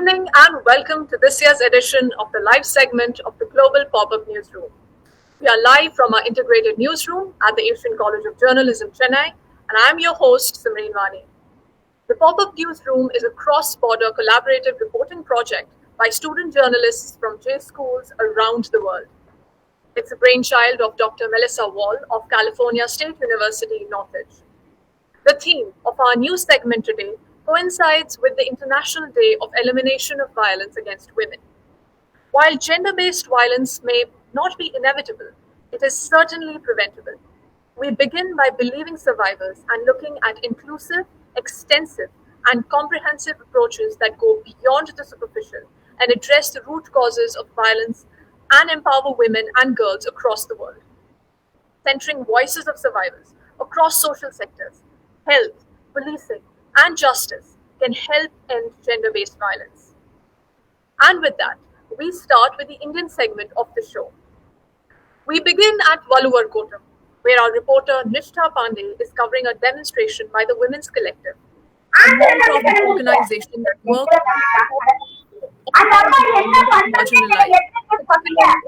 Evening and welcome to this year's edition of the live segment of the Global Pop-Up Newsroom. We are live from our integrated newsroom at the Asian College of Journalism, Chennai, and I'm your host, Simreen Wani. The Pop-Up Newsroom is a cross-border collaborative reporting project by student journalists from J schools around the world. It's a brainchild of Dr. Melissa Wall of California State University, Northridge. The theme of our news segment today coincides with the International Day of Elimination of Violence Against Women. While gender based violence may not be inevitable, it is certainly preventable. We begin by believing survivors and looking at inclusive, extensive, and comprehensive approaches that go beyond the superficial and address the root causes of violence and empower women and girls across the world. Centering voices of survivors across social sectors, health, policing, and justice can help end gender based violence. And with that, we start with the Indian segment of the show. We begin at Valuvarkotam, where our reporter Nishtha Pandey is covering a demonstration by the Women's Collective, a non-profit organization that works to marginalized, particularly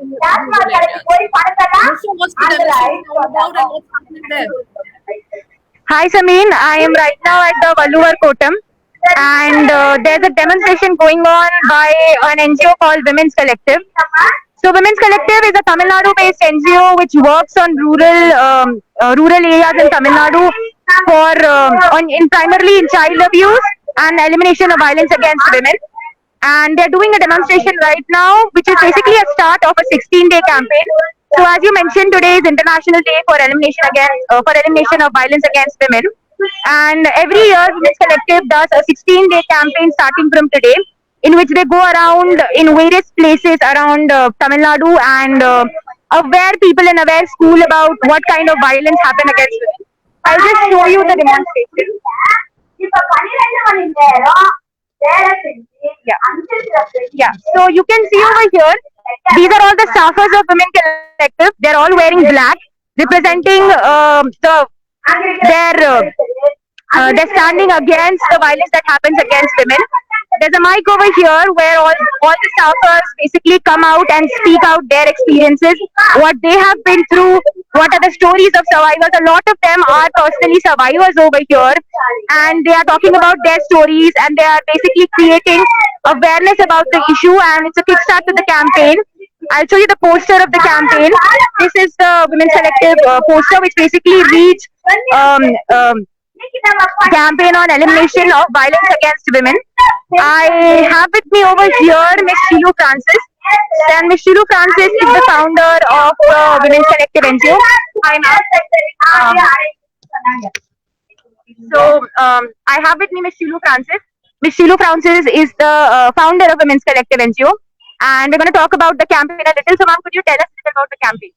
in the rural areas. Nishtha, what's the demonstration all about and what's happening there? Hi Sameen, I am right now at the Valluvar Kotam and there's a demonstration going on by an NGO called Women's Collective. So Women's Collective is a Tamil Nadu based NGO which works on rural areas in Tamil Nadu for primarily in child abuse and elimination of violence against women. And they're doing a demonstration right now, which is basically a start of a 16-day campaign. So, as you mentioned, today is International Day for elimination of violence against women. And every year, Women's Collective does a 16-day campaign starting from today, in which they go around in various places around Tamil Nadu and aware people and aware school about what kind of violence happen against women. I'll just show you the demonstration. Yeah. So you can see over here, these are all the staffers of Women Collective. They're all wearing black, representing they're standing against the violence that happens against women. There's a mic over here where all the staffers basically come out and speak out their experiences, what they have been through, what are the stories of survivors. A lot of them are personally survivors over here, and they are talking about their stories and they are basically creating awareness about the issue, and it's a kickstart to the campaign. I'll show you the poster of the campaign. This is the Women's Collective poster, which basically reads campaign on elimination of violence against women. I have with me over here Miss Shilu Francis. And Miss Shilu Francis is the founder of the Women's Collective NGO. I have with me Miss Shilu Francis. Miss Shilu Francis is the founder of Women's Collective NGO. And we're going to talk about the campaign a little. So, ma'am, could you tell us a little about the campaign?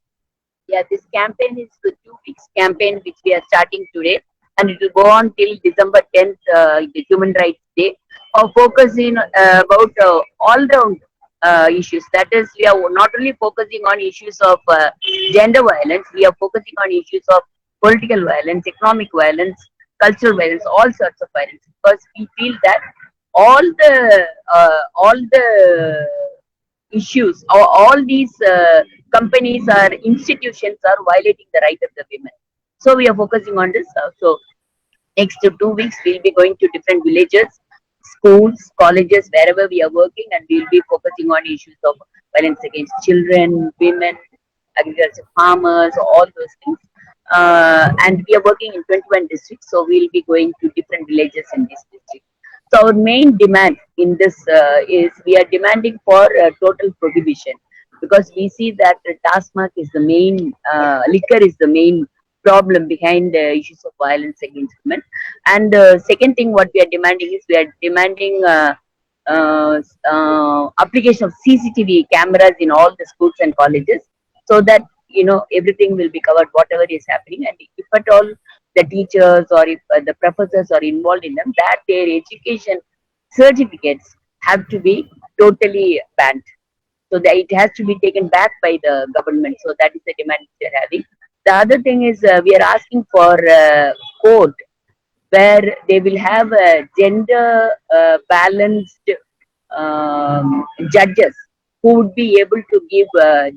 Yeah, this campaign is the 2 weeks campaign which we are starting today, and it will go on till December 10th, the Human Rights Day, focusing about all-round issues. That is, we are not only focusing on issues of gender violence, we are focusing on issues of political violence, economic violence, cultural violence, all sorts of violence, because we feel that all the issues, all these companies or institutions are violating the right of the women. So we are focusing on this. So next 2 weeks, we'll be going to different villages, schools, colleges, wherever we are working, and we'll be focusing on issues of violence against children, women, agriculture, farmers, all those things. And we are working in 21 districts, so we'll be going to different villages in this district. So our main demand in this is we are demanding for total prohibition, because we see that TASMAC is the main, liquor is the main problem behind the issues of violence against women. And the second thing what we are demanding is we are demanding application of CCTV cameras in all the schools and colleges, so that everything will be covered, whatever is happening, and if at all the teachers or if the professors are involved in them, that their education certificates have to be totally banned. So that it has to be taken back by the government. So that is the demand we are having. The other thing is we are asking for code where they will have a gender balanced judges who would be able to give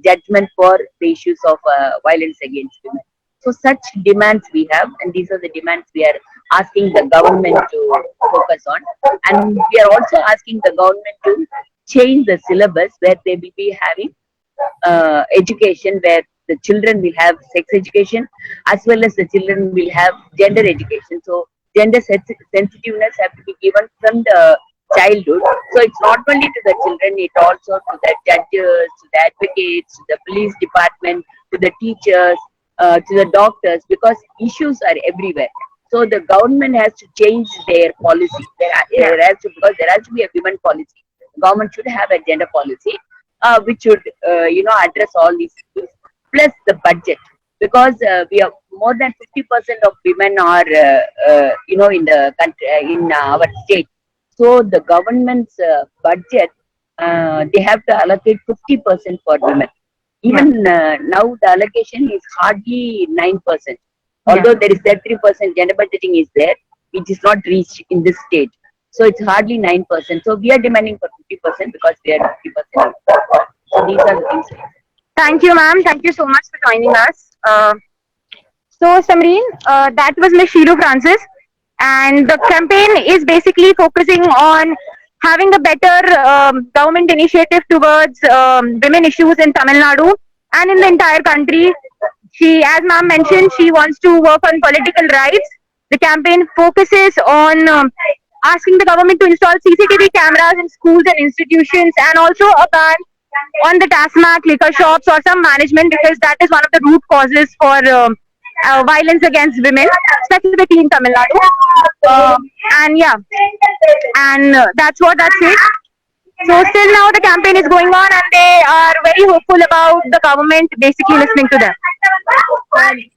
judgment for the issues of violence against women. So such demands we have, and these are the demands we are asking the government to focus on. And we are also asking the government to change the syllabus where they will be having education where the children will have sex education as well as the children will have gender education. So gender sensitiveness have to be given from the childhood. So it's not only to the children, it also to the judges, to the advocates, to the police department, to the teachers, to the doctors, because issues are everywhere. So the government has to change their policy. There has to, because there has to be a women policy. The government should have a gender policy, which should address all these issues, plus the budget, because we have more than 50% of women are in the country, in our state. So the government's budget, they have to allocate 50% for women. Even now the allocation is hardly 9%. Although there is that 3% gender budgeting is there, which is not reached in this stage. So it's hardly 9%. So we are demanding for 50% because we are 50%. So these are the things. Thank you, ma'am. Thank you so much for joining us. So, Samreen, that was Ms. Sheila Francis, and the campaign is basically focusing on having a better government initiative towards women issues in Tamil Nadu and in the entire country. She, as ma'am mentioned, she wants to work on political rights. The campaign focuses on asking the government to install CCTV cameras in schools and institutions, and also a ban on the TASMAC liquor shops or some management, because that is one of the root causes for violence against women, specifically in Tamil Nadu. And yeah, and that's what that says. So still now the campaign is going on, and they are very hopeful about the government basically listening to them.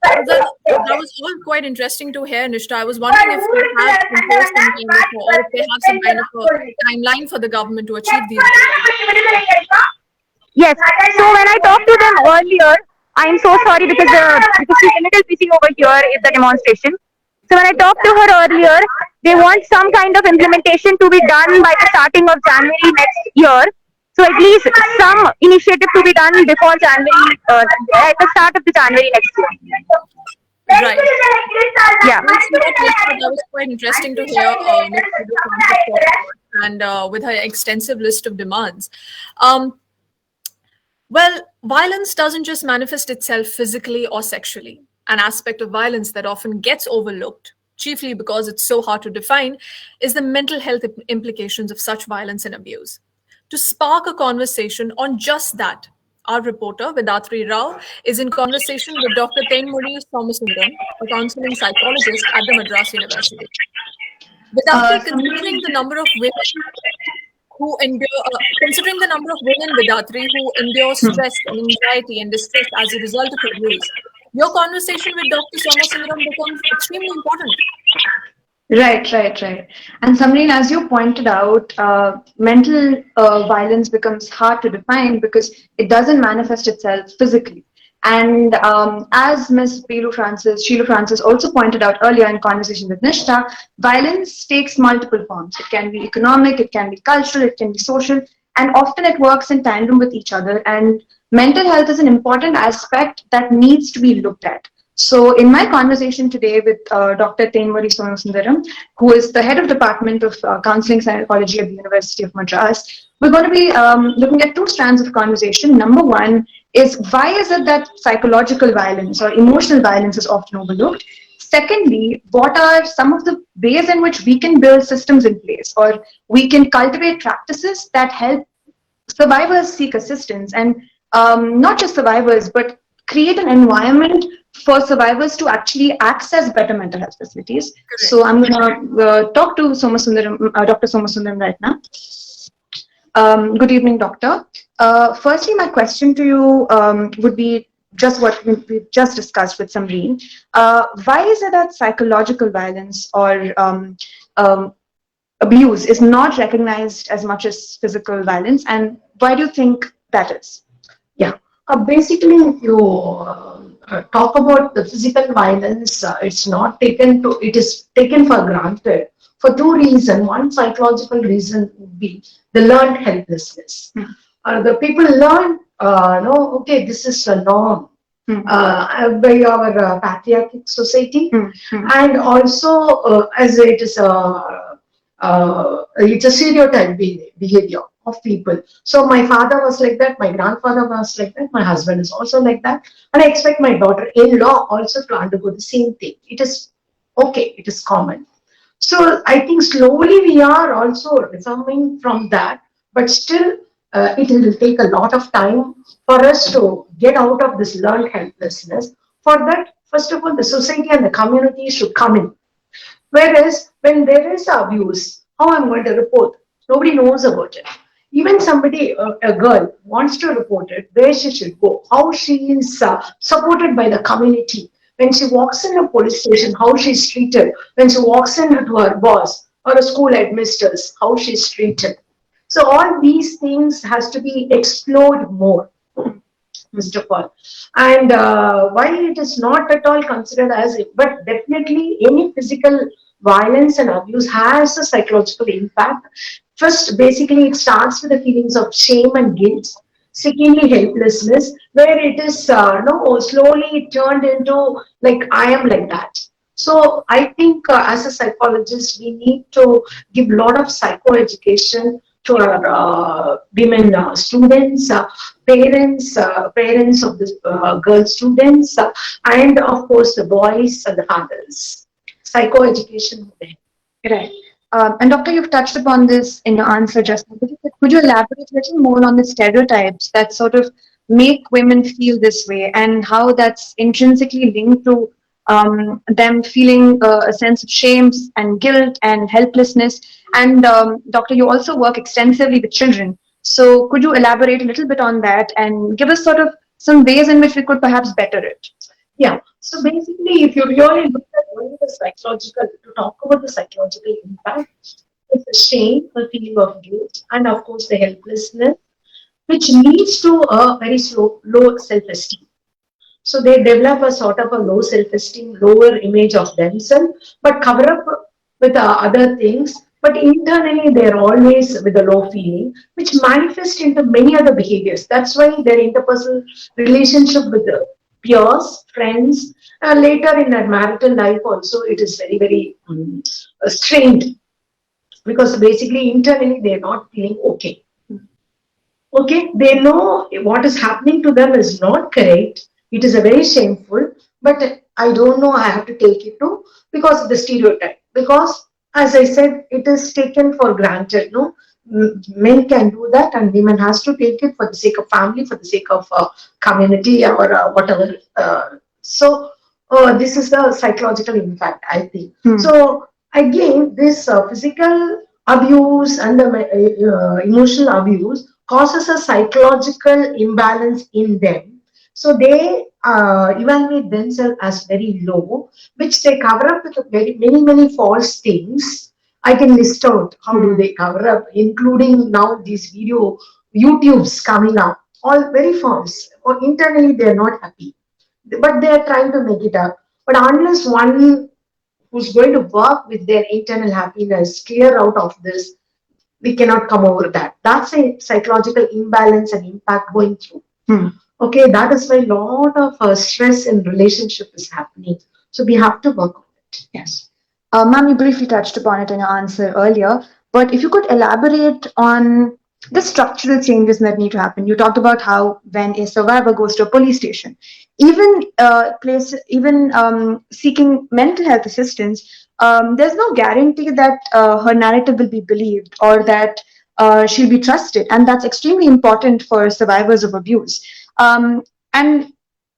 That was all quite interesting to hear, Nishta. I was wondering if they have imposed some kind of, or if they have some kind of a timeline for the government to achieve these goals. Yes. So when I talked to them earlier, I am so sorry because she's a little busy over here in the demonstration. So when I talked to her earlier, they want some kind of implementation to be done by the starting of January next year. So at least some initiative to be done before January, at the start of the January next year. Right. Yeah. That was quite interesting to hear and with her extensive list of demands. Well, violence doesn't just manifest itself physically or sexually. An aspect of violence that often gets overlooked, chiefly because it's so hard to define, is the mental health implications of such violence and abuse. To spark a conversation on just that, our reporter, Vedatri Rao, is in conversation with Dr. Tenmuri Somasundaram, a counseling psychologist at the Madras University. Vedatri, considering the number of women Vedatri, who endure stress and anxiety and distress as a result of abuse, your conversation with Dr. Somasundaram becomes extremely important. Right. And Samreen, as you pointed out, mental violence becomes hard to define because it doesn't manifest itself physically. And as Ms. Sheila Francis also pointed out earlier in conversation with Nishta, violence takes multiple forms. It can be economic, it can be cultural, it can be social, and often it works in tandem with each other. And mental health is an important aspect that needs to be looked at. So in my conversation today with Dr. Tenmuri Somasundaram, who is the head of Department of Counseling Psychology at the University of Madras, we're going to be looking at two strands of conversation. Number one is, why is it that psychological violence or emotional violence is often overlooked? Secondly, what are some of the ways in which we can build systems in place, or we can cultivate practices that help survivors seek assistance, and not just survivors, but create an environment for survivors to actually access better mental health facilities. Correct. So I'm going to talk to Dr. Somasundaram right now. Good evening, doctor. Firstly, my question to you would be just what we've just discussed with Samreen. Why is it that psychological violence or abuse is not recognized as much as physical violence, and why do you think that is? Yeah, basically, if you talk about the physical violence, it is taken for granted for two reasons. One psychological reason would be the learned helplessness. The people learn, no, okay, this is a norm by our patriarchal society, and also as it's a stereotype behavior of people. So my father was like that, my grandfather was like that, my husband is also like that, and I expect my daughter-in-law also to undergo the same thing. It is okay, it is common. So I think slowly we are also reforming from that, but still it will take a lot of time for us to get out of this learned helplessness. For that, first of all, the society and the community should come in. Whereas when there is abuse, how I'm going to report? Nobody knows about it. Even somebody, a girl, wants to report it, where she should go, how she is supported by the community. When she walks in a police station, how she's treated. When she walks in to her boss or a school headmistress, how she's treated. So all these things has to be explored more. Mr. Paul. And why it is not at all considered as, but definitely any physical violence and abuse has a psychological impact. First, basically, it starts with the feelings of shame and guilt. Secondly, helplessness, where it is no slowly turned into like I am like that. So I think as a psychologist, we need to give a lot of psychoeducation to our women students, parents of the girl students, and of course the boys and the fathers. Psychoeducation. Right. And Doctor, you've touched upon this in your answer just now. Could you elaborate a little more on the stereotypes that sort of make women feel this way and how that's intrinsically linked to them feeling a sense of shame and guilt and helplessness? And Doctor, you also work extensively with children. So could you elaborate a little bit on that and give us sort of some ways in which we could perhaps better it? Yeah. So basically, if you really look at only the psychological, to talk about the psychological impact, it's the shame, the feeling of guilt, and of course the helplessness, which leads to a very low self-esteem. So they develop a sort of a low self-esteem, lower image of themselves, but cover up with other things. But internally, they're always with a low feeling, which manifests into many other behaviors. That's why their interpersonal relationship with the peers, friends, later in their marital life also, it is very, very strained because basically internally they're not feeling okay. Okay, they know what is happening to them is not correct. It is a very shameful, but I don't know. I have to take it too because of the stereotype. Because, as I said, it is taken for granted. No, men can do that, and women has to take it for the sake of family, for the sake of community or whatever. So this is the psychological impact, I think. So again, this physical abuse and the emotional abuse causes a psychological imbalance in them. So they evaluate themselves as very low, which they cover up with many false things. I can list out how do they cover up, including now these YouTubes coming up, all very false. Or internally they're not happy, but they are trying to make it up. But unless one who's going to work with their internal happiness clear out of this, we cannot come over that. That's a psychological imbalance and impact going through. Okay, that is why a lot of stress in relationship is happening. So we have to work on it. Yes. Ma'am, you briefly touched upon it in your answer earlier, but if you could elaborate on the structural changes that need to happen. You talked about how when a survivor goes to a police station, even seeking mental health assistance, there's no guarantee that her narrative will be believed or that she'll be trusted, and that's extremely important for survivors of abuse. And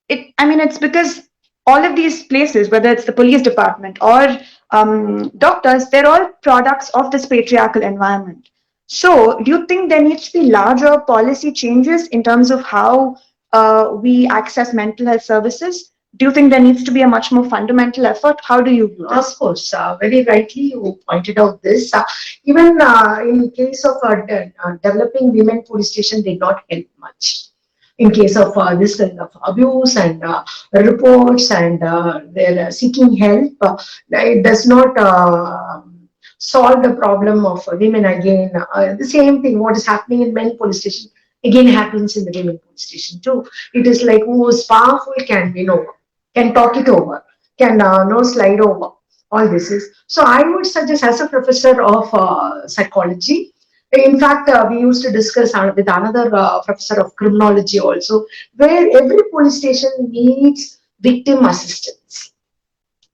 it's because all of these places, whether it's the police department or doctors, they're all products of this patriarchal environment. So, do you think there needs to be larger policy changes in terms of how we access mental health services? Do you think there needs to be a much more fundamental effort? How do you view this? Of course, very rightly you pointed out this. Even in case of developing women police station, they not help much. In case of this kind of abuse and reports and they're seeking help, it does not solve the problem of women again. The same thing, what is happening in men police station, again happens in the women police station too. It is like who is powerful can win over, can talk it over, can no slide over. All this is so. I would suggest as a professor of psychology. In fact, we used to discuss with another professor of criminology also, where every police station needs victim assistance.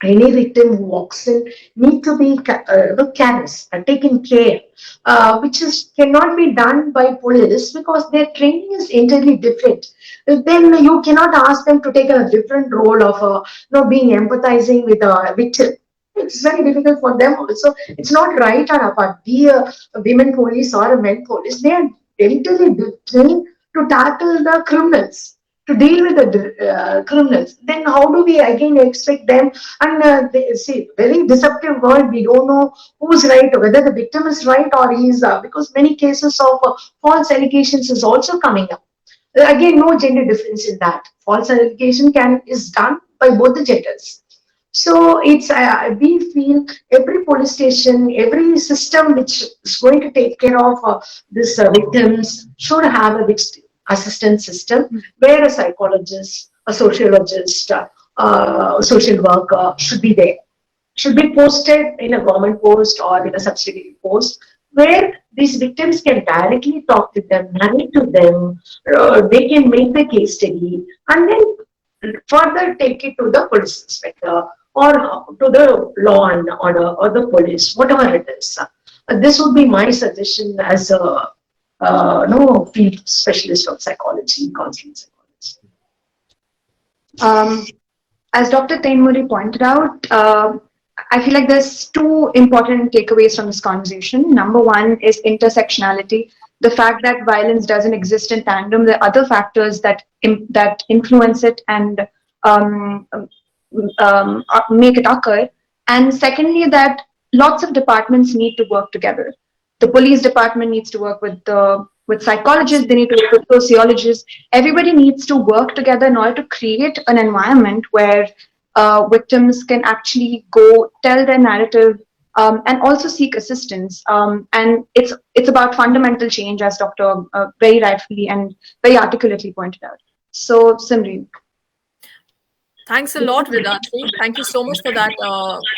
Any victim who walks in need to be careless, taken care, which is cannot be done by police because their training is entirely different. Then you cannot ask them to take a different role of being empathizing with a victim. It's very difficult for them also. It's not right on a part. Be a women police or a men police. They are entirely trained to tackle the criminals, to deal with the criminals. Then how do we again expect them? And they see very deceptive world. We don't know who's right, whether the victim is right or he is, because many cases of false allegations is also coming up. Again, no gender difference in that. False allegation can is done by both the genders. So it's we feel every police station, every system which is going to take care of this victims should have a victim assistance system where a psychologist, a sociologist, social worker should be there, should be posted in a government post or in a subsidiary post where these victims can directly talk to them, narrate to them, they can make the case study and then further take it to the police inspector or to the law and order or the police, whatever it is. This would be my suggestion as a no field specialist of psychology, counseling psychology. Um, as Dr. Tainmuri pointed out, I feel like there's two important takeaways from this conversation. Number one is intersectionality, the fact that violence doesn't exist in tandem. There are other factors that influence it and um, make it occur. And secondly, that lots of departments need to work together. The police department needs to work with psychologists. They need to work with sociologists. Everybody needs to work together in order to create an environment where victims can actually go tell their narrative and also seek assistance. And it's about fundamental change, as Dr. Very rightfully and very articulately pointed out. So, Simri. Thanks a lot, Vedanti. Thank you so much for that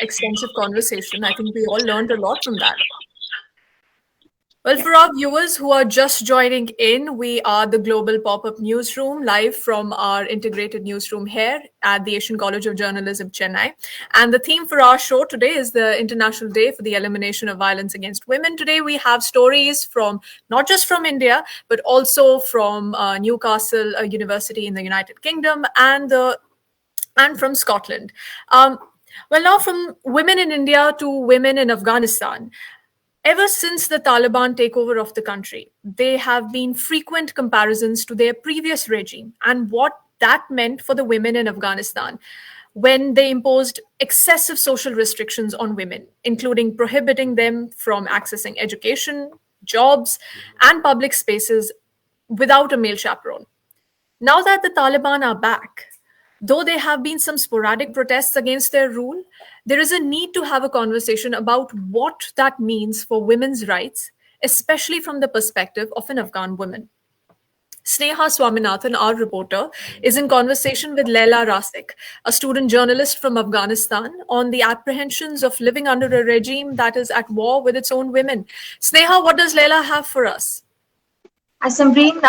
extensive conversation. I think we all learned a lot from that. Well, for our viewers who are just joining in, we are the Global Pop-Up Newsroom, live from our integrated newsroom here at the Asian College of Journalism, Chennai. And the theme for our show today is the International Day for the Elimination of Violence Against Women. Today, we have stories from not just from India, but also from Newcastle University in the United Kingdom and from Scotland. Well, now from women in India to women in Afghanistan. Ever since the Taliban takeover of the country, there have been frequent comparisons to their previous regime and what that meant for the women in Afghanistan when they imposed excessive social restrictions on women, including prohibiting them from accessing education, jobs, and public spaces without a male chaperone. Now that the Taliban are back, though there have been some sporadic protests against their rule, there is a need to have a conversation about what that means for women's rights, especially from the perspective of an Afghan woman. Sneha Swaminathan, our reporter, is in conversation with Leila Rasik, a student journalist from Afghanistan, on the apprehensions of living under a regime that is at war with its own women. Sneha, what does Leila have for us? Samreen,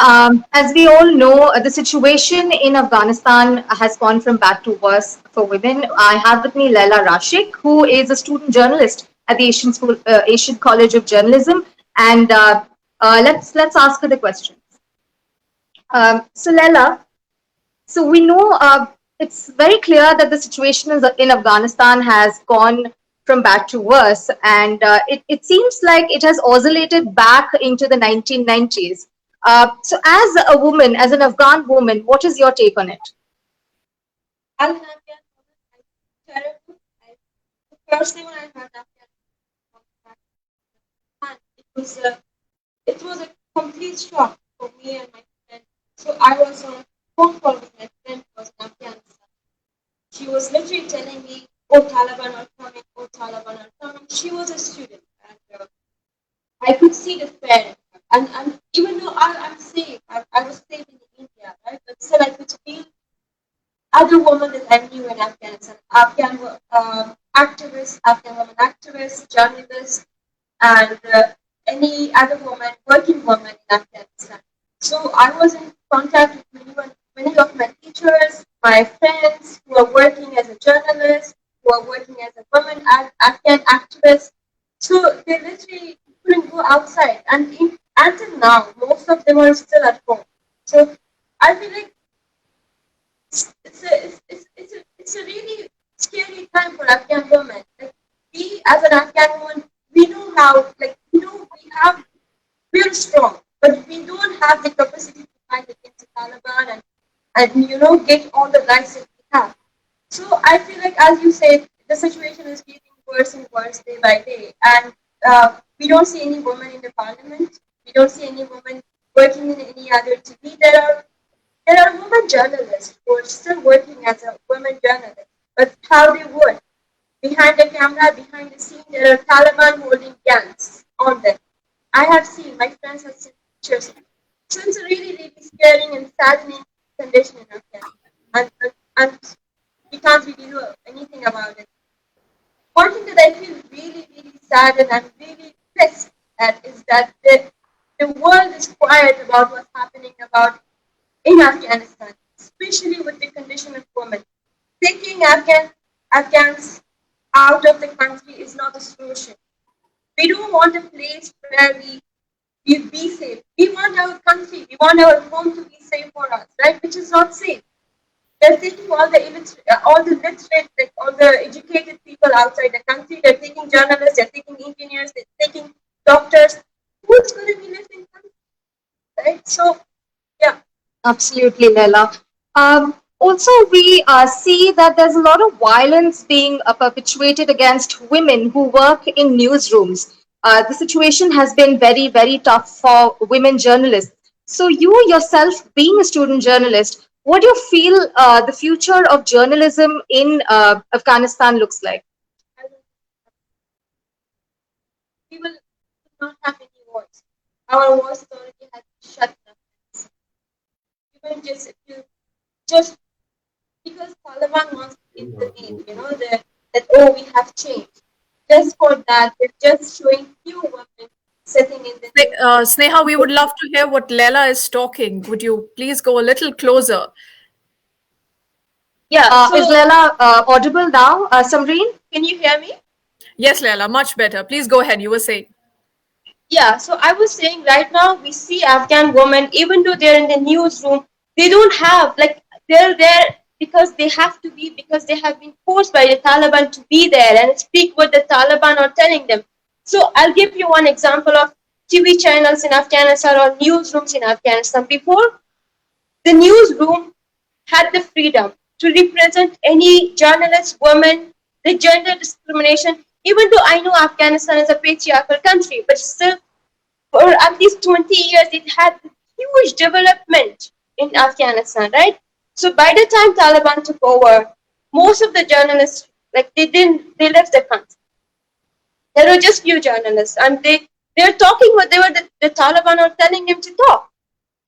as we all know, the situation in Afghanistan has gone from bad to worse for women. I have with me Leila Rashik, who is a student journalist at the Asian College of Journalism, and let's ask her the questions. So Leila, so we know it's very clear that the situation in Afghanistan has gone from bad to worse, and it seems like it has oscillated back into the 1990s. So as a woman, as an Afghan woman, what is your take on it? Terrible. The first thing when I heard that, it was a complete shock for me and my friend. So I was on a phone call with my friend who was in Afghanistan. She was literally telling me, "Oh, Taliban are coming! Oh, Taliban are coming!" She was a student. still I could feel other women that I knew in Afghanistan, Afghan activists, Afghan women activists, journalists, and any other woman, working woman in Afghanistan. So I was in contact with many of my teachers, my friends who are working as a journalist, who are working as a woman Afghan activist. So they literally couldn't go outside, and until now, most of them are still at home. So I feel like it's a really scary time for Afghan women. Like we as an Afghan woman, we know how like we're strong, but we don't have the capacity to fight against the Taliban and get all the rights that we have. So I feel like, as you said, the situation is getting worse and worse day by day, and we don't see any women in the parliament. We don't see any women working in any other TV. There are women journalists who are still working as a women journalist, but how they work behind the camera, behind the scene, there are Taliban holding guns on them. I have seen, my friends have seen pictures. So it's a really, really scary and saddening condition in Afghanistan. And we can't really do anything about it. One thing that I feel really, really sad and I'm really pissed at is that the world is quiet about what's happening about in Afghanistan, especially with the condition of women. Taking Afghans out of the country is not a solution. We don't want a place where we be safe. We want our country, we want our home to be safe for us, right? Which is not safe. They're taking all the literate, like all the educated people outside the country. They're taking journalists, they're taking engineers, they're taking doctors. Who's going to be left in country, right? So, yeah. Absolutely, Leila. Also, we see that there's a lot of violence being perpetuated against women who work in newsrooms. The situation has been very, very tough for women journalists. So, you yourself, being a student journalist, what do you feel the future of journalism in Afghanistan looks like? We will not have any voice. Our voice authority has been shut down. Even just because Taliban wants to give the name, that we have changed. Just for that, they're just showing few women sitting in the Sneha, we would love to hear what Leila is talking. Would you please go a little closer? Yeah. Is Leila audible now, Samreen? Can you hear me? Yes, Leila, much better. Please go ahead. You were saying. Yeah, so I was saying right now we see Afghan women, even though they're in the newsroom, they don't have they're there because they have been forced by the Taliban to be there and speak what the Taliban are telling them. So I'll give you one example of TV channels in Afghanistan or newsrooms in Afghanistan. Before, the newsroom had the freedom to represent any journalist, woman, the gender discrimination. Even though I know Afghanistan is a patriarchal country, but still, for at least 20 years, it had huge development in Afghanistan, right? So by the time Taliban took over, most of the journalists, they left the country. There were just few journalists, and they're talking whatever the Taliban are telling them to talk.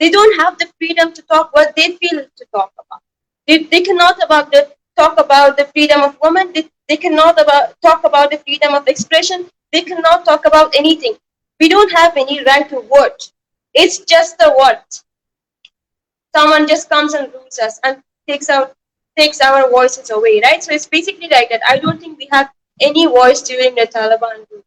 They don't have the freedom to talk what they feel to talk about. They cannot talk about the freedom of women. They cannot talk about the freedom of expression. They cannot talk about anything. We don't have any right to vote. It's just the word. Someone just comes and rules us and takes our voices away, right? So it's basically like that. I don't think we have any voice during the Taliban rule.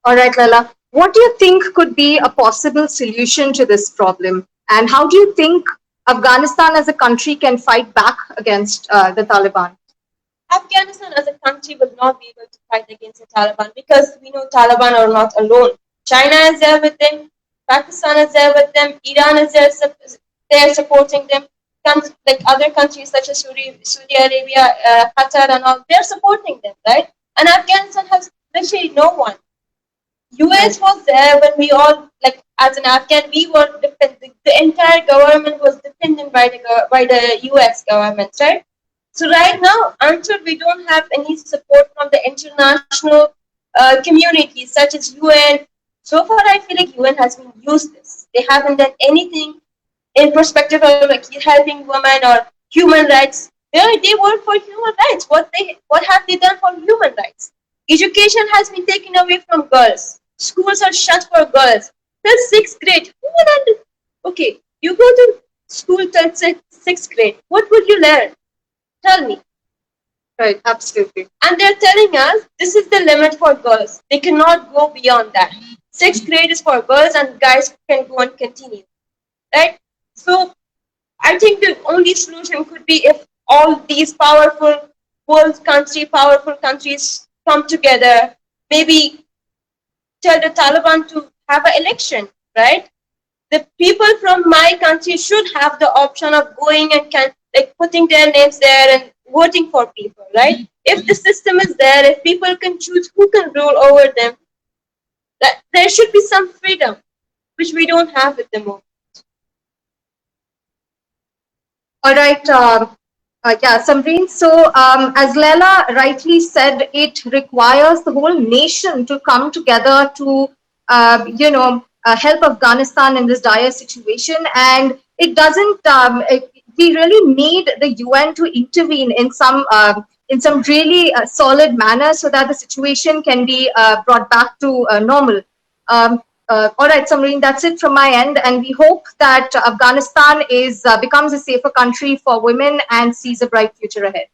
All right, Lala. What do you think could be a possible solution to this problem? And how do you think Afghanistan as a country can fight back against the Taliban? Afghanistan as a country will not be able to fight against the Taliban because we know Taliban are not alone. China is there with them, Pakistan is there with them, Iran is there, they're supporting them. Like other countries such as Saudi Arabia, Qatar and all, they're supporting them, right? And Afghanistan has literally no one. US was there when we all, as an Afghan, we were the entire government was dependent by the US government, right? So right now, until we don't have any support from the international communities such as UN, so far I feel like UN has been useless. They haven't done anything in perspective of like helping women or human rights. They work for human rights. What have they done for human rights? Education has been taken away from girls. Schools are shut for girls. Till sixth grade. Who would okay, you go to school till sixth grade. What would you learn? Tell me. Right, absolutely. And they're telling us this is the limit for girls. They cannot go beyond that. Sixth grade is for girls and guys can go and continue. Right? So I think the only solution could be if all these powerful countries come together, maybe tell the Taliban to have an election, right? The people from my country should have the option of going and like putting their names there and voting for people, right? If the system is there, if people can choose who can rule over them, that there should be some freedom, which we don't have at the moment. All right. Yeah, Samreen. So, as Leila rightly said, it requires the whole nation to come together to, help Afghanistan in this dire situation. And it doesn't. We really need the UN to intervene in some really solid manner so that the situation can be brought back to normal. Um, all right, Samreen, that's it from my end, and we hope that Afghanistan becomes a safer country for women and sees a bright future ahead.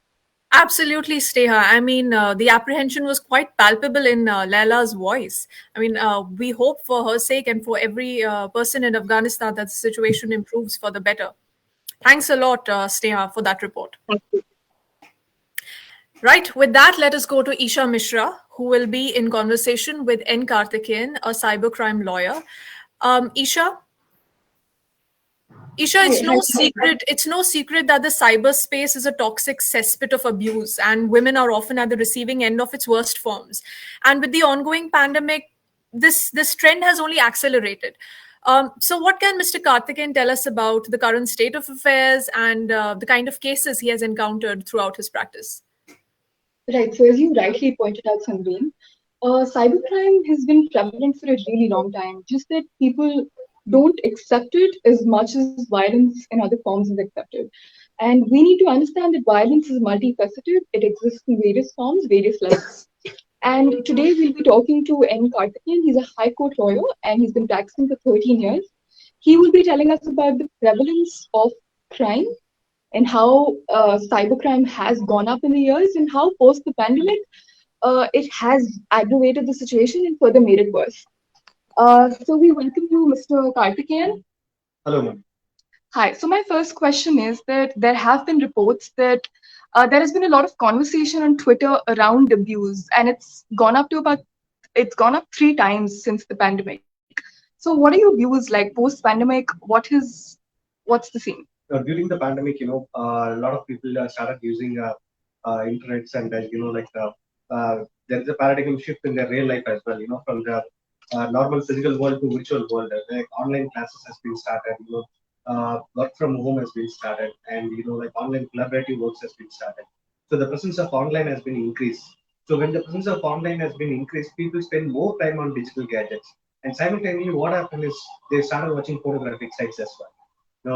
Absolutely, Steha. I mean, the apprehension was quite palpable in Laila's voice. I mean, we hope for her sake and for every person in Afghanistan that the situation improves for the better. Thanks a lot, Steha, for that report. Thank you. Right, with that, let us go to Isha Mishra, who will be in conversation with N. Karthikeyan, a cybercrime lawyer. Isha, it's no secret. It's no secret that the cyberspace is a toxic cesspit of abuse, and women are often at the receiving end of its worst forms. And with the ongoing pandemic, this trend has only accelerated. So, what can Mr. Karthikeyan tell us about the current state of affairs and the kind of cases he has encountered throughout his practice? Right. So as you rightly pointed out, Sandrine, cybercrime has been prevalent for a really long time. Just that people don't accept it as much as violence in other forms is accepted. And we need to understand that violence is multifaceted. It exists in various forms, various levels. And today we'll be talking to N. Karthikeyan. He's a high court lawyer and he's been practicing for 13 years. He will be telling us about the prevalence of crime and how cybercrime has gone up in the years and how post the pandemic it has aggravated the situation and further made it worse. So we welcome you, Mr. Karthikeyan. Hello, ma'am. Hi. So my first question is that there have been reports that there has been a lot of conversation on Twitter around abuse, and it's gone up 3 times since the pandemic. So what are your views like post pandemic? What's the scene? During the pandemic, a lot of people started using internets and there is a paradigm shift in their real life as well. From the normal physical world to virtual world. Like online classes has been started. Work from home has been started, and like online collaborative works has been started. So the presence of online has been increased. So when the presence of online has been increased, people spend more time on digital gadgets. And simultaneously, what happened is they started watching pornographic sites as well.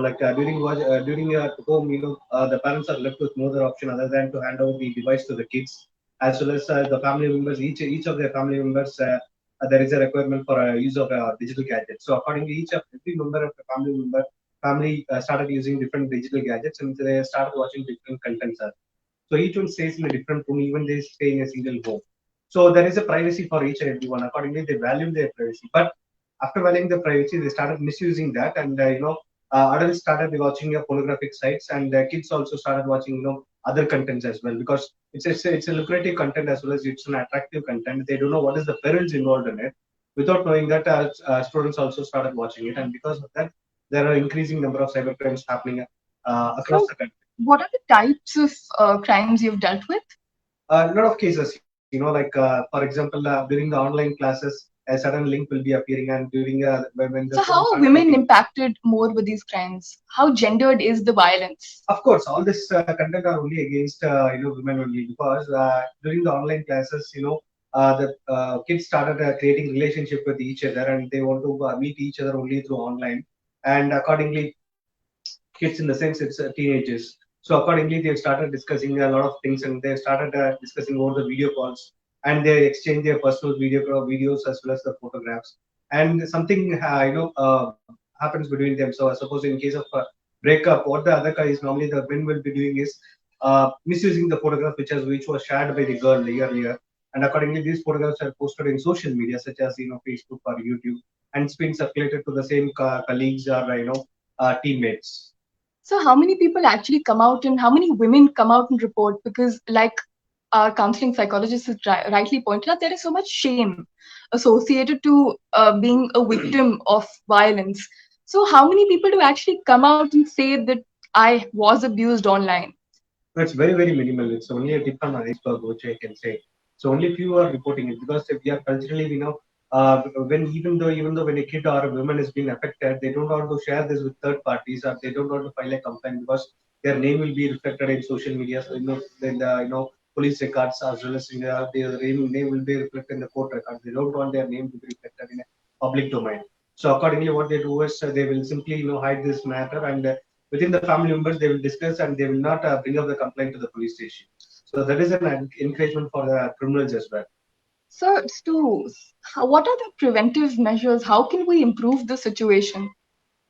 Like during home, the parents are left with no other option other than to hand over the device to the kids, as well as the family members. Each of their family members, there is a requirement for use of digital gadgets. So accordingly, every member of the family started using different digital gadgets, and they started watching different contents. So each one stays in a different room, even they stay in a single home. So there is a privacy for each and everyone. Accordingly, they value their privacy. But after valuing the privacy, they started misusing that, and adults started watching pornographic sites, and kids also started watching other contents as well, because it's a lucrative content as well as it's an attractive content. They don't know what is the perils involved in it. Without knowing that, students also started watching it, and because of that, there are increasing number of cybercrimes happening across the country. What are the types of crimes you've dealt with? A lot of cases, for example, during the online classes, a sudden link will be appearing, and during when the So how are women impacted more with these crimes? How gendered is the violence? Of course, all this content are only against women only, because during the online classes, the kids started creating relationship with each other, and they want to meet each other only through online, and accordingly, kids in the sense it's teenagers. So accordingly, they've started discussing a lot of things, and they started discussing over the video calls, and they exchange their personal videos as well as the photographs. And something happens between them. So I suppose in case of breakup, what the other guy is normally the men will be doing is misusing the photograph which was shared by the girl earlier. And accordingly, these photographs are posted in social media such as Facebook or YouTube, and it's been circulated to the same colleagues or teammates. So, how many people actually come out and how many women come out and report? Because, like our counseling psychologist has rightly pointed out, there is so much shame associated to being a victim of violence. So, how many people do actually come out and say that I was abused online? It's very, very minimal. It's only a tip on an iceberg, which I can say. So only few are reporting it because if we are culturally, when even though when a kid or a woman has been affected, they don't want to share this with third parties, or they don't want to file a complaint because their name will be reflected in social media. So then the police records as well as their name will be reflected in the court records. They don't want their name to be reflected in a public domain. So accordingly, what they do is they will simply hide this matter, and within the family members they will discuss, and they will not bring up the complaint to the police station. So that is an encouragement for the criminals as well. So, Stu, what are the preventive measures? How can we improve the situation?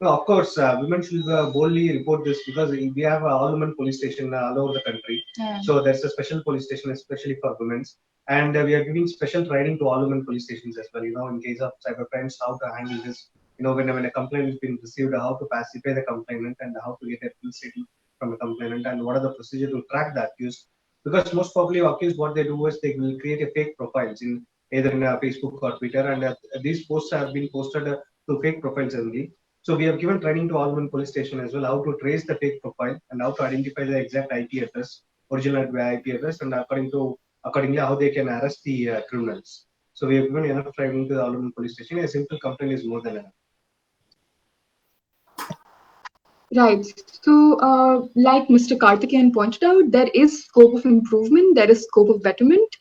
Well, of course, women should boldly report this because we have a all-women police station all over the country. Yeah. So there's a special police station especially for women, and we are giving special training to all-women police stations as well. In case of cyber crimes, how to handle this. When a complaint has been received, how to pacify the complainant and how to get a full statement from the complainant, and what are the procedure to track the accused. Because most probably accused, what they do is they will create a fake profiles in either in Facebook or Twitter, and these posts have been posted to fake profiles only. So we have given training to all women police station as well, how to trace the fake profile and how to identify the exact IP address, original IP address, and accordingly how they can arrest the criminals. So we have given enough training to the all women police station. A simple complaint is more than enough. Right. So, like Mr. Karthikeyan pointed out, there is scope of improvement, there is scope of betterment,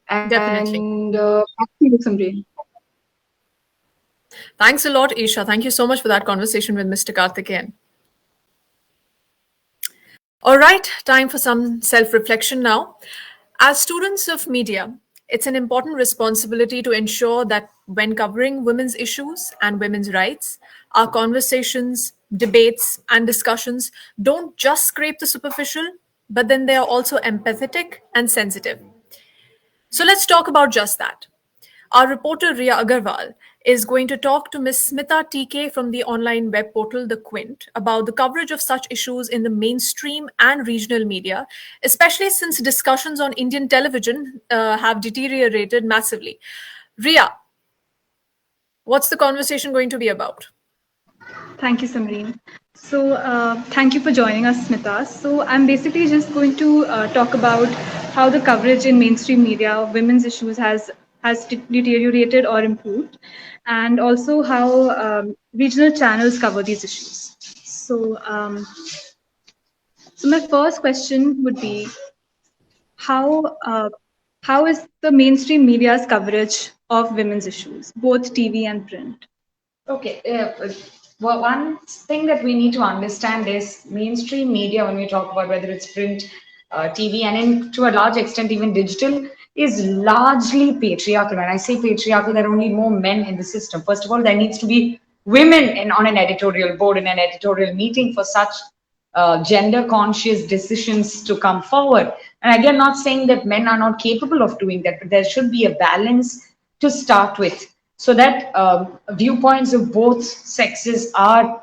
Definitely. and back to you, Samreen. Thanks a lot, Isha. Thank you so much for that conversation with Mr. Karthikeyan. All right, time for some self-reflection now. As students of media, it's an important responsibility to ensure that when covering women's issues and women's rights, our conversations, debates, and discussions don't just scrape the superficial, but then they are also empathetic and sensitive. So let's talk about just that. Our reporter Ria Agarwal is going to talk to Ms. Smita TK from the online web portal The Quint about the coverage of such issues in the mainstream and regional media, especially since discussions on Indian television have deteriorated massively. Ria, what's the conversation going to be about? Thank you, Samreen. So, thank you for joining us, Smita. So, I'm basically just going to talk about how the coverage in mainstream media of women's issues has deteriorated or improved, and also how regional channels cover these issues. So my first question would be how is the mainstream media's coverage of women's issues, both TV and print? Okay. Well, one thing that we need to understand is mainstream media, when we talk about whether it's print, TV, and to a large extent even digital, is largely patriarchal. When I say patriarchal, there are only more men in the system. First of all, there needs to be women on an editorial board, in an editorial meeting for such gender conscious decisions to come forward. And again, not saying that men are not capable of doing that, but there should be a balance to start with, so that viewpoints of both sexes are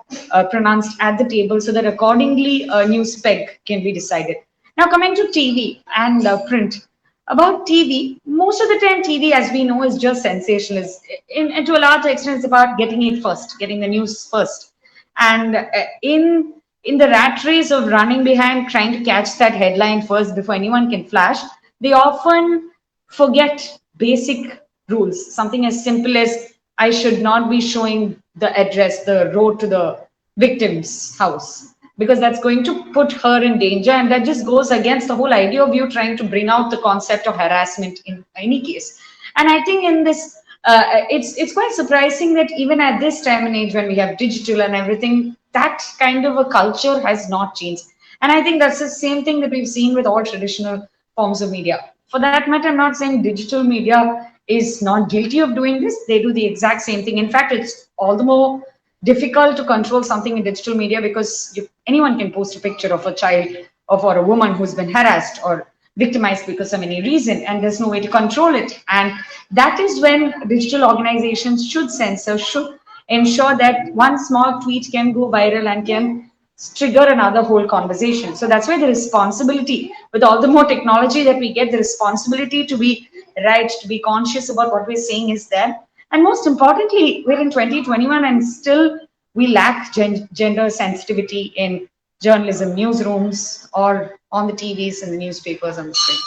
pronounced at the table, so that accordingly a new spec can be decided. Now, coming to TV and print. About TV, most of the time TV, as we know, is just sensationalist. And to a large extent, it's about getting it first, getting the news first. And in the rat race of running behind, trying to catch that headline first before anyone can flash, they often forget basic rules. Something as simple as I should not be showing the address, the road to the victim's house, because that's going to put her in danger. And that just goes against the whole idea of you trying to bring out the concept of harassment in any case. And I think in this, it's quite surprising that even at this time and age, when we have digital and everything, that kind of a culture has not changed. And I think that's the same thing that we've seen with all traditional forms of media. For that matter, I'm not saying digital media is not guilty of doing this. They do the exact same thing. In fact, it's all the more difficult to control something in digital media because anyone can post a picture of a child or a woman who's been harassed or victimized because of any reason, and there's no way to control it. And that is when digital organizations should censor, should ensure that one small tweet can go viral and can trigger another whole conversation. So that's why the responsibility, with all the more technology that we get, the responsibility to be right, to be conscious about what we're saying is there. And most importantly, we're in 2021 and still we lack gender sensitivity in journalism newsrooms or on the TVs and the newspapers and the screens.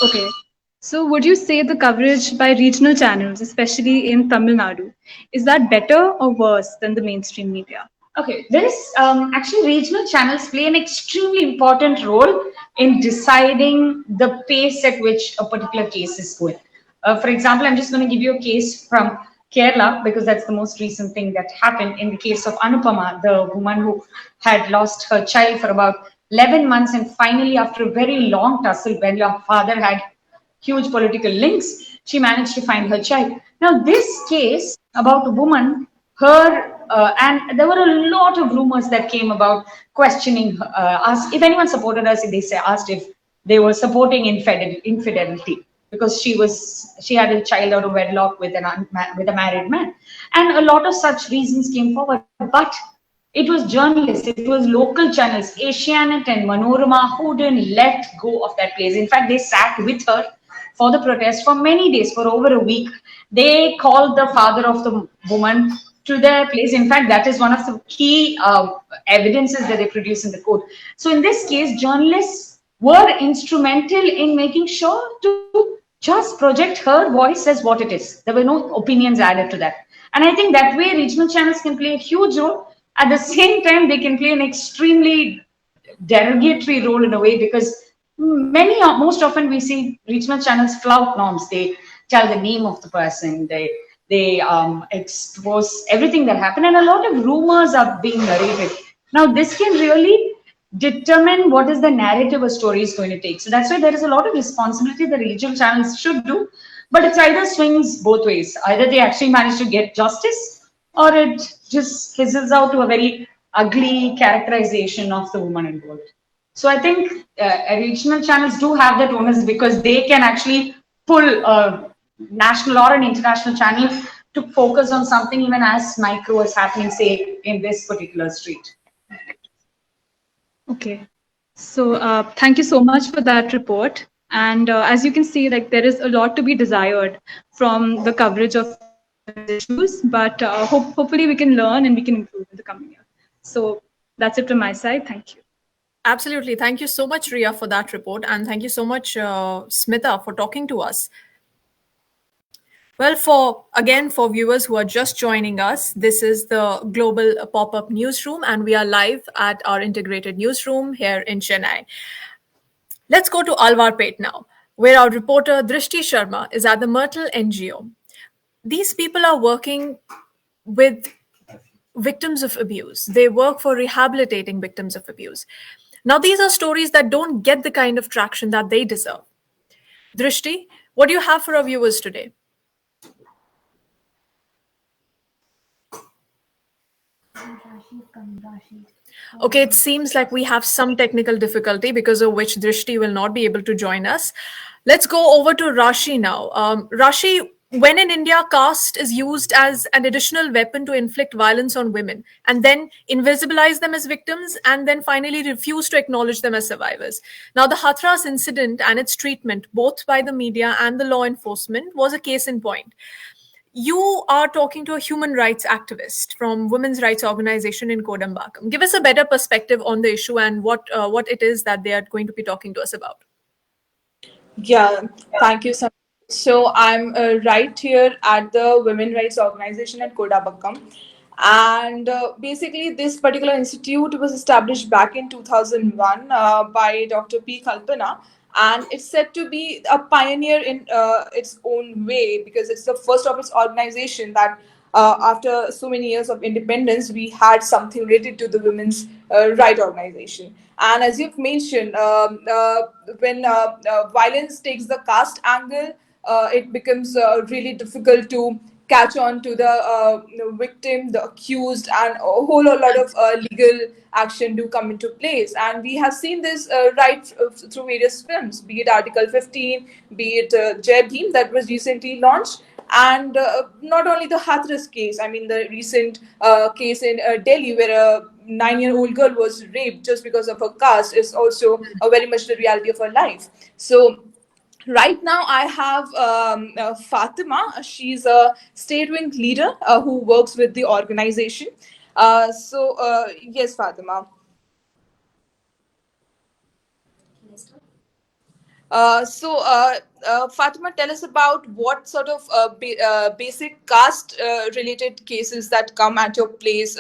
Okay. So would you say the coverage by regional channels, especially in Tamil Nadu, is that better or worse than the mainstream media? Okay, this actually regional channels play an extremely important role in deciding the pace at which a particular case is going. For example, I'm just going to give you a case from Kerala because that's the most recent thing that happened in the case of Anupama, the woman who had lost her child for about 11 months, and finally, after a very long tussle, when her father had huge political links, she managed to find her child. Now, this case about a woman, and there were a lot of rumors that came about questioning us. If anyone supported us, asked if they were supporting infidelity because she had a child out of wedlock with with a married man, and a lot of such reasons came forward. But it was journalists, it was local channels, Asianet and Manorama, who didn't let go of that place. In fact, they sat with her for the protest for many days, for over a week. They called the father of the woman to their place. In fact, that is one of the key evidences that they produce in the court. So in this case, journalists were instrumental in making sure to just project her voice as what it is. There were no opinions added to that. And I think that way regional channels can play a huge role. At the same time, they can play an extremely derogatory role in a way because most often we see regional channels flout norms. They tell the name of the person. They expose everything that happened, and a lot of rumors are being narrated. Now, this can really determine what is the narrative a story is going to take. So that's why there is a lot of responsibility the regional channels should do, but it's either swings both ways. Either they actually manage to get justice, or it just fizzles out to a very ugly characterization of the woman involved. So I think regional channels do have that onus because they can actually pull a national or an international channel to focus on something even as micro as happening, say, in this particular street. Okay. So thank you so much for that report. And as you can see, like there is a lot to be desired from the coverage of issues, but hopefully we can learn and we can improve in the coming year. So that's it from my side. Thank you. Absolutely. Thank you so much, Ria, for that report. And thank you so much, Smita, for talking to us. Well, for viewers who are just joining us, this is the Global Pop-Up Newsroom, and we are live at our integrated newsroom here in Chennai. Let's go to Alwarpet now, where our reporter Drishti Sharma is at the Myrtle NGO. These people are working with victims of abuse. They work for rehabilitating victims of abuse. Now, these are stories that don't get the kind of traction that they deserve. Drishti, what do you have for our viewers today? Okay, it seems like we have some technical difficulty because of which Drishti will not be able to join us. Let's go over to Rashi now. Rashi, when in India, caste is used as an additional weapon to inflict violence on women and then invisibilize them as victims and then finally refuse to acknowledge them as survivors. Now, the Hathras incident and its treatment, both by the media and the law enforcement, was a case in point. You are talking to a human rights activist from women's rights organization in Kodambakam. Give us a better perspective on the issue and what it is that they are going to be talking to us about. Yeah, thank you so much. So I'm right here at the women rights organization at Kodambakam. And basically, this particular institute was established back in 2001 by Dr. P. Kalpana. And it's said to be a pioneer in its own way because it's the first of its organization that after so many years of independence, we had something related to the women's right organization. And as you've mentioned, when violence takes the caste angle, it becomes really difficult to catch on to the victim, the accused, and a whole lot of legal action do come into place. And we have seen this through various films, be it Article 15, be it Jai Bhim that was recently launched. And not only the Hathras case, I mean, the recent case in Delhi where a 9-year-old girl was raped just because of her caste is also very much the reality of her life. So right now I have Fatima. She's a state wing leader who works with the organization. Yes, Fatima. Fatima, tell us about what sort of basic caste related cases that come at your place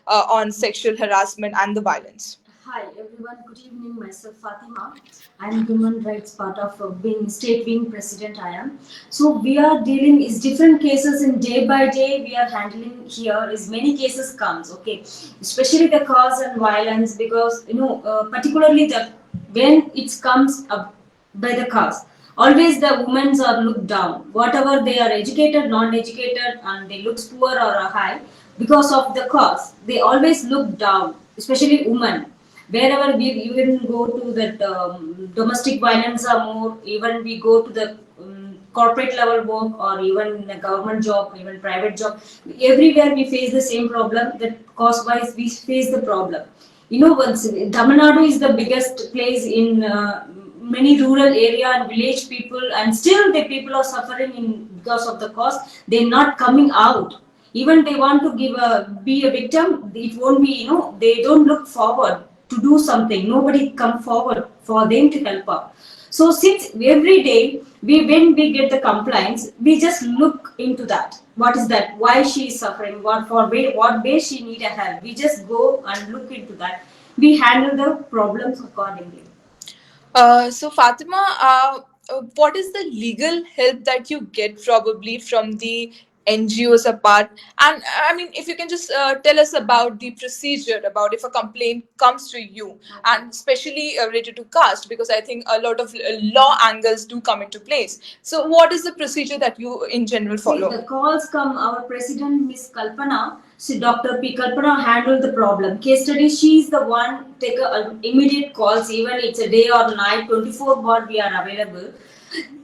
on sexual harassment and the violence. Hi everyone, good evening. Myself Fatima. I'm human rights part of being state wing president. I am. So we are dealing is different cases in day by day. We are handling here is many cases comes. Okay, especially the cause and violence because particularly the when it comes up by the cause. Always the women are looked down. Whatever they are educated, non-educated, and they looks poor or high because of the cause. They always look down, especially women. Wherever we even go to that domestic violence are more. Even we go to the corporate level work or even a government job, even private job. Everywhere we face the same problem. That cause-wise we face the problem. Once Tamil Nadu is the biggest place in many rural area and village people, and still the people are suffering in because of the cause. They're not coming out. Even they want to be a victim, it won't be. They don't look forward to do something. Nobody come forward for them to help out. So since every day when we get the complaints, we just look into that. What is that? Why she is suffering? What way she need a help? We just go and look into that. We handle the problems accordingly. Fatima, what is the legal help that you get probably from the NGOs apart? And I mean, if you can just tell us about the procedure, about if a complaint comes to you, and especially related to caste, because I think a lot of law angles do come into place. So, what is the procedure that you in general See, follow? the calls come, our president, Miss Kalpana, Dr. P. Kalpana handled the problem. Case study, she is the one take immediate calls, even it's a day or night, 24 bar we are available.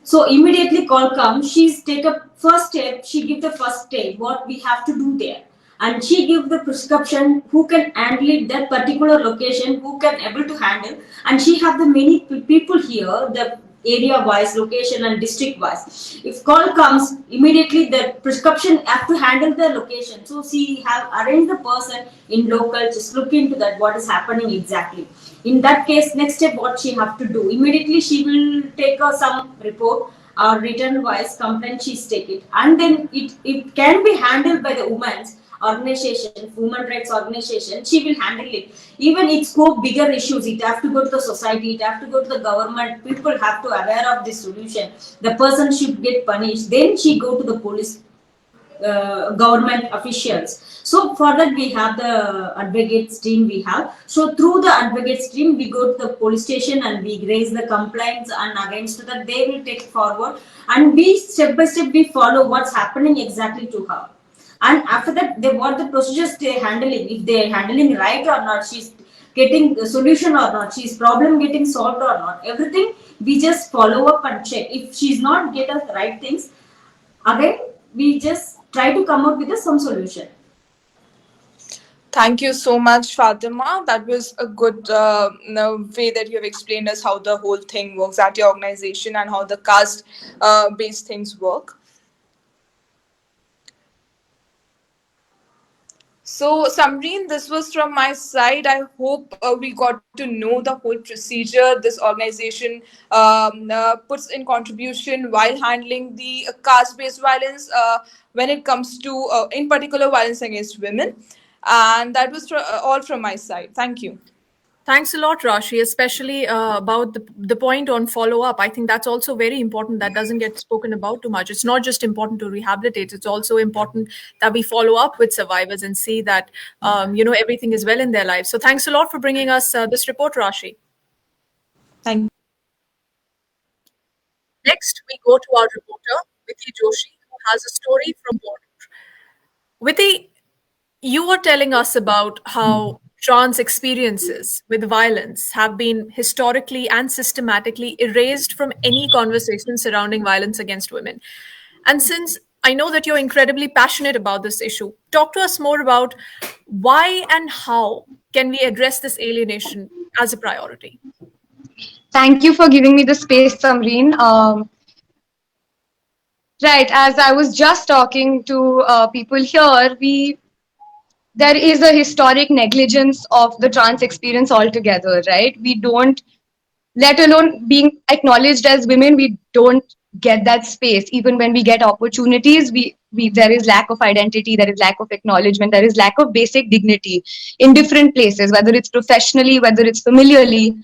So immediately call comes, she's take a first step, she give the first step, what we have to do there. And she give the prescription, who can handle it, that particular location, who can able to handle. And she have the many people here, the area wise, location and district wise. If call comes, immediately the prescription have to handle the location. So she have arranged the person in local, just look into that, what is happening exactly. In that case, next step what she have to do, immediately she will take some report or written wise complaint, she's take it, and then it can be handled by the women's organization, women rights organization. She will handle it. Even it scope bigger issues, it have to go to the society, it have to go to the government. People have to aware of this solution. The person should get punished. Then she go to the police, government officials. So for that we have the advocates team we have. So through the advocates team we go to the police station and we raise the complaints, and against that they will take forward, and we step by step we follow what's happening exactly to her. And after that they what the procedures they handling, if they are handling right or not, she's getting the solution or not, she's problem getting solved or not, everything we just follow up and check. If she's not get us the right things, again we just try to come up with some solution. Thank you so much, Fatima. That was a good way that you have explained us how the whole thing works at your organization and how the caste based things work. So, Samreen, this was from my side. I hope we got to know the whole procedure this organization puts in contribution while handling the caste-based violence when it comes to, in particular, violence against women. And that was all from my side. Thank you. Thanks a lot, Rashi, especially about the point on follow up. I think that's also very important. That doesn't get spoken about too much. It's not just important to rehabilitate, it's also important that we follow up with survivors and see that, everything is well in their lives. So thanks a lot for bringing us this report, Rashi. Thank Next, we go to our reporter, Vithi Joshi, who has a story from Border. Vithi, you were telling us about how trans experiences with violence have been historically and systematically erased from any conversation surrounding violence against women. And since I know that you're incredibly passionate about this issue, talk to us more about why and how can we address this alienation as a priority? Thank you for giving me the space, Samreen. Right, as I was just talking to people here, there is a historic negligence of the trans experience altogether, right? We don't, let alone being acknowledged as women, we don't get that space. Even when we get opportunities, we there is lack of identity, there is lack of acknowledgement, there is lack of basic dignity in different places, whether it's professionally, whether it's familiarly.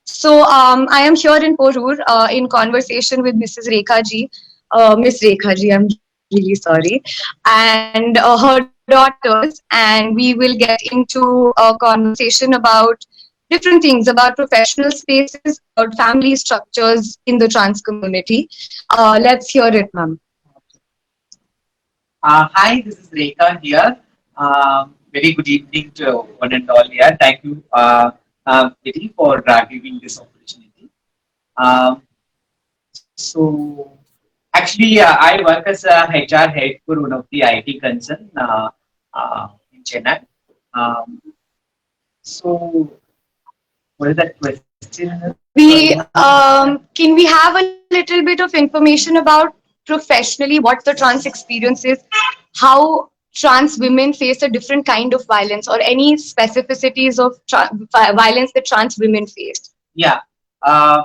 So I am here in Porur in conversation with Mrs. Rekha ji, Miss Rekha ji, I'm really sorry, and her daughters, and we will get into a conversation about different things, about professional spaces, about family structures in the trans community. Let's hear it, ma'am. Hi, this is Rekha here. Very good evening to one and all here. Thank you, Vicky, for giving this opportunity. Um, so, actually, I work as a HR head for one of the IT concern in Chennai. Um, so, what is that question? We can we have a little bit of information about professionally what the trans experience is, how trans women face a different kind of violence, or any specificities of violence that trans women face? Yeah. Uh,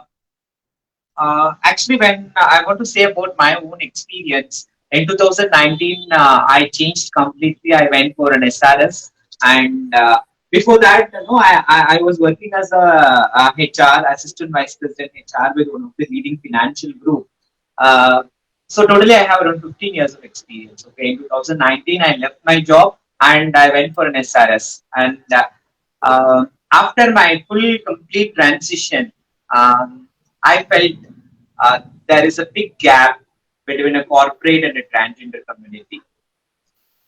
Actually, when I want to say about my own experience, in 2019, I changed completely. I went for an SRS, and before that, I was working as a HR assistant vice president HR with one of the leading financial group. Uh, so totally, I have around 15 years of experience. Okay, in 2019, I left my job and I went for an SRS, and after my full complete transition. I felt there is a big gap between a corporate and a transgender community.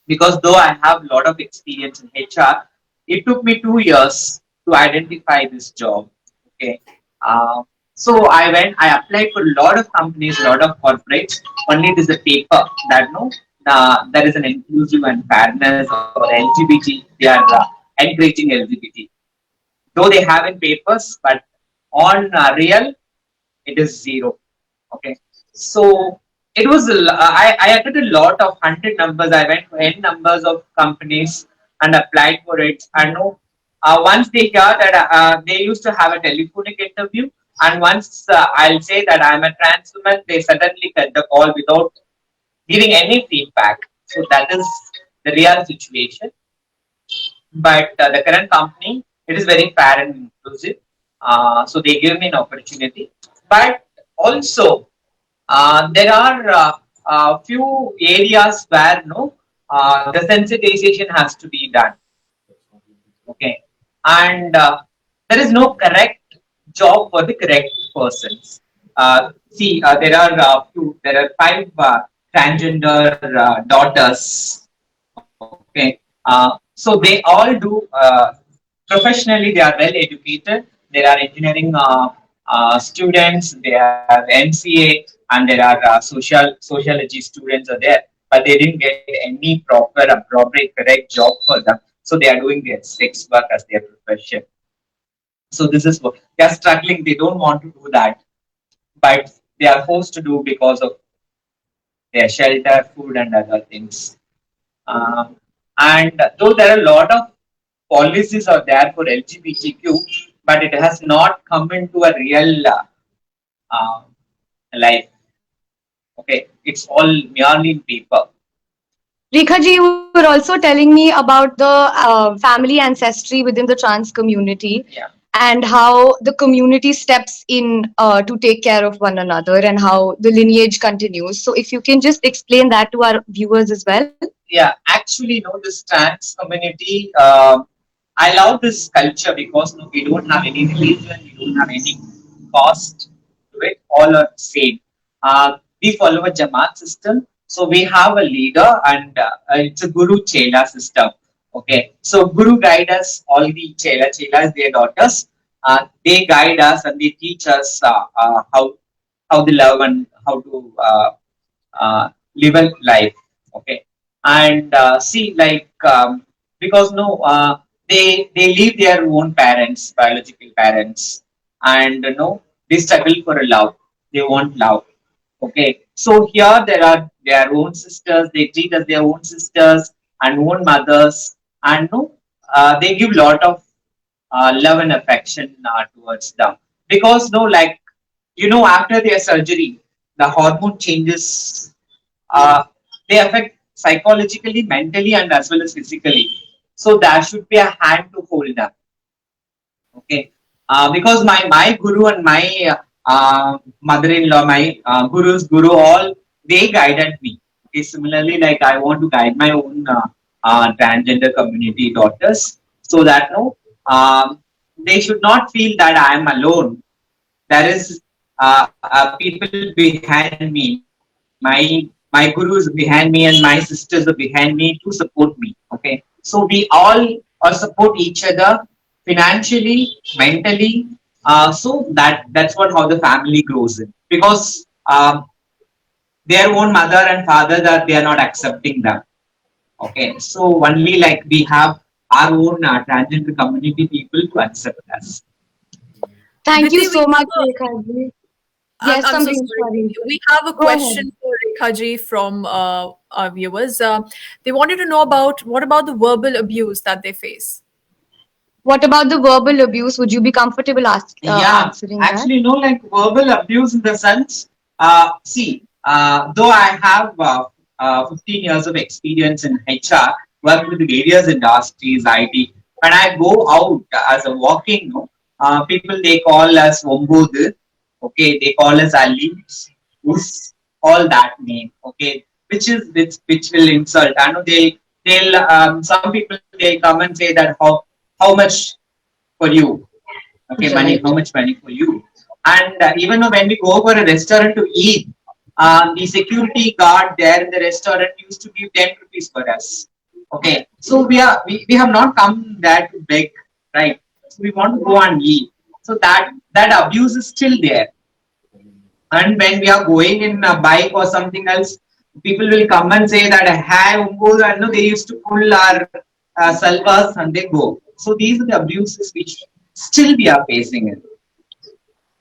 Because though I have a lot of experience in HR, it took me 2 years to identify this job. Okay. So I applied for a lot of companies, a lot of corporates. Only it is a paper that no, there is an inclusive and fairness or LGBT. They are encouraging LGBT. Though they have in papers, but on real, it is zero. Okay, so it was I attended a lot of 100 numbers. I went to n numbers of companies and applied for it. And no, once they hear that they used to have a telephonic interview, and once I'll say that I'm a trans woman, they suddenly cut the call without giving any feedback. So that is the real situation. But the current company, it is very fair and inclusive. So they give me an opportunity. But also, there are few areas where no the sensitization has to be done. Okay, and there is no correct job for the correct persons. See, there are five transgender daughters. Okay, so they all do professionally. They are well educated. There are engineering students. They are MCA, and there are sociology students are there. But they didn't get any proper, appropriate, correct job for them. So they are doing their sex work as their profession. So this is what they are struggling. They don't want to do that, but they are forced to do because of their shelter, food, and other things. Um, and though there are a lot of policies are there for LGBTQ, but it has not come into a real uh, life. Okay, it's all merely in paper. Rekha ji, you were also telling me about the family ancestry within the trans community. Yeah. and how the community steps in to take care of one another and how the lineage continues. So, if you can just explain that to our viewers as well. Yeah, actually, this trans community, I love this culture because we don't have any religion, we don't have any cost to it, all are same. We follow a Jamaat system, so we have a leader, and it's a Guru Chela system. Okay, so Guru guide us, all the Chelas, their daughters, they guide us and they teach us how they love and how to live a life. Okay, and see, like, because they leave their own parents, biological parents, and they struggle for a love. They want love. Okay, so here there are their own sisters. They treat as their own sisters and own mothers, and they give lot of love and affection towards them, because like, after their surgery, the hormone changes, uh, they affect psychologically, mentally, and as well as physically. So there should be a hand to hold them. Okay, because my guru and my mother-in-law, my guru's guru, all they guided me. Okay, similarly, like, I want to guide my own transgender community daughters, so that they should not feel that I am alone. There is people behind me. My gurus behind me and my sisters are behind me to support me. Okay, so we all support each other financially, mentally. So that's what how the family grows in, because their own mother and father, that they are not accepting them. Okay, so only like we have our own transgender community people to accept us. Thank you Diti, so much, Rekha ji. Yes, I'm so Samreen, sorry. sorry. We have a Go ahead. question for Rekha ji from our viewers. They wanted to know about what about the verbal abuse that they face. What about the verbal abuse? Would you be comfortable Yeah, answering that? actually, like, verbal abuse in the sense, see, though I have 15 years of experience in HR, worked with various industries, IT. When I go out as a walking, people, they call us Wombod, okay, they call us Ali, Us, all that name, okay, which will insult. I know they'll some people, they come and say that how much for you. Okay, money, Right. how much money for you? And even when we go for a restaurant to eat, the security guard there in the restaurant used to give 10 rupees for us. Okay, so we have not come there to beg, right? So we want to go and eat. So that abuse is still there. And when we are going in a bike or something else, people will come and say that, hi, Umbu, I know they used to pull our salvas and they go. So these are the abuses which still we are facing it.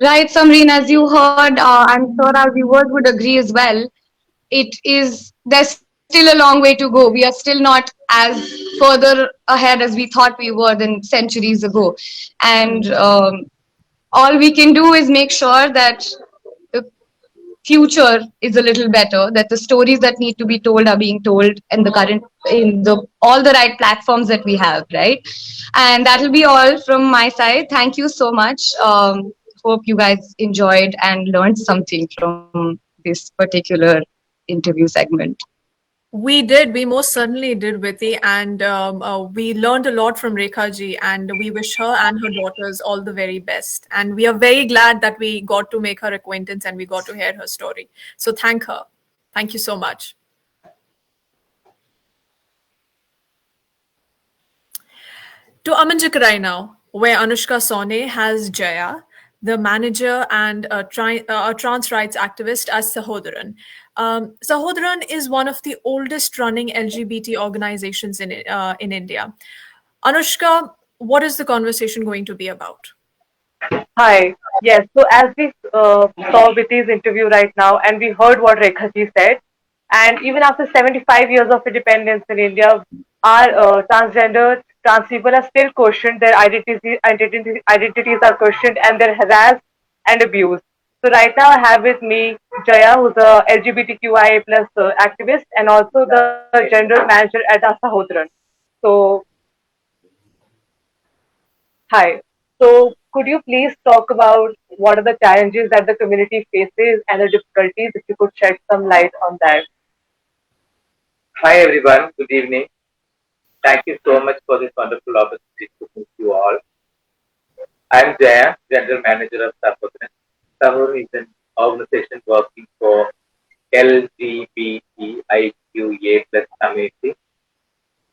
Right, Samreen, as you heard, I'm sure our viewers would agree as well. There's still a long way to go. We are still not as further ahead as we thought we were than centuries ago. And all we can do is make sure that the future is a little better, that the stories that need to be told are being told in the current, in the all the right platforms that we have, right? And that'll be all from my side. Thank you so much. Hope you guys enjoyed and learned something from this particular interview segment. We did. We most certainly did, Viti, and we learned a lot from Rekha ji, and we wish her and her daughters all the very best. And we are very glad that we got to make her acquaintance and we got to hear her story. So thank her. Thank you so much. To Amanjakarai now, where Anushka Sone has Jaya, the manager and a trans rights activist, as Sahodaran. Sahodaran is one of the oldest running LGBT organizations in India. Anushka, what is the conversation going to be about? Hi. Yes. So as we saw Viti's interview right now, and we heard what Rekha ji said, and even after 75 years of independence in India, our trans people are still questioned. Their identities are questioned, and they're harassed and abused. So right now I have with me Jaya, who's a LGBTQIA plus activist, and also the general manager at Asahodran. So hi. So could you please talk about what are the challenges that the community faces and the difficulties, if you could shed some light on that? Hi everyone, good evening. Thank you so much for this wonderful opportunity to meet you all. I'm Jaya, General Manager of Sapodran. Sapodran is an organization working for LGBTIQA plus community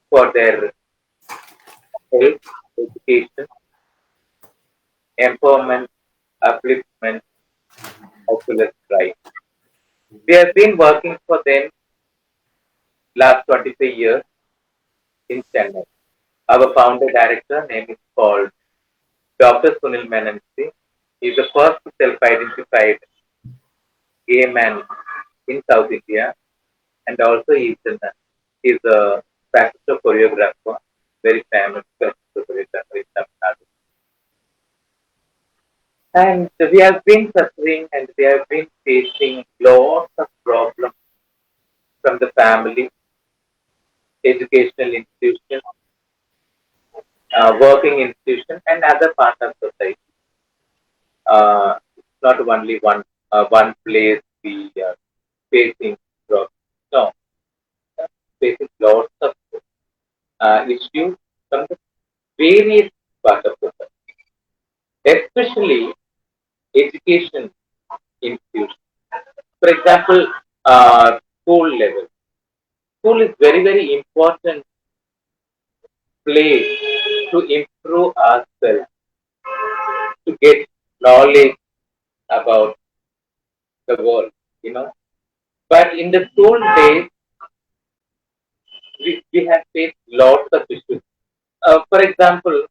for their health, education, empowerment, upliftment, as well as rights. We have been working for them last 25 years in Chennai. Our founder director name is called Dr. Sunil Menansi. He is the first self-identified gay man in South India, and also he's a practitioner choreographer, very famous practitioner choreographer in Tamil Nadu. And we have been suffering and we have been facing lots of problems from the family, educational institution, working institution, and other parts of society. It's not only one place we are facing problems. No, facing lots of issues from the various parts of society, especially education institutions. For example, school level. School is very important place to improve ourselves, to get knowledge about the world, you know. But in the school days, we have faced lots of issues. For example,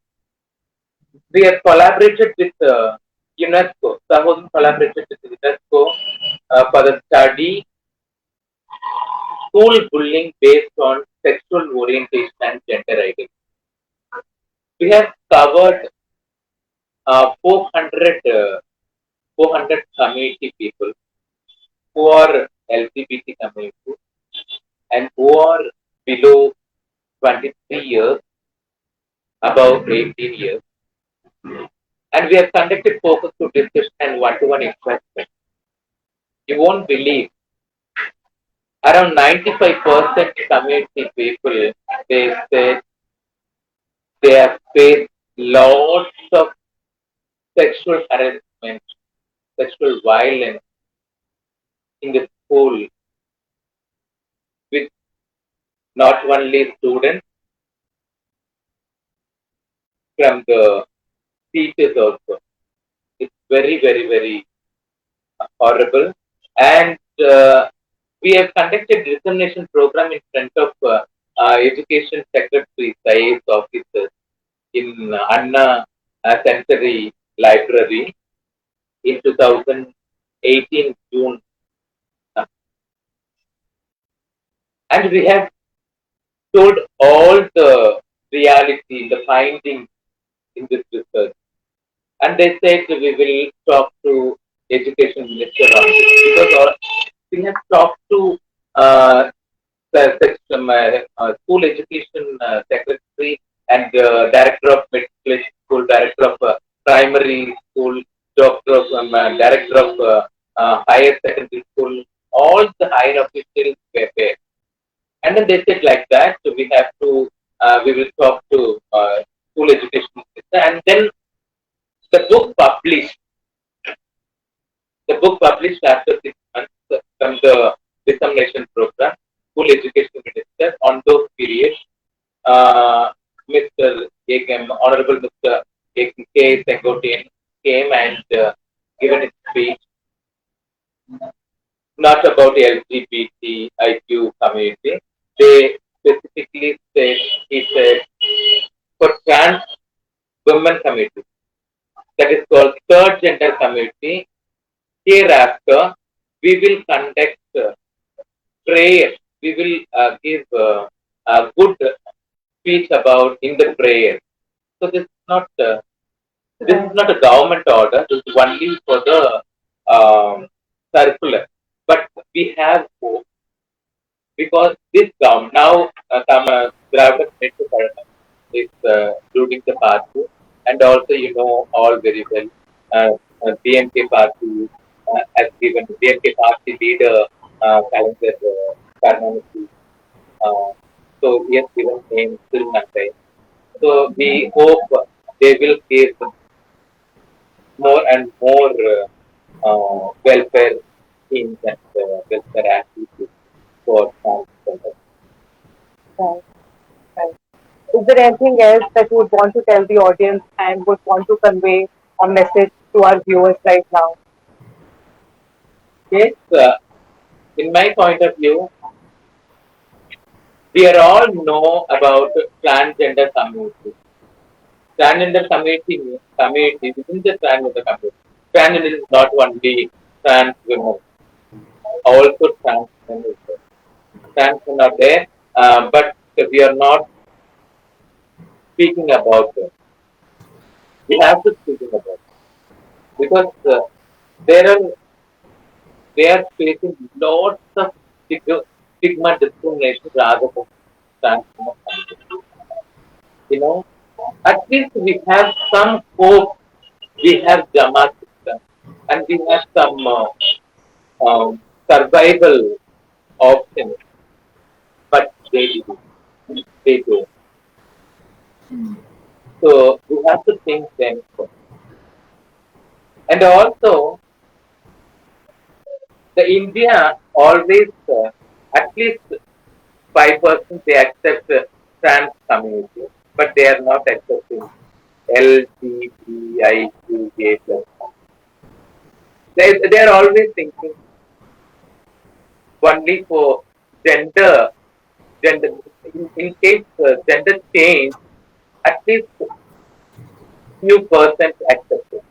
we have collaborated with UNESCO. Sahodin collaborated with UNESCO for the study school bullying based on sexual orientation and gender identity. We have covered 400 community people who are LGBT community and who are below 23 years, above 18 years. And we have conducted focus group discussion and one-to-one interaction. You won't believe around 95% community people, they said they have faced lots of sexual harassment, sexual violence in the school with not only students, from the teachers also. It's very horrible. And we have conducted dissemination program in front of education secretaries, IAS officers in Anna Sensory Library in 2018 June. And we have told all the reality, the findings in this research. And they said we will talk to education minister on this because we have talked to school education secretary and director of matriculation school, director of primary school, doctor of director of higher secondary school. All the higher officials were there, and then they said like that. So we have to we will talk to school education minister, and then the book published. The book published after 6 months from the dissemination program, School Education Minister, on those periods, Mr. Honorable Mr. K. Sengotian came and given a speech, not about the LGBTIQ community. They specifically said, he said, for trans women community, that is called third gender community, hereafter, we will conduct prayer. We will give a good speech about in the prayer. So this is not a government order. This is only for the circular. But we have hope because this government now Dravida Metro is ruling the party, And also, all very well, BMK party has given BMK party leader calendar Karnamaki. Uh, so he has given name till Nantai. So we hope they will give more and more welfare schemes and welfare activities for transgender. Right, right. Is there anything else that you would want to tell the audience and would want to convey a message to our viewers right now? Yes, in my point of view, we are all know about transgender community. Transgender community within the transgender community. Transgender is not only trans women, also trans men. Trans men are there, but we are not speaking about them. We have to speak about it because there are they are facing lots of stigma discrimination rather than trans women community. At least we have some hope. We have Jama system, and we have some survival options, but they do. They do. So we have to think them first. And also, the India always at least 5% they accept trans community, but they are not accepting LGBTIQA plus. They are always thinking only for gender gender in case gender change at least few percent accepted.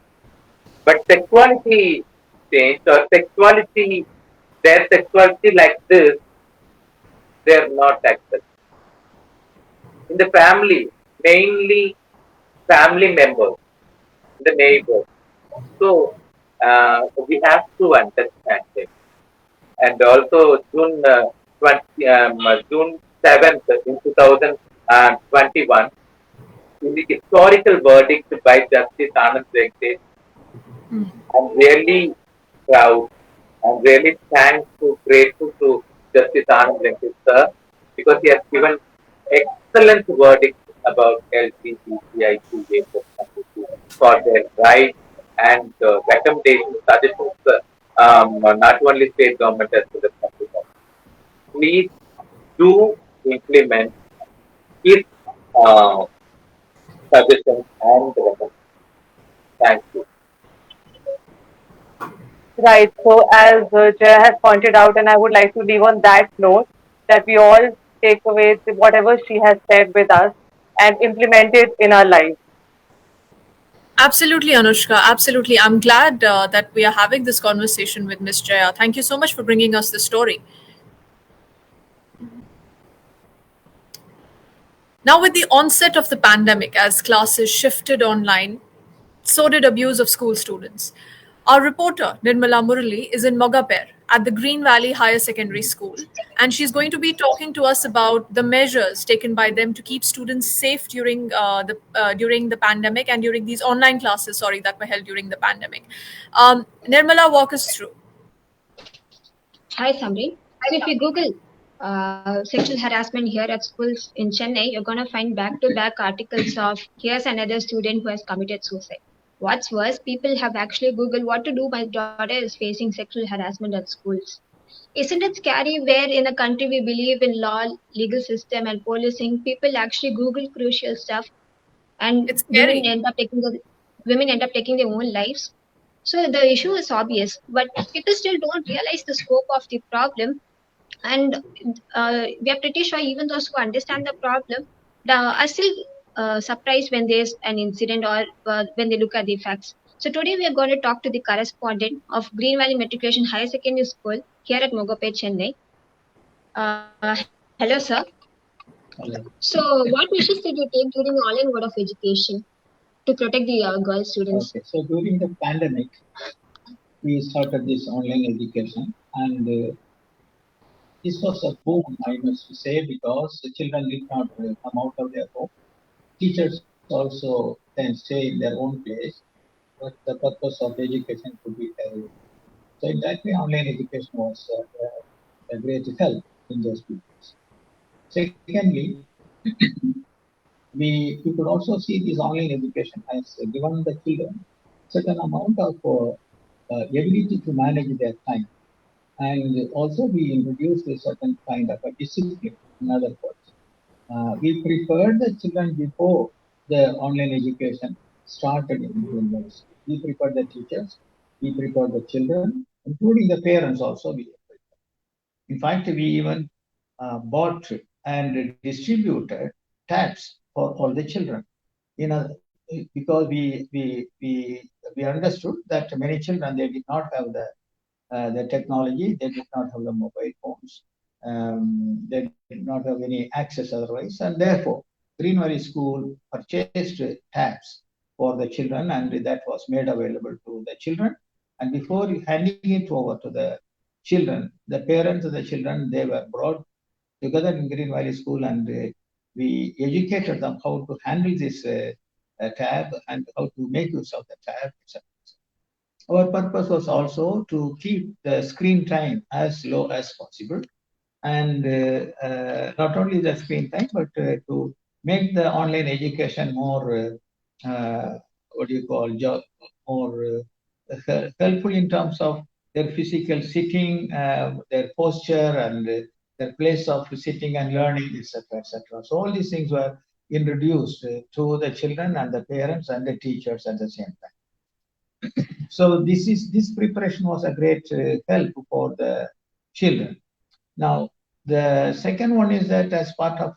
But sexuality change or sexuality their sexuality like this, they're not accepted. In the family, mainly family members, the neighbors. So we have to understand it. And also June 7th in 2021, in the historical verdict by Justice Anand Venkate, I'm really proud. I'm really thankful, grateful to Justice Anand Venkate sir because he has given excellent verdict about LGBTIQ for their rights and recommendations, suggestions, not only state government as well as central government. Please do implement his uh, suggestions and recommendations. Thank you. Right. So, as Jaya has pointed out, and I would like to leave on that note that we all take away whatever she has said with us and implement it in our lives. Absolutely, Anushka. Absolutely. I'm glad that we are having this conversation with Miss Jaya. Thank you so much for bringing us the story. Now, with the onset of the pandemic, as classes shifted online, so did abuse of school students. Our reporter, Nirmala Murali, is in Mogaper at the Green Valley Higher Secondary School, and she's going to be talking to us about the measures taken by them to keep students safe during the pandemic and during these online classes, sorry, that were held during the pandemic. Nirmala, walk us through. Hi, Samri. So if you Google sexual harassment here at schools in Chennai, you're going to find back-to-back articles of here's another student who has committed suicide. What's worse, people have actually Googled what to do. My daughter is facing sexual harassment at schools. Isn't it scary where in a country we believe in law, legal system and policing, people actually Google crucial stuff and It's scary. women end up taking their own lives. So the issue is obvious, but people still don't realize the scope of the problem. And we are pretty sure even those who understand the problem are still surprised when there's an incident or when they look at the facts. So today we are going to talk to the correspondent of Green Valley Matriculation Higher Secondary School here at Mogapet, Chennai. Hello, sir. Hello. So, what measures did you take during the online mode of education to protect the girl students? Okay, so during the pandemic, we started this online education, and this was a boom, I must say, because the children did not come out of their home. Teachers also then stay in their own place, but the purpose of education could be carried. So in that way, online education was a great help in those periods. Secondly, we could also see this online education has given the children certain amount of ability to manage their time. And also we introduced a certain kind of a discipline, in other words. We prepared the children before the online education started in the university. We prepared the teachers, we prepared the children, including the parents also. In fact, we even bought and distributed tabs for all the children. You know, because we understood that many children they did not have the technology, they did not have the mobile phones, they did not have any access otherwise, and therefore Green Valley School purchased tabs for the children, and that was made available to the children. And before handing it over to the children, the parents of the children, they were brought together in Green Valley School, and we educated them how to handle this tab and how to make use of the tab, etc. Our purpose was also to keep the screen time as low as possible, and not only the screen time, but to make the online education more, what do you call, more helpful in terms of their physical sitting, their posture, and their place of sitting and learning, etc., etc. So all these things were introduced to the children and the parents and the teachers at the same time. So this preparation was a great help for the children. Now, the second one is that as part of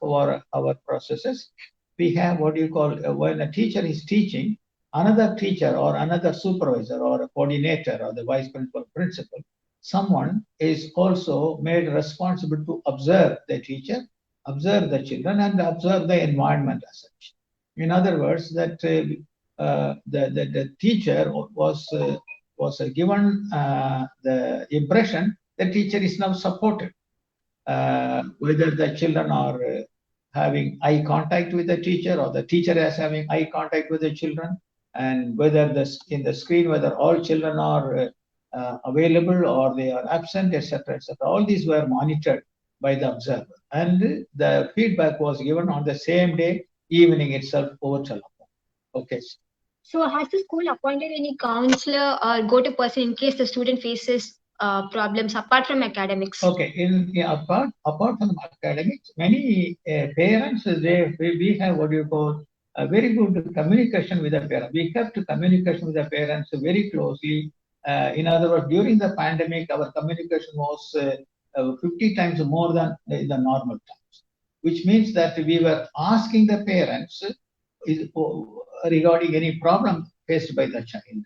our processes, we have what you call when a teacher is teaching, another teacher or another supervisor or a coordinator or the vice principal, someone is also made responsible to observe the teacher, observe the children, and observe the environment as such. In other words, that the teacher was given the impression the teacher is now supported, whether the children are having eye contact with the teacher or the teacher is having eye contact with the children, and whether in the screen whether all children are available or they are absent, etc., etc. All these were monitored by the observer, and the feedback was given on the same day, evening itself, over telephone. Okay. So, has the school appointed any counselor or go-to person in case the student faces problems apart from academics? Okay, apart from academics, many parents we have what you call a very good communication with the parents. We kept communication with the parents very closely. In other words, during the pandemic, our communication was 50 times more than in the normal times, which means that we were asking the parents regarding any problem faced by the child,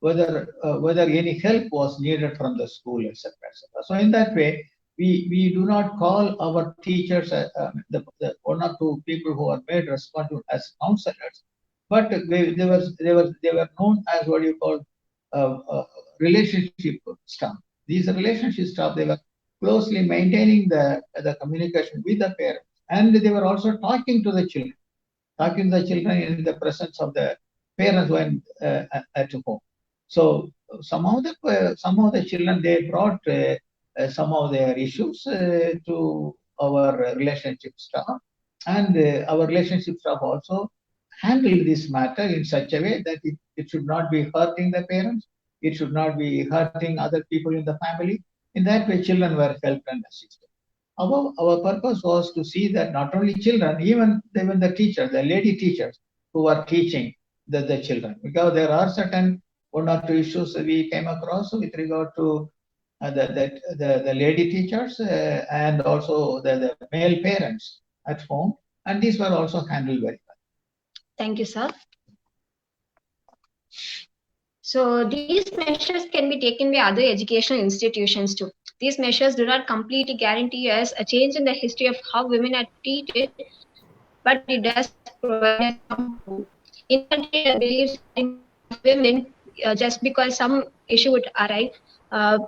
whether any help was needed from the school, etc., etc. So in that way, we do not call our teachers, the one or two people who are made responsible as counselors, but they were known as what you call relationship staff. These relationship staff, they were closely maintaining the communication with the parents, and they were also talking to the children in the presence of the parents when at home. So some of the children they brought some of their issues to our relationship staff, and our relationship staff also handled this matter in such a way that it should not be hurting the parents, it should not be hurting other people in the family. In that way, children were helped and assisted. Our purpose was to see that not only children, even the teachers, the lady teachers who are teaching the children, because there are certain one or two issues we came across with regard to the lady teachers and also the male parents at home, and these were also handled very well. Thank you, sir. So these measures can be taken by other educational institutions too. These measures do not completely guarantee us a change in the history of how women are treated, but it does provide us some hope. In a country that believes in women, just because some issue would arise,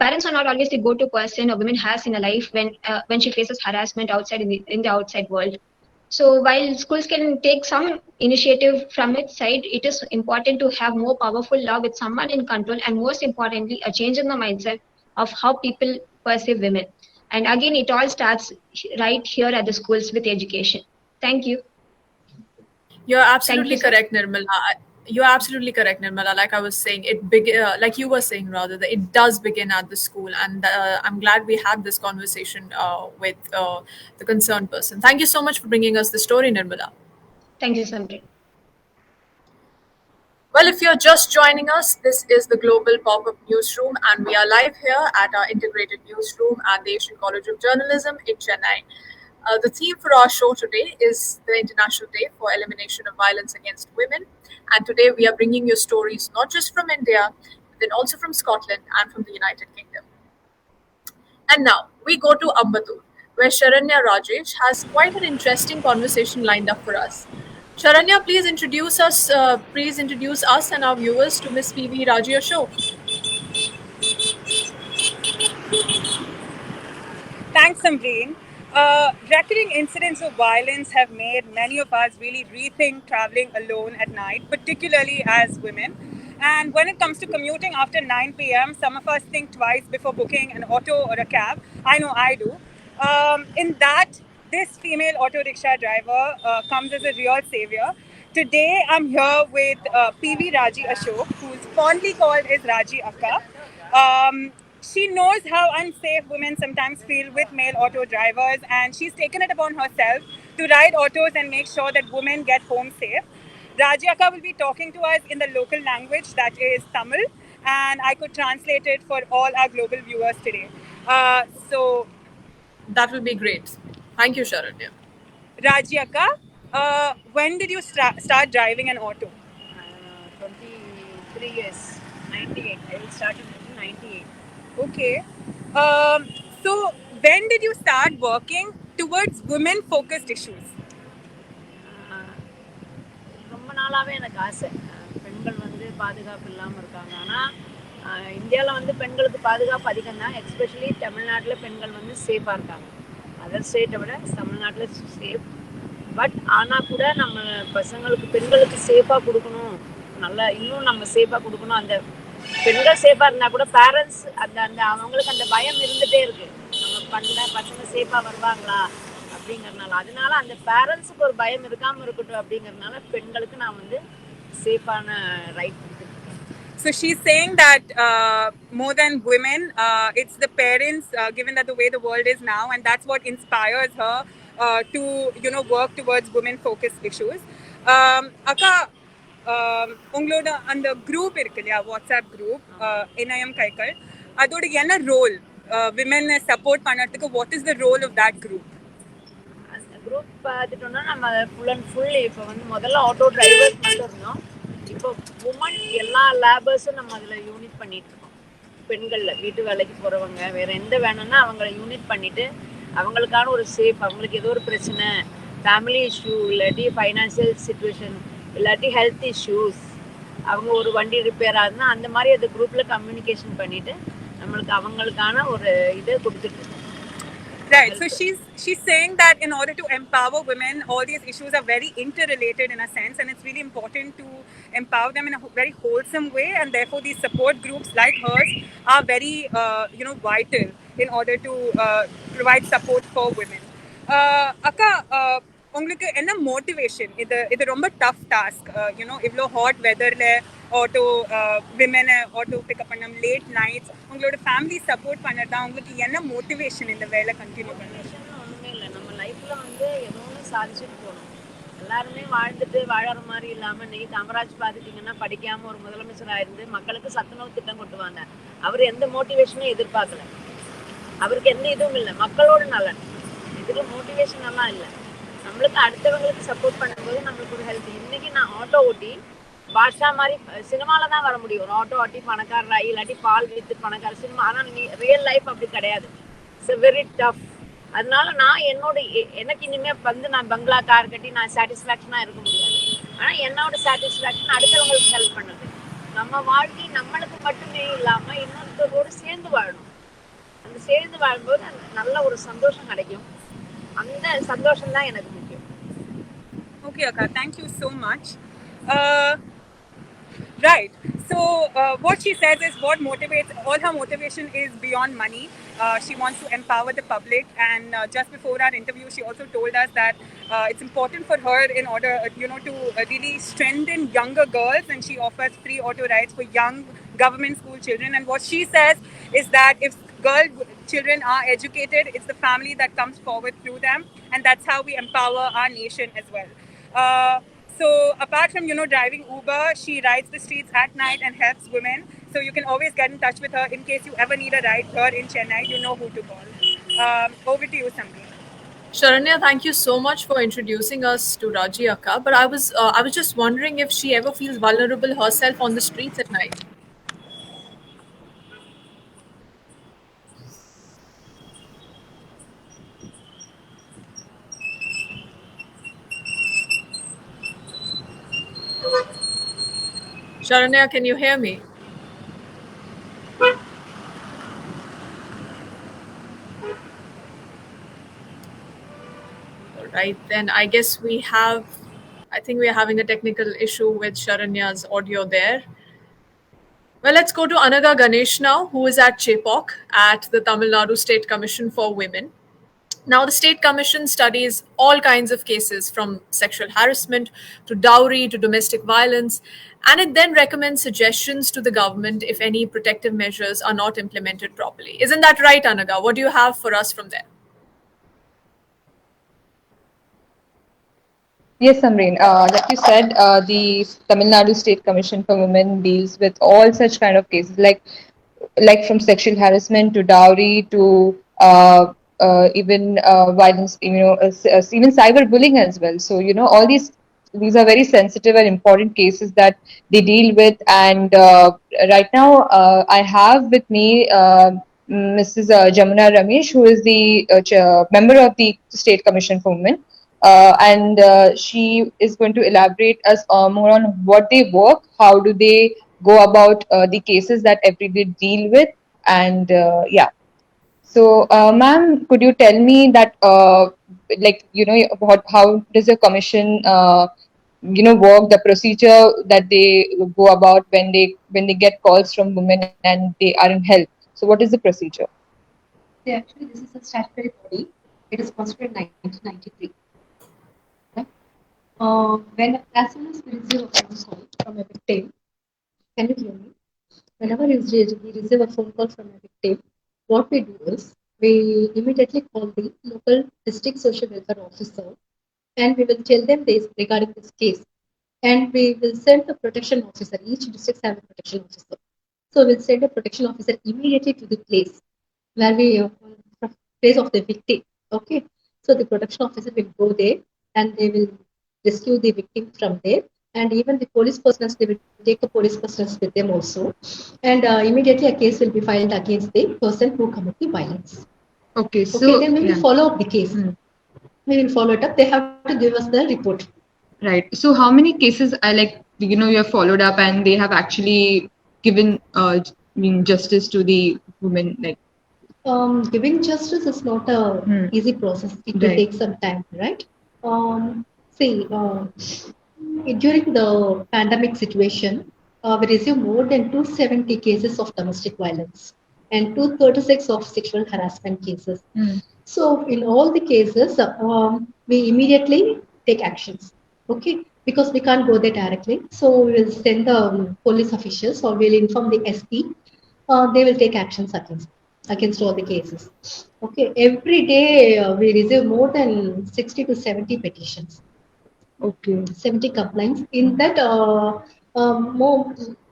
parents are not always the go-to person a woman has in her life when she faces harassment outside in the outside world. So while schools can take some initiative from its side, it is important to have more powerful law with someone in control, and most importantly, a change in the mindset of how people perceive women. And again, it all starts right here at the schools with education. Thank you. You're Thank you, absolutely sir. correct, Nirmala. You're absolutely correct, Nirmala. Like I was saying, like you were saying rather, that it does begin at the school, and I'm glad we had this conversation with the concerned person. Thank you so much for bringing us the story, Nirmala. Thank you, Samrit. Well, if you're just joining us, this is the Global Pop-Up Newsroom, and we are live here at our integrated newsroom at the Asian College of Journalism in Chennai. The theme for our show today is the International Day for Elimination of Violence Against Women, and today we are bringing you stories not just from India, but then also from Scotland and from the United Kingdom. And now we go to Ambattur, where Sharanya Rajesh has quite an interesting conversation lined up for us. Sharanya, please introduce us. Please introduce us and our viewers to Miss PV Rajia show. Thanks, Samreen. Recurring incidents of violence have made many of us really rethink traveling alone at night, particularly as women. And when it comes to commuting after 9 p.m., some of us think twice before booking an auto or a cab. I know I do. In that, this female auto rickshaw driver comes as a real savior. Today, I'm here with PV Raji Ashok, who's fondly called as Raji Akka. She knows how unsafe women sometimes feel with male auto drivers, and she's taken it upon herself to ride autos and make sure that women get home safe. Rajiaka will be talking to us in the local language, that is Tamil, and I could translate it for all our global viewers today. So, that will be great. Thank you, Sharanya. Rajiaka, when did you start driving an auto? 23 years, 98. I will start in 98. Okay. So, when did you start working towards women focused issues? ரொம்ப நாளாவே எனக்கு ஆசை பெண்கள் வந்து பாதுகாப்பு இல்லாமல் இருக்காங்க ஆனால் இந்தியாவில் வந்து பெண்களுக்கு பாதுகாப்பு அதிகம் தான் எஸ்பெஷலி தமிழ்நாட்டில் பெண்கள் வந்து சேஃபாக இருக்காங்க அதர் ஸ்டேட்டை விட தமிழ்நாட்டில் சேஃப் பட் ஆனால் கூட நம்ம பசங்களுக்கு பெண்களுக்கு சேஃபாக கொடுக்கணும் நல்லா இன்னும் நம்ம சேஃபாக கொடுக்கணும் அந்த பெண்கள் சேஃபாக இருந்தால் கூட பேரண்ட்ஸ் அந்த அந்த அவங்களுக்கு அந்த பயம் இருந்துகிட்டே இருக்குது நம்ம பண்ண பசங்க சேஃபாக வருவாங்களா அப்படிங்கிறதுனால அதனால அந்த பேரண்ட்ஸுக்கு ஒரு பயம் இருக்காமல் இருக்கட்டும் அப்படிங்கிறதுனால பெண்களுக்கு நான் வந்து சேஃபான ரைட் கொடுத்துருக்கேன். So she's saying that more than women, it's the parents, given that the way the world is now, and that's what inspires her to work towards women-focused issues. Akka, உங்களோட அந்த குரூப் இருக்கு இல்லையா WhatsApp group NIM கைகள் அதோட என்ன role விமெனை support பண்ணுறதுக்கு what is the role of that group? Group பார்த்துட்டோம்னா நம்ம ஃபுல் அண்ட் ஃபுல் இப்போ வந்து முதல்ல ஆட்டோ டிரைவர்ஸ் மட்டும் இருந்தோம் இப்போ உமன் எல்லா லேபர்ஸும் நம்ம அதில் யூனிட் பண்ணிட்டு இருக்கோம் பெண்களில் வீட்டு வேலைக்கு போகிறவங்க வேறு எந்த வேணும்னா அவங்கள யூனிட் பண்ணிவிட்டு அவங்களுக்கான ஒரு சேஃப் அவங்களுக்கு ஏதோ ஒரு பிரச்சனை ஃபேமிலி இஷ்யூ இல்லாட்டி ஃபைனான்சியல் சுச்சுவேஷன் இல்லாட்டி ஹெல்த் இஷ்யூஸ் அவங்க ஒரு வண்டி ரிப்பேர் ஆகுதுன்னா அந்த மாதிரி அந்த குரூப்பில் கம்யூனிகேஷன் பண்ணிவிட்டு நம்மளுக்கு அவங்களுக்கான ஒரு இதை கொடுத்துட்டு Right. So she's saying that in order to empower women, all these issues are very interrelated in a sense, and it's really important to empower them in a very wholesome way. And therefore, these support groups like hers are very, vital in order to provide support for women. Akka, உங்களுக்கு என்ன motivation இது ரொம்ப tough task இவ்வளோ hot வெதரில் auto விமெனை auto pickup பண்ண late nights உங்களோட family support பண்ணதா உங்களுக்கு என்ன மோட்டிவேஷன் இந்த வேலை கண்டினியூ பண்ண? ஒன்றுமே இல்லை நம்ம லைஃப்பில் வந்து ஏதோ ஒன்று சாதிச்சுட்டு போகணும் எல்லாருமே வாழ்ந்துட்டு வாழற மாதிரி இல்லாமல் இன்னைக்கு காமராஜ் பார்த்துட்டிங்கன்னா படிக்காமல் ஒரு முதலமைச்சராக இருந்து மக்களுக்கு சத்துணவு திட்டம் கொட்டுவாங்க அவர் எந்த மோட்டிவேஷனும் எதிர்பார்க்கல அவருக்கு எந்த இதுவும் இல்லை மக்களோட நலன் இதுல மோட்டிவேஷன் எல்லாம் இல்லை நம்மளுக்கு அடுத்தவங்களுக்கு சப்போர்ட் பண்ணும்போது நம்மளுக்கு ஒரு ஹெல்ப் இன்னைக்கு நான் ஆட்டோ ஓட்டி பாஷா மாதிரி சினிமாவில் தான் வர முடியும் ஒரு ஆட்டோ ஓட்டி பணக்காரராகி இல்லாட்டி பால் வித்து பணக்கார சினிமா ஆனால் நீ ரியல் லைஃப் அப்படி கிடையாது இட்ஸ் வெரி டஃப் அதனால நான் எனக்கு இனிமேல் வந்து நான் பங்களா கார் கட்டி நான் சாட்டிஸ்ஃபேக்ஷனாக இருக்க முடியாது ஆனால் என்னோட சாட்டிஸ்ஃபேக்ஷன் அடுத்தவங்களுக்கு ஹெல்ப் பண்ணுது நம்ம வாழ்க்கை நம்மளுக்கு மட்டுமே இல்லாமல் இன்னொருத்தரோடு சேர்ந்து வாழணும் அந்த சேர்ந்து வாழும்போது நல்ல ஒரு சந்தோஷம் கிடைக்கும் அந்த சந்தோஷம் தான் எனக்கு முக்கியம் Okay, Akka, thank you so much. Uh, Right. So what she says is what motivates, all her motivation is beyond money. She wants to empower the public, and just before our interview, she also told us that it's important for her in order, to really strengthen younger girls, and she offers free auto rides for young government school children. And what she says is that if girl children are educated, it's the family that comes forward through them, and that's how we empower our nation as well. Uh, so apart from driving Uber, she rides the streets at night and helps women. So you can always get in touch with her in case you ever need a ride here in Chennai. You know who to call. Over to you, Samri. Sharanya, thank you so much for introducing us to Raji Akka. But I was just wondering if she ever feels vulnerable herself on the streets at night. Sharanya, can you hear me? All right, then I think we are having a technical issue with Sharanya's audio there. Well, let's go to Anaga Ganesh now, who is at Chepok at the Tamil Nadu State Commission for Women. Now, the State Commission studies all kinds of cases from sexual harassment to dowry to domestic violence, and it then recommends suggestions to the government if any protective measures are not implemented properly. Isn't that right, Anaga? What do you have for us from there? Yes, Samreen. Like you said, the Tamil Nadu State Commission for Women deals with all such kind of cases, like from sexual harassment to dowry to even violence, even cyberbullying as well. So all these are very sensitive and important cases that they deal with. And right now, I have with me Mrs. Jamuna Ramesh, who is the member of the State Commission for Women. And she is going to elaborate us more on what they work, how do they go about the cases that everyday deal with, and yeah. So, ma'am, could you tell me that, how does your commission, work, the procedure that they go about when they get calls from women and they are in help? So, what is the procedure? Actually, this is a statutory body. It is constituted in 1993. Right? As soon as we receive a phone call from a victim, can you hear me? Whenever we receive a phone call from a victim, what we do is we immediately call the local district social welfare officer, and we will tell them this regarding this case, and we will send the protection officer. Each district have a protection officer, so we'll send a protection officer immediately to the place where we place of the victim. Okay, so the protection officer will go there and they will rescue the victim from there, and even the police personnel, they will take the police personnel with them also, and immediately a case will be filed against the person who committed the violence. Okay, Okay, then we will follow up the case. We will follow it up. They have to give us the report. Right. So, how many cases I you have followed up and they have actually given justice to the women? Giving justice is not a easy process. It will Right. take some time, right? See, during the pandemic situation, we received more than 270 cases of domestic violence and 236 of sexual harassment cases. So, in all the cases, we immediately take actions. Okay, because we can't go there directly. So, we will send the police officials or we'll inform the SP. They will take actions against all the cases. Okay, every day we receive more than 60 to 70 petitions. Okay. 70 complaints. In that,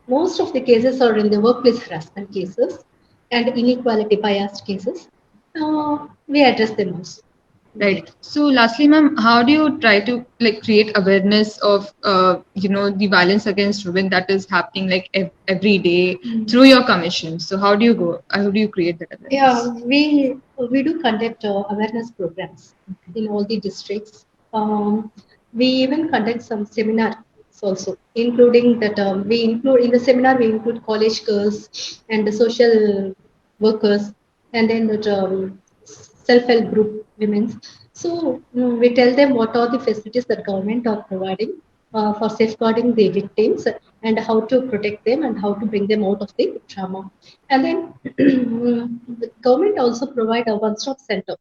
most of the cases are in the workplace harassment cases and inequality biased cases. We address them also. Right. So, lastly, ma'am, how do you try to create awareness of the violence against women that is happening every day through your commission? So, how do you go? How do you create that awareness? Yeah, we do conduct awareness programs in all the districts. We even conduct some seminars also, including that we include in the seminar we include college girls and the social workers, and then that self-help group women. So we tell them what are the facilities that government are providing for safeguarding the victims and how to protect them and how to bring them out of the trauma. And then the government also provide a one-stop center.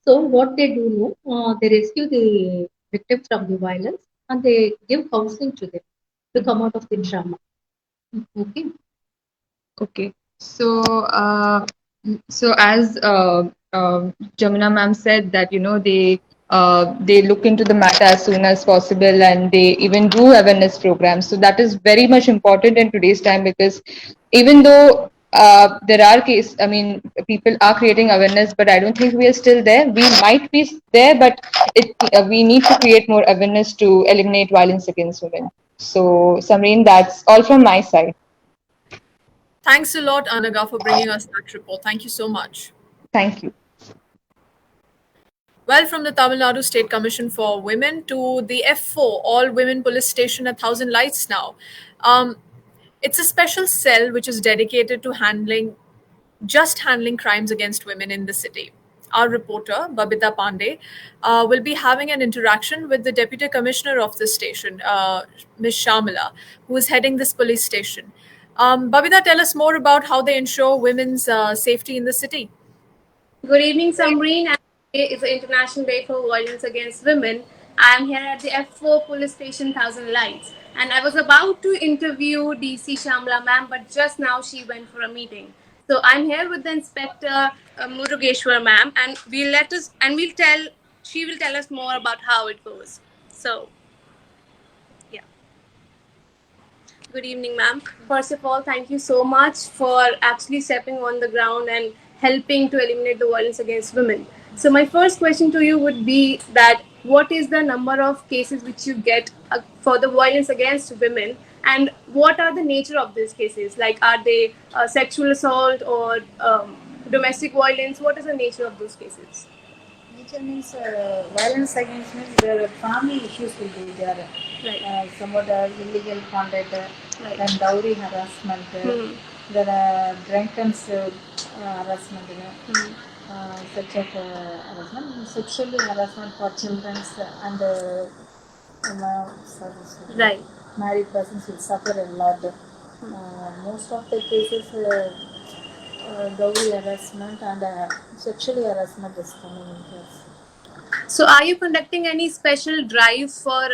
So what they do now, they rescue the victim from the violence and they give counseling to them to come out of the trauma. Okay. Okay. So, so as Jamuna ma'am said that they look into the matter as soon as possible, and they even do awareness programs. So that is very much important in today's time, because even though there are I mean, people are creating awareness, but I don't think we are still there. We might be there, but we need to create more awareness to eliminate violence against women. So, Samreen, that's all from my side. Thanks a lot, Anaga, for bringing us that report. Thank you so much. Thank you. Well, from the Tamil Nadu State Commission for Women to the F4, All Women Police Station at Thousand Lights now. Um, it's a special cell which is dedicated to handling crimes against women in the city. Our reporter, Babita Pandey, will be having an interaction with the Deputy Commissioner of this station, Ms. Shamila, who is heading this police station. Babita, tell us more about how they ensure women's safety in the city. Good evening, Samreen. And today is the International Day for Violence Against Women. I am here at the F4 Police Station, Thousand Lights, and I was about to interview DC Shamla ma'am, but just now she went for a meeting. So I'm here with the Inspector Murugeshwar ma'am, and she will tell us more about how it goes. So, yeah. Good evening, ma'am. First of all, thank you so much for actually stepping on the ground and helping to eliminate the violence against women. So, my first question to you would be that what is the number of cases which you get for the violence against women, and what are the nature of these cases? Like, are they sexual assault or domestic violence? What is the nature of those cases? Nature means violence against means there are family issues will be there. Right. Somewhat illegal conduct, Right. then dowry harassment, Mhm. there are drunkenness harassment, Mhm. such of harassment, sexually harassment for children and Right. married persons will suffer a lot. Most of the cases, dowry harassment and sexually harassment is coming in case. So, are you conducting any special drive for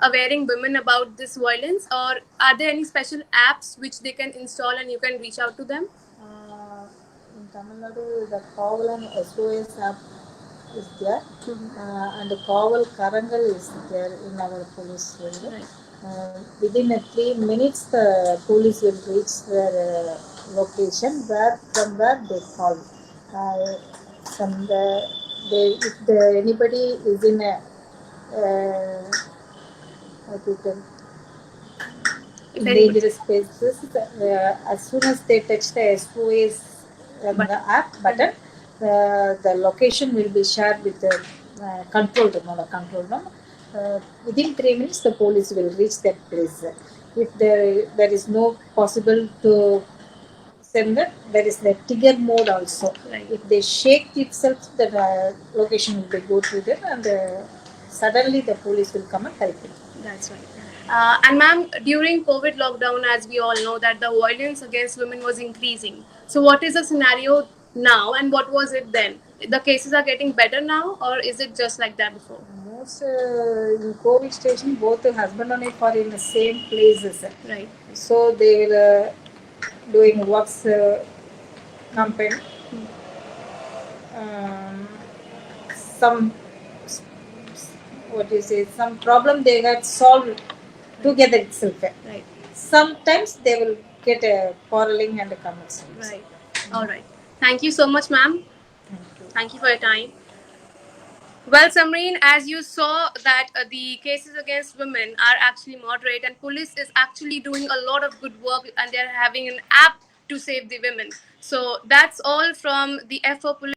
awareing women about this violence, or are there any special apps which they can install and you can reach out to them? In Tamil Nadu, the Kaval and SOS app is there, and the Kaval Karangal is there in our police field. Right. Within 3 minutes, the police will reach their location from where they call. Uh, from if anybody is in a what you can in dangerous spaces, as soon as they touch the SOS the app button, the location will be shared with the control room or control room. Within 3 minutes, the police will reach that place. If there is no possible to send that, there is the trigger mode also. Right. If they shake itself, the location will be go to them, and suddenly the police will come and help it. That's right. And ma'am, during COVID lockdown, as we all know, that the violence against women was increasing. So, what is the scenario now, and what was it then? The cases are getting better now, or is it just like that before? Most in COVID station, both the husband and wife are in the same places. Right. So they were doing works campaign. Um, some what do you say? Some problem they got solved together itself. Right. Sometimes they will get a quarreling and a comments. Right. All right. Thank you so much, ma'am. Thank you for your time. Well, Samreen, as you saw that the cases against women are actually moderate, and police is actually doing a lot of good work, and they're having an app to save the women. So that's all from the FO Police.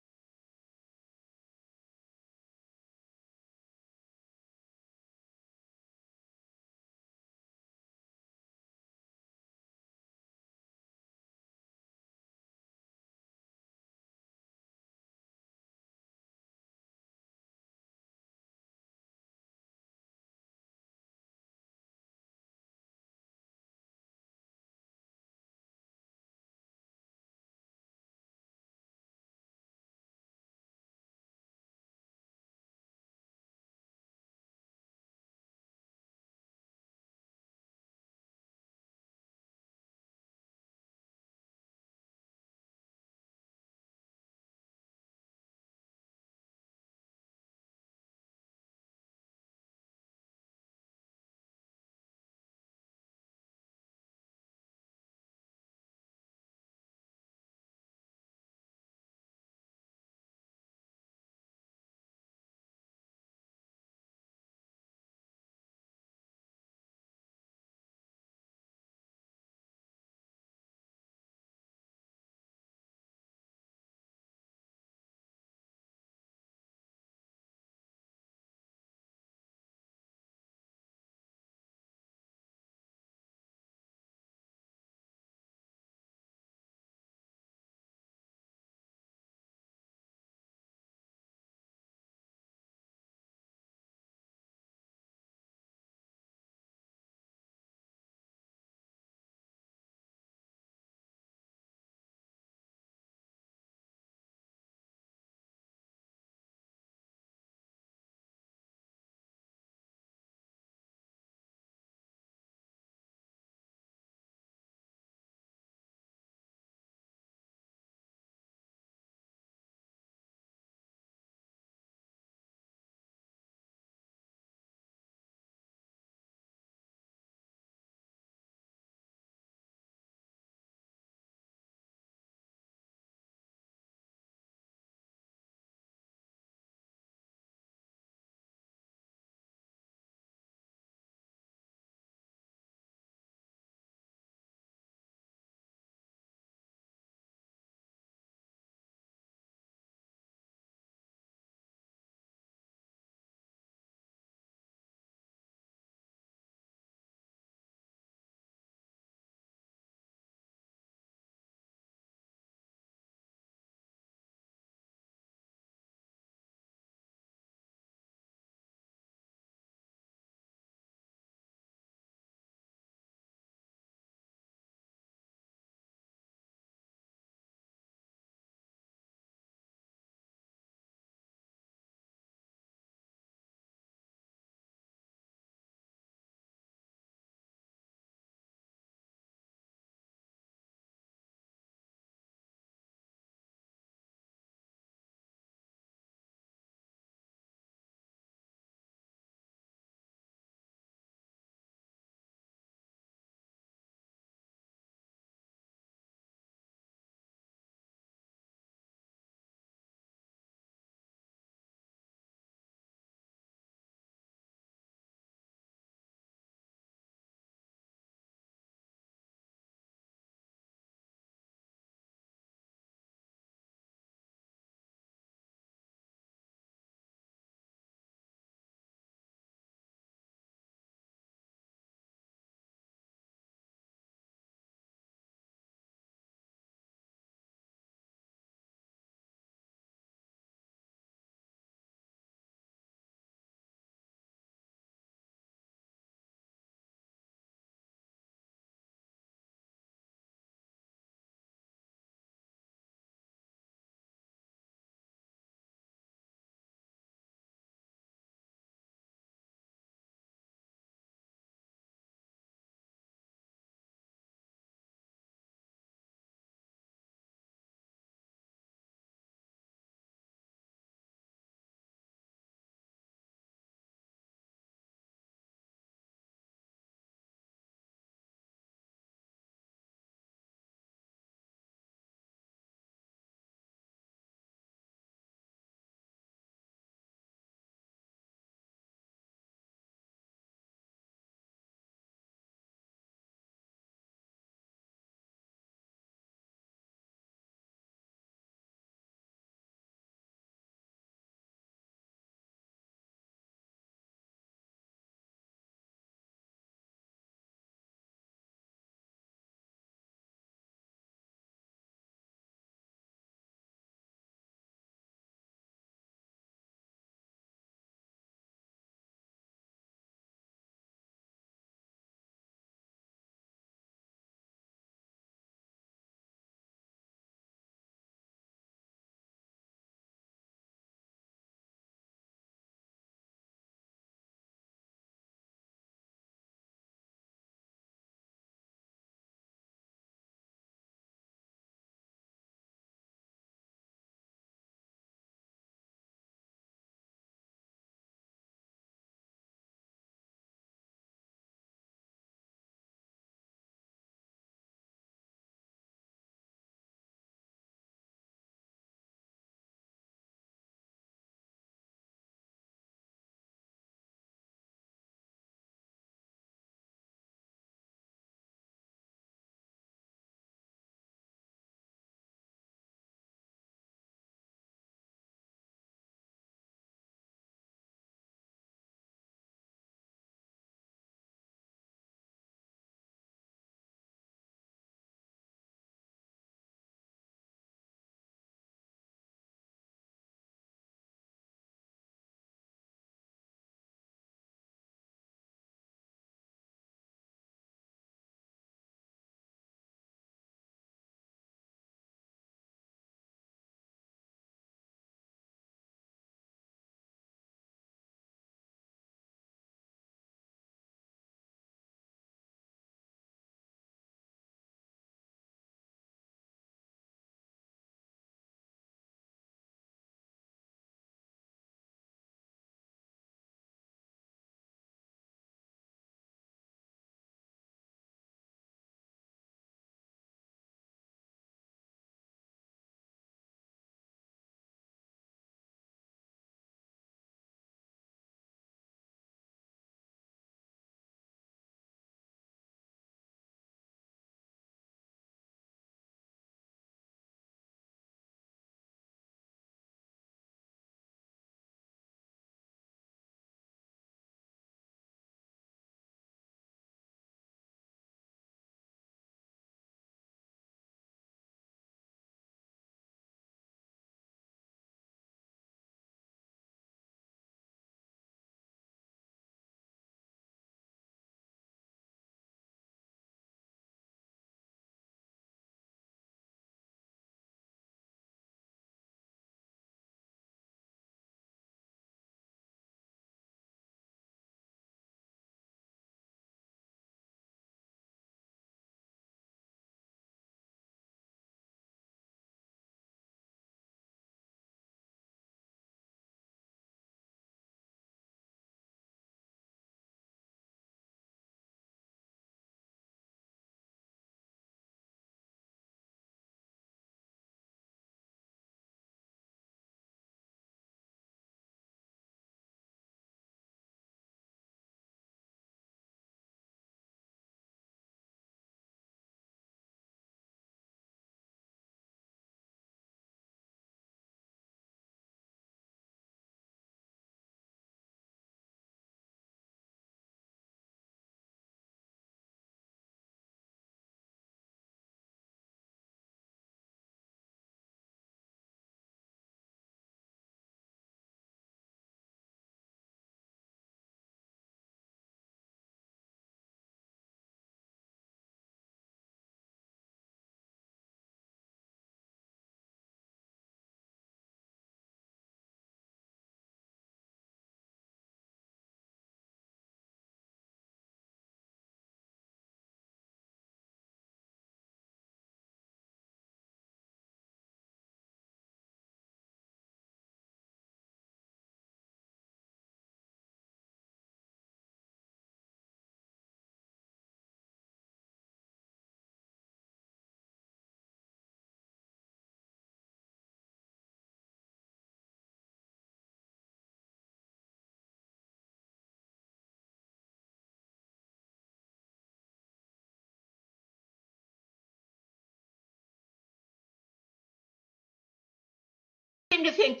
seem to think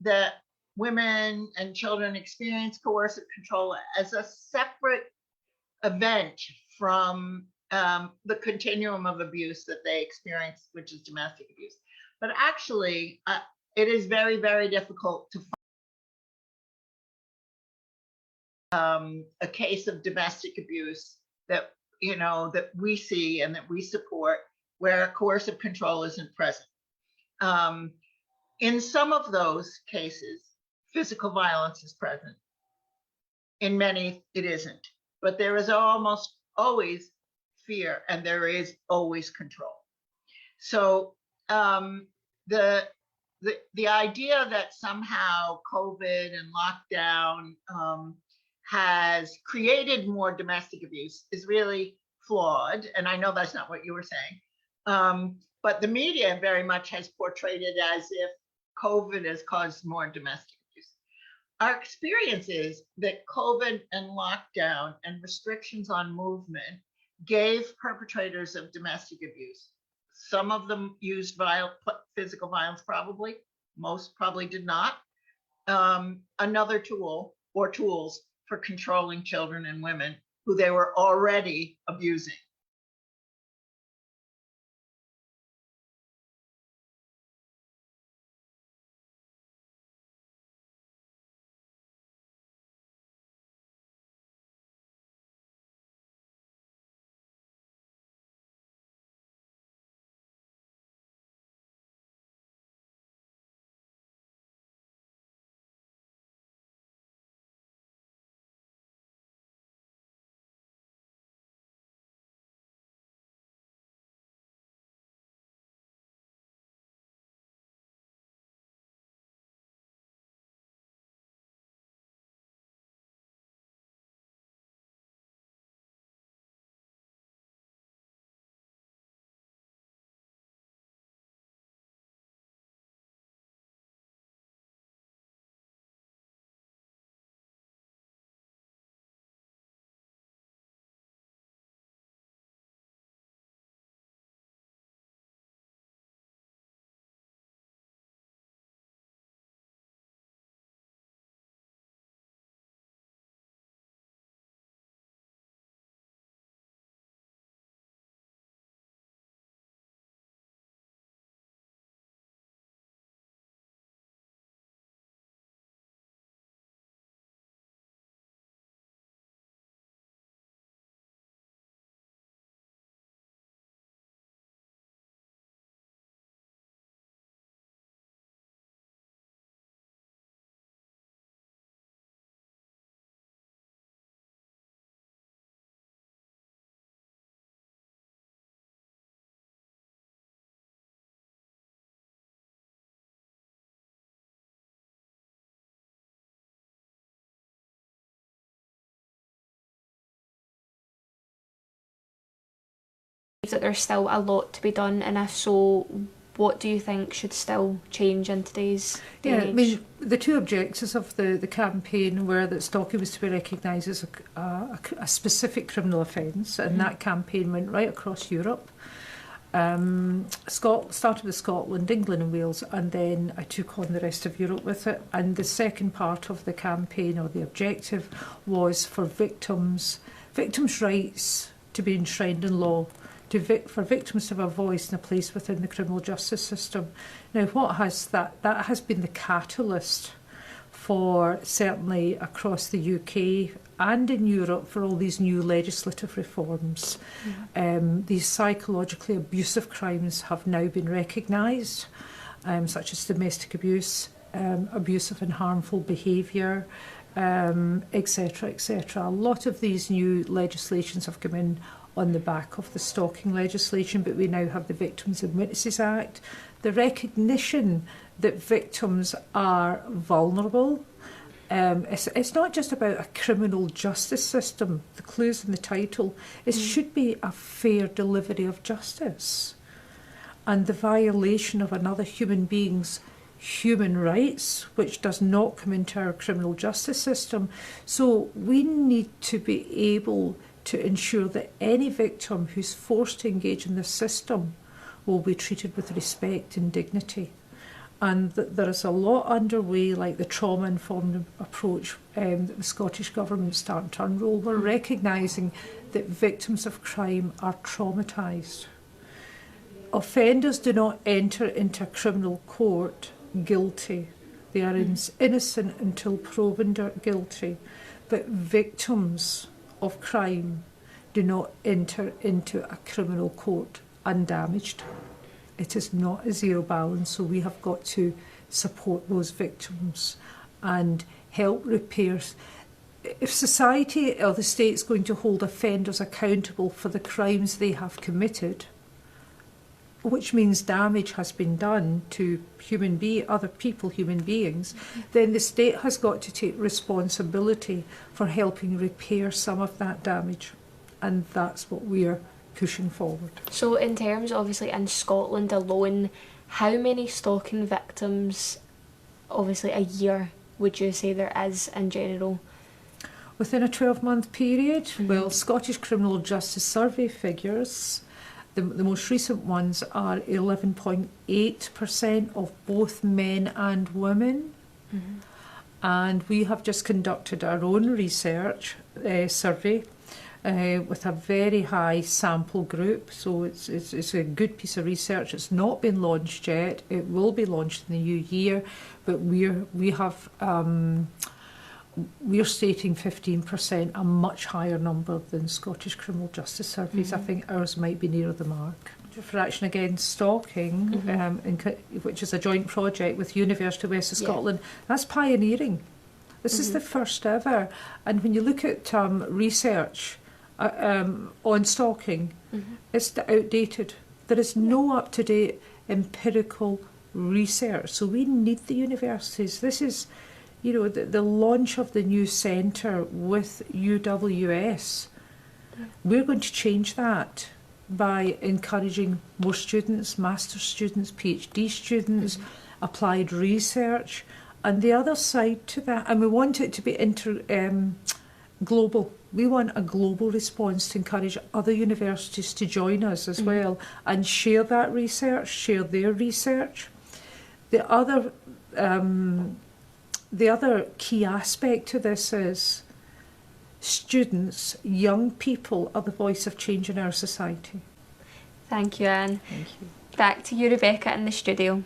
that women and children experience coercive control as a separate event from the continuum of abuse that they experience, which is domestic abuse. But actually, it is very, very difficult to find a case of domestic abuse that that we see and that we support where coercive control isn't present. In some of those cases, physical violence is present. In many, it isn't. But there is almost always fear and there is always control. So the idea that somehow COVID and lockdown has created more domestic abuse is really flawed. And I know that's not what you were saying. But the media very much has portrayed it as if COVID has caused more domestic abuse. Our experience is that COVID and lockdown and restrictions on movement gave perpetrators of domestic abuse. Some of them used physical violence, probably. Most probably did not. Another tool or tools for controlling children and women who they were already abusing. That there's still a lot to be done, and if so, what do you think should still change in today's day and age? I mean, the two objectives of the campaign were that stalking was to be recognised as a specific criminal offence, and that campaign went right across Europe. Started with Scotland, England and Wales, and then I took on the rest of Europe with it. And the second part of the campaign, or the objective, was for victims' rights to be enshrined in law, for victims to have a voice and a place within the criminal justice system. Now, that has been the catalyst for, certainly across the UK and in Europe, for all these new legislative reforms. These psychologically abusive crimes have now been recognised, such as domestic abuse, abusive and harmful behaviour, etc., etc. A lot of these new legislations have come in on the back of the stalking legislation, but we now have the Victims and Witnesses Act. The recognition that victims are vulnerable. It's not just about a criminal justice system. The clue's in the title. It should be a fair delivery of justice. And the violation of another human being's human rights, which does not come into our criminal justice system. So we need to be able to ensure that any victim who's forced to engage in this system will be treated with respect and dignity. And there is a lot underway, like the trauma-informed approach that the Scottish Government starting to unroll. We're recognising that victims of crime are traumatised. Offenders do not enter into a criminal court guilty. They are innocent until proven guilty. But victims of crime do not enter into a criminal court undamaged. It is not a zero balance, so we have got to support those victims and help repair. If society or the state's going to hold offenders accountable for the crimes they have committed, which means damage has been done to other people, human beings, then the state has got to take responsibility for helping repair some of that damage. And that's what we're pushing forward. So in terms, obviously, in Scotland alone, how many stalking victims, obviously, a year would you say there is in general? Within a 12-month period? Well, Scottish Criminal Justice Survey figures, the most recent ones are 11.8% of both men and women. And we have just conducted our own research survey with a very high sample group, so it's a good piece of research. It's not been launched yet. It will be launched in the new year, but we're stating 15%, a much higher number than Scottish Criminal Justice Surveys. I think ours might be nearer the mark. For Action Against Stalking, which is a joint project with University of West of Scotland, that's pioneering. This is the first ever. And when you look at research on stalking, it's outdated. There is no up-to-date empirical research. So we need the universities. This is, the launch of the new centre with UWS. We're going to change that by encouraging more students, master's students, PhD students, applied research. And the other side to that, and we want it to be global. We want a global response to encourage other universities to join us as well and share that research, share their research. The other key aspect to this is students, young people are the voice of change in our society. Thank you, Anne. Thank you. Back to you, Rebecca, in the studio.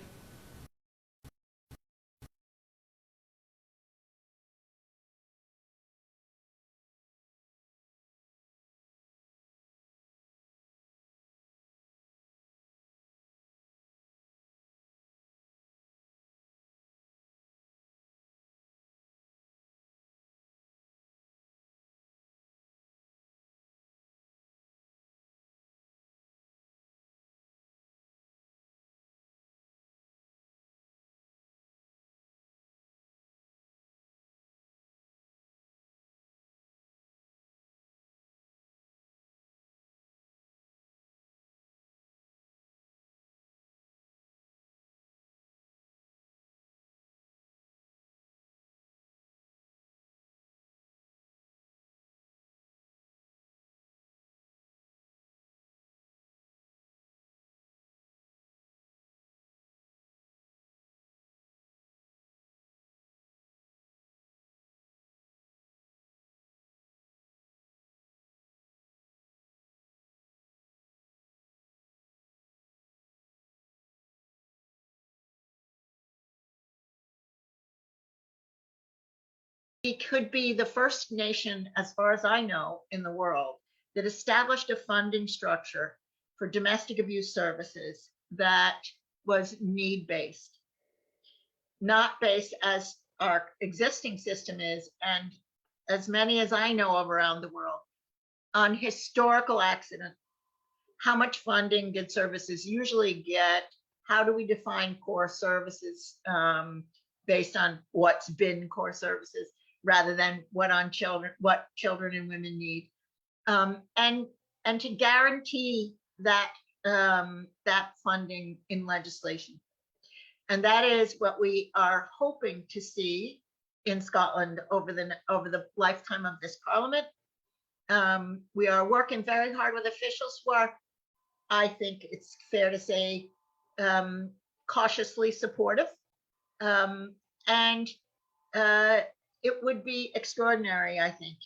We could be the first nation, as far as I know, in the world that established a funding structure for domestic abuse services that was need-based, not based as our existing system is, and as many as I know of around the world, on historical accident. How much funding did services usually get? How do we define core services based on what's been core services, rather than what children and women need, and to guarantee that that funding in legislation. And that is what we are hoping to see in Scotland over the lifetime of this Parliament. We are working very hard with officials who are, I think it's fair to say, cautiously supportive And it would be extraordinary, I think,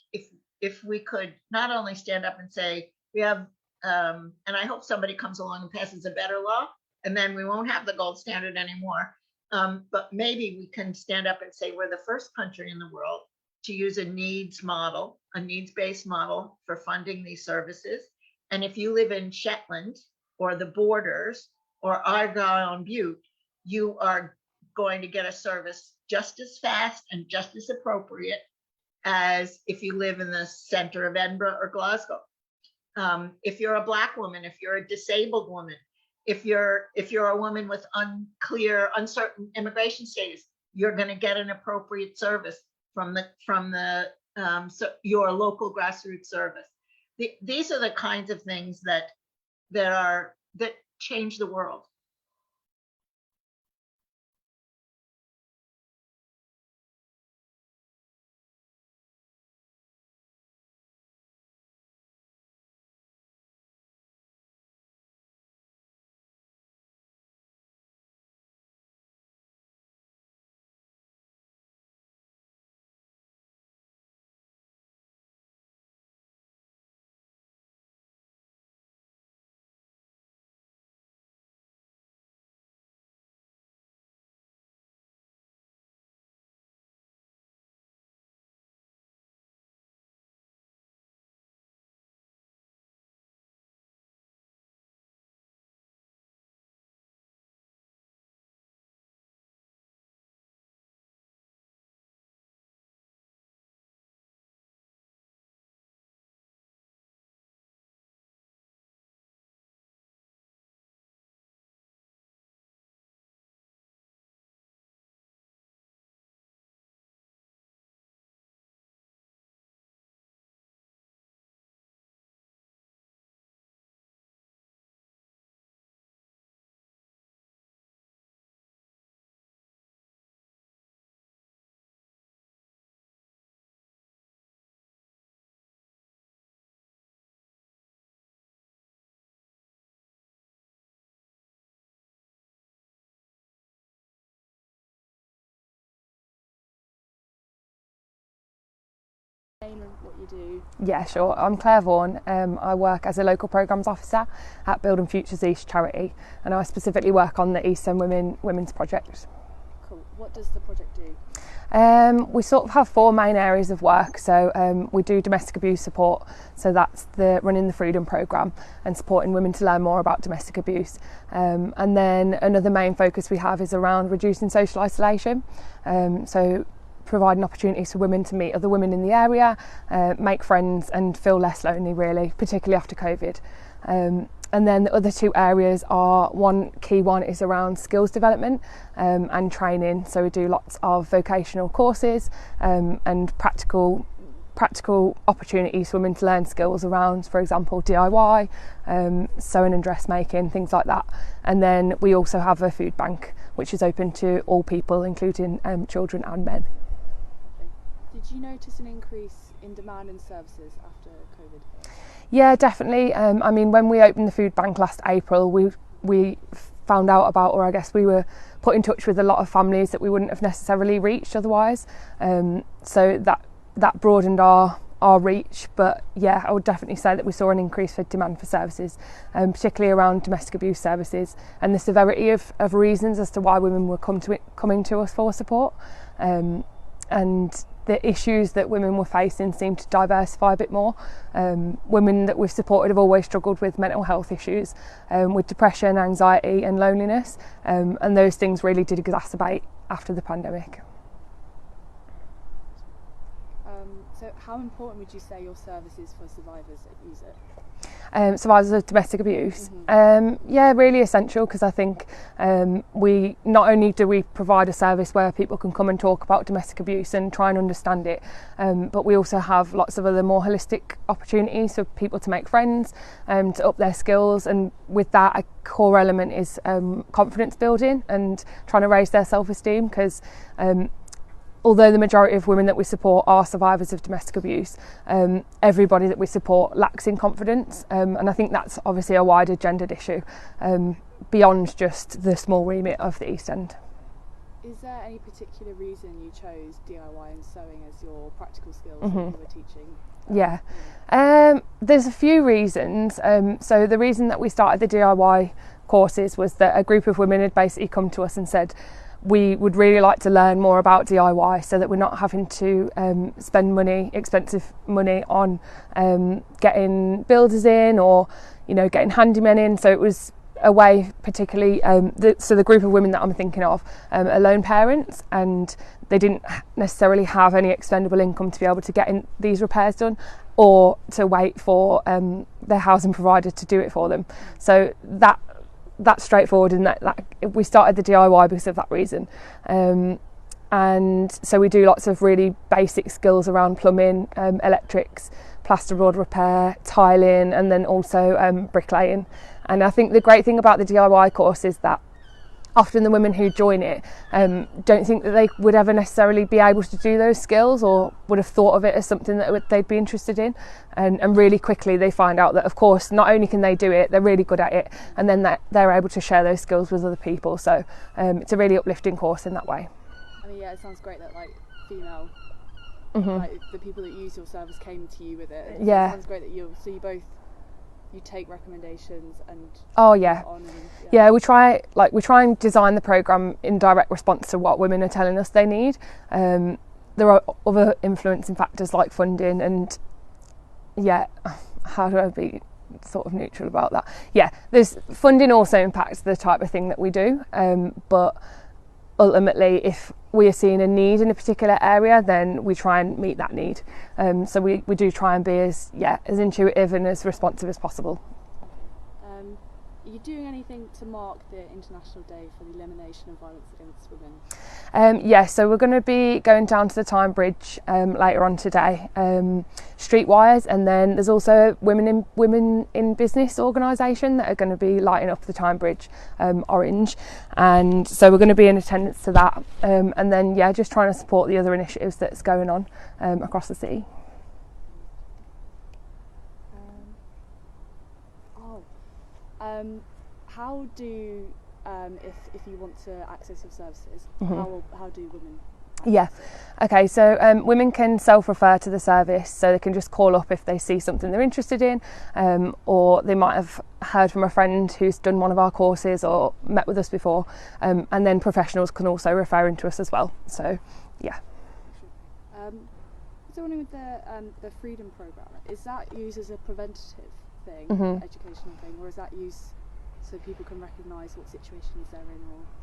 if we could not only stand up and say we have, and I hope somebody comes along and passes a better law, and then we won't have the gold standard anymore. But maybe we can stand up and say we're the first country in the world to use a needs model, a needs-based model for funding these services. And if you live in Shetland or the Borders or Argyll and Bute, you are going to get a service just as fast and just as appropriate as if you live in the center of Edinburgh or Glasgow. If you're a Black woman, if you're a disabled woman, if you're a woman with unclear, uncertain immigration status, you're going to get an appropriate service from your local grassroots service. These are the kinds of things that change the world. What you do? Yeah, sure. I'm Claire Vaughan. I work as a local programmes officer at Building Futures East charity, and I specifically work on the East End Women's Project. Cool. What does the project do? We sort of have four main areas of work. So we do domestic abuse support, so that's running the Freedom Programme and supporting women to learn more about domestic abuse. And then another main focus we have is around reducing social isolation. So providing opportunities for women to meet other women in the area, make friends and feel less lonely, really, particularly after COVID. And then the other two areas are, one key one is around skills development and training. So we do lots of vocational courses and practical opportunities for women to learn skills around, for example, DIY, sewing and dressmaking, things like that. And then we also have a food bank which is open to all people, including children and men. Did you notice an increase in demand in services after COVID? Yeah, definitely. I mean, when we opened the food bank last April, we found out about, or I guess we were put in touch with a lot of families that we wouldn't have necessarily reached otherwise. So that broadened our reach. But yeah, I would definitely say that we saw an increase for demand for services, particularly around domestic abuse services, and the severity of reasons as to why women were coming to us for support. And the issues that women were facing seemed to diversify a bit more. Women that we've supported have always struggled with mental health issues, with depression, anxiety and loneliness, and those things really did exacerbate after the pandemic. So how important would you say your service is for survivors that use it? Survivors of domestic abuse. Yeah, really essential, because I think we not only do we provide a service where people can come and talk about domestic abuse and try and understand it, but we also have lots of other more holistic opportunities for people to make friends, to up their skills, and with that a core element is confidence building and trying to raise their self-esteem, because although the majority of women that we support are survivors of domestic abuse, everybody that we support lacks in confidence, and I think that's obviously a wider gendered issue beyond just the small remit of the East End. Is there any particular reason you chose DIY and sewing as your practical skills that you were teaching? Yeah, there's a few reasons. So the reason that we started the DIY courses was that a group of women had basically come to us and said, we would really like to learn more about DIY so that we're not having to spend expensive money on getting builders in or, getting handymen in. So it was a way, particularly, so the group of women that I'm thinking of are lone parents, and they didn't necessarily have any expendable income to be able to get these repairs done, or to wait for their housing provider to do it for them. So that's straightforward, and that we started the DIY because of that reason. And so we do lots of really basic skills around plumbing, electrics, plasterboard repair, tiling, and then also bricklaying. And I think the great thing about the DIY course is that often the women who join it don't think that they would ever necessarily be able to do those skills, or would have thought of it as something that they'd be interested in, and really quickly they find out that, of course, not only can they do it, they're really good at it, and then they're able to share those skills with other people. So it's a really uplifting course in that way. I mean, yeah, it sounds great that female, the people that use your service came to you with it. Yeah, it sounds great that you take recommendations and we try and design the program in direct response to what women are telling us they need. There are other influencing factors like funding, and how do I be sort of neutral about that? There's funding also impacts the type of thing that we do, but ultimately if we are seeing a need in a particular area, then we try and meet that need. So we do try and be as intuitive and as responsive as possible. Are you doing anything to mark the International Day for the Elimination of Violence Against Women? So we're going to be going down to the Tyne Bridge later on today, streetwise, and then there's also women in business organisation that are going to be lighting up the Tyne Bridge orange, and so we're going to be in attendance to that, and then just trying to support the other initiatives that's going on across the city. How do if you want to access your services, how do women? Okay, so women can self-refer to the service, so they can just call up if they see something they're interested in, or they might have heard from a friend who's done one of our courses or met with us before, and then professionals can also refer into us as well. So So with the Freedom Programme, is that used as a preventative thing, educational thing, or is that used so people can recognise what situations they're in?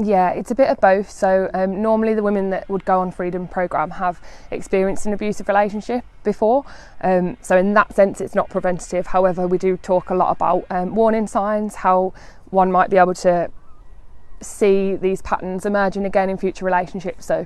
Or it's a bit of both. So normally the women that would go on Freedom Programme have experienced an abusive relationship before, so in that sense it's not preventative. However, we do talk a lot about warning signs, how one might be able to see these patterns emerging again in future relationships. So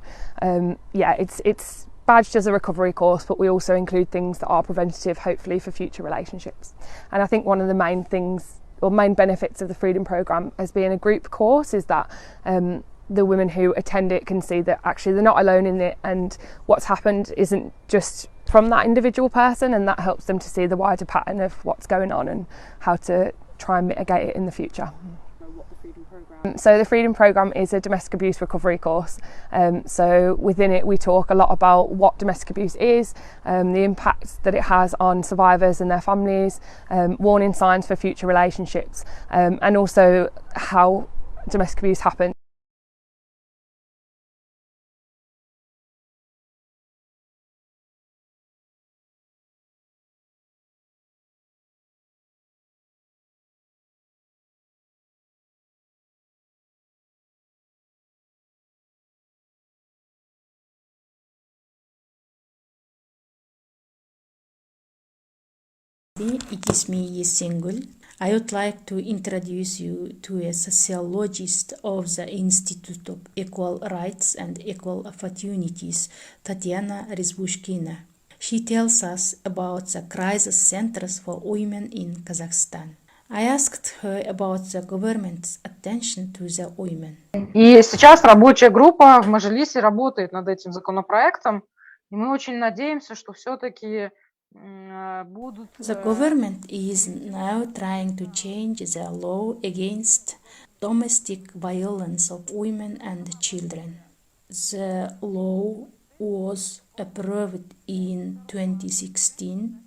it's badged as a recovery course, but we also include things that are preventative, hopefully, for future relationships. And I think one of the main things or main benefits of the Freedom Programme as being a group course is that the women who attend it can see that actually they're not alone in it, and what's happened isn't just from that individual person, and that helps them to see the wider pattern of what's going on and how to try and mitigate it in the future. So the Freedom Programme is a domestic abuse recovery course. So within it we talk a lot about what domestic abuse is, the impact that it has on survivors and their families, warning signs for future relationships, and also how domestic abuse happens. It is me, Yesengul. I would like to introduce you to a sociologist of the Institute of Equal Rights and Equal Opportunities, Tatiana Rizbushkina. She tells us about the crisis centers for women in Kazakhstan. I asked her about the government's attention to the women. И сейчас рабочая группа в Мажилисе работает над этим законопроектом, и мы очень надеемся, что все-таки будут... The government is now trying to change the law against domestic violence of women and children. The law was approved in 2016.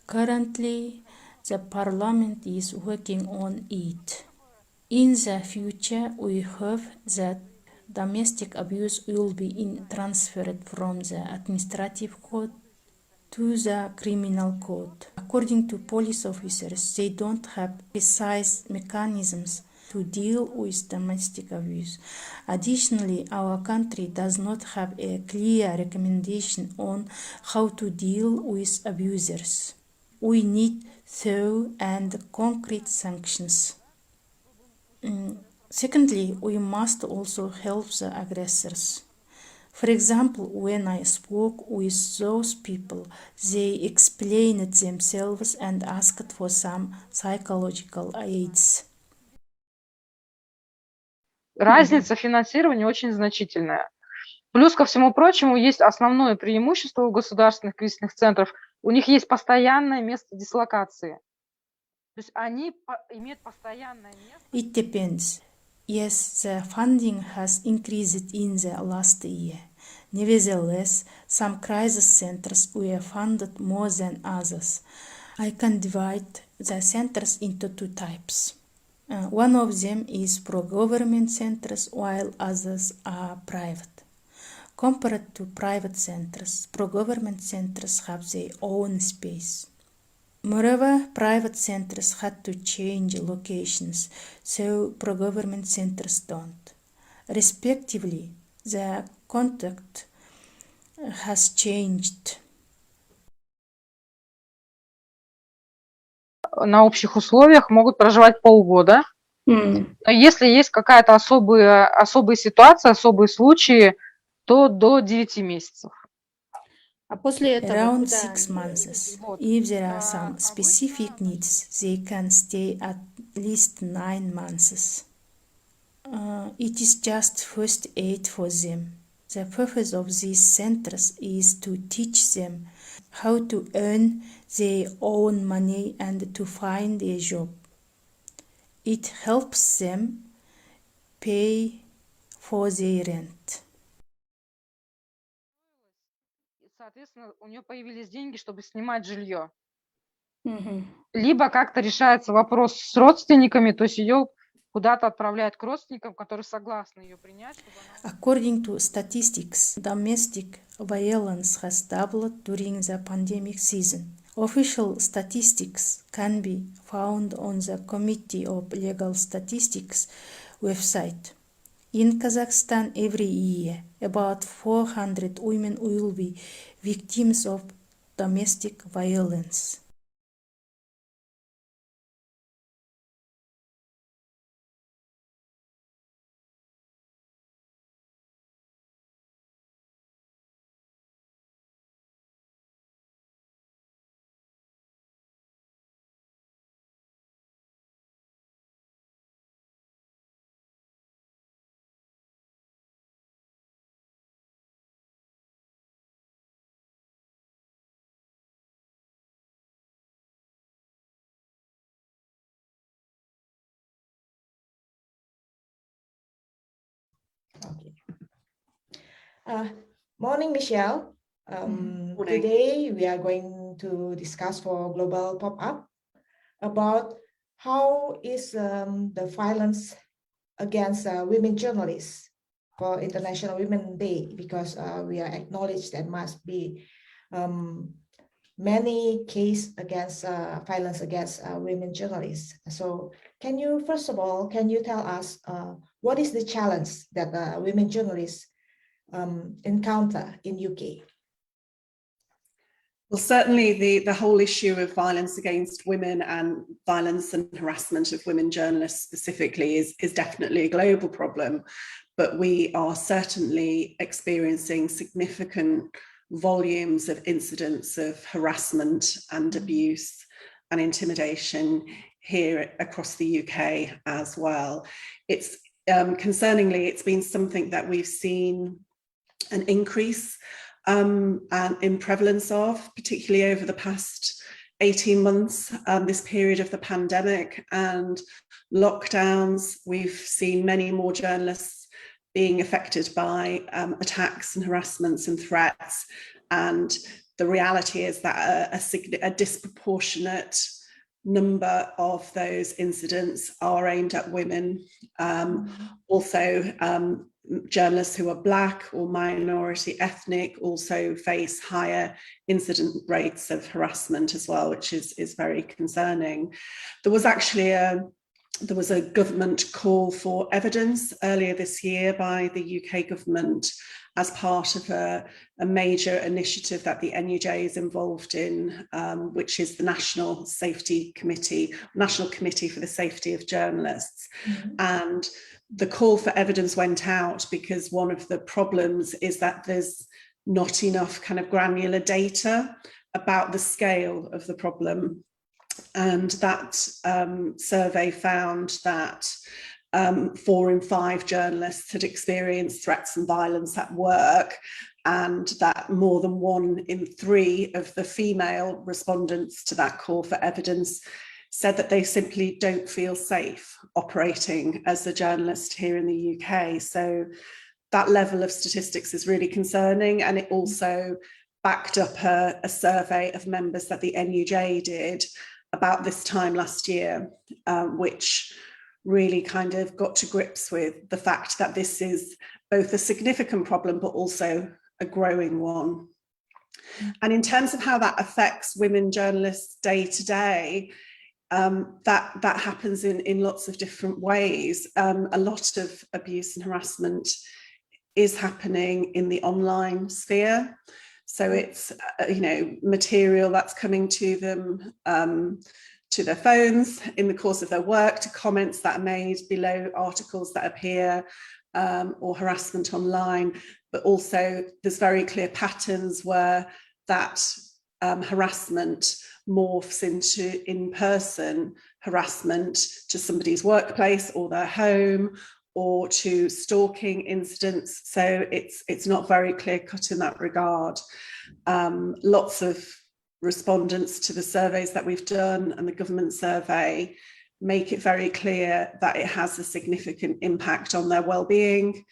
Currently, the Parliament is working on it. In the future, we hope that domestic abuse will be transferred from the administrative code to the criminal code. According to police officers, they don't have precise mechanisms to deal with domestic abuse. Additionally, our country does not have a clear recommendation on how to deal with abusers. We need thorough and concrete sanctions. Secondly, we must also help the aggressors. For example, when I spoke with those people, they explained themselves and asked for some psychological aids. Разница финансирования очень значительная. Плюс ко всему прочему, есть основное преимущество у государственных кризисных центров. У них есть постоянное место дислокации. То есть они имеют постоянное место. It depends. Yes, the funding has increased in the last year. Nevertheless, some crisis centers were funded more than others. I can divide the centers into two types. One of them is pro-government centers, while others are private. Compared to private centers, pro-government centers have their own space. Moreover, private centers had to change locations, so pro-government centers don't. Respectively, the content has changed. На общих условиях могут проживать полгода. Но если есть какая-то особая ситуация, особые случаи, то до 9 месяцев. Around 6 months. If there are some specific needs, they can stay at least 9 months. It is just first aid for them. The purpose of these centers is to teach them how to earn their own money and to find a job. It helps them pay for their rent. Соответственно, у нее появились деньги, чтобы снимать жилье. Либо как-то решается вопрос с родственниками, то есть ее куда-то отправляют к родственникам, которые согласны ее принять. According to statistics, domestic violence has doubled during the pandemic season. Official statistics can be found on the Committee of Legal Statistics website. In Kazakhstan, every year, about 400 women will be victims of domestic violence. Morning, Michelle. Today we are going to discuss for Global Pop-Up about how is the violence against women journalists for International Women's Day, because we are acknowledged there must be many cases against violence against women journalists. So can you, first of all, can you tell us what is the challenge that women journalists encounter in UK? Well, certainly the whole issue of violence against women and violence and harassment of women journalists specifically is definitely a global problem, but we are certainly experiencing significant volumes of incidents of harassment and abuse and intimidation here across the UK as well. It's concerningly, it's been something that we've seen an increase and in prevalence of, particularly over the past 18 months, this period of the pandemic and lockdowns. We've seen many more journalists being affected by attacks and harassments and threats. And the reality is that a disproportionate number of those incidents are aimed at women. Also, journalists who are Black or minority ethnic also face higher incident rates of harassment as well, which is very concerning. There was actually there was a government call for evidence earlier this year by the UK government as part of a major initiative that the NUJ is involved in, which is the National Committee for the Safety of Journalists. And the call for evidence went out because one of the problems is that there's not enough kind of granular data about the scale of the problem. And that survey found that 4 in 5 journalists had experienced threats and violence at work, and that more than 1 in 3 of the female respondents to that call for evidence said that they simply don't feel safe operating as a journalist here in the UK. So that level of statistics is really concerning, and it also backed up a survey of members that the NUJ did about this time last year, which really kind of got to grips with the fact that this is both a significant problem but also a growing one. And in terms of how that affects women journalists day to day, that happens in lots of different ways. A lot of abuse and harassment is happening in the online sphere. So it's material that's coming to them, to their phones in the course of their work, to comments that are made below articles that appear, or harassment online. But also there's very clear patterns where that harassment morphs into in-person harassment to somebody's workplace or their home, or to stalking incidents. So it's not very clear-cut in that regard. Lots of respondents to the surveys that we've done and the government survey make it very clear that it has a significant impact on their well-being,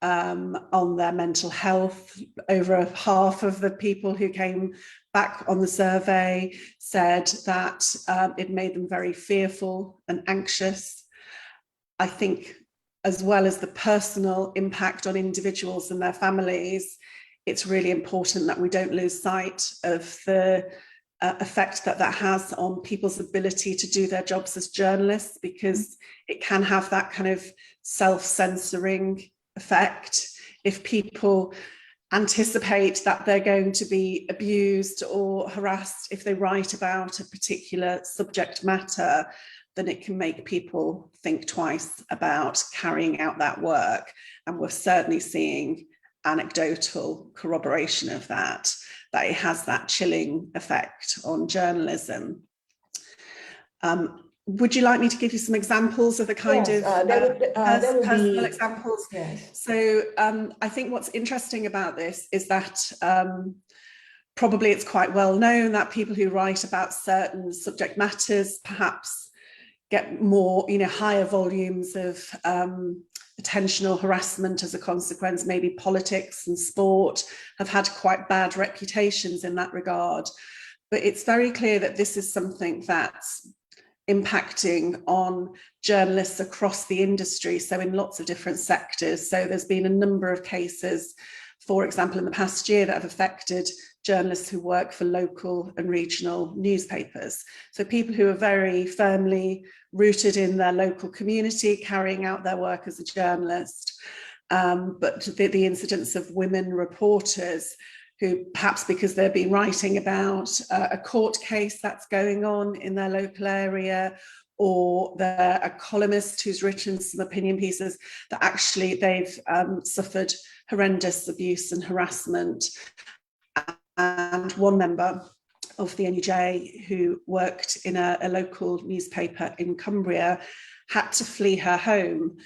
on their mental health. Over half of the people who came back on the survey said that it made them very fearful and anxious. I think, as well as the personal impact on individuals and their families, it's really important that we don't lose sight of the effect that has on people's ability to do their jobs as journalists, because it can have that kind of self-censoring effect. If people anticipate that they're going to be abused or harassed if they write about a particular subject matter, then it can make people think twice about carrying out that work. And we're certainly seeing anecdotal corroboration of that it has that chilling effect on journalism. Would you like me to give you some examples of the kind of personal examples? Yes. So I think what's interesting about this is that probably it's quite well known that people who write about certain subject matters perhaps get more, higher volumes of attentional harassment as a consequence. Maybe politics and sport have had quite bad reputations in that regard. But it's very clear that this is something that's impacting on journalists across the industry, so in lots of different sectors. So there's been a number of cases, for example, in the past year that have affected journalists who work for local and regional newspapers. So people who are very firmly rooted in their local community, carrying out their work as a journalist. But the incidence of women reporters who, perhaps because they've been writing about a court case that's going on in their local area, or they're a columnist who's written some opinion pieces, that actually they've suffered horrendous abuse and harassment. And one member of the NUJ who worked in a local newspaper in Cumbria had to flee her home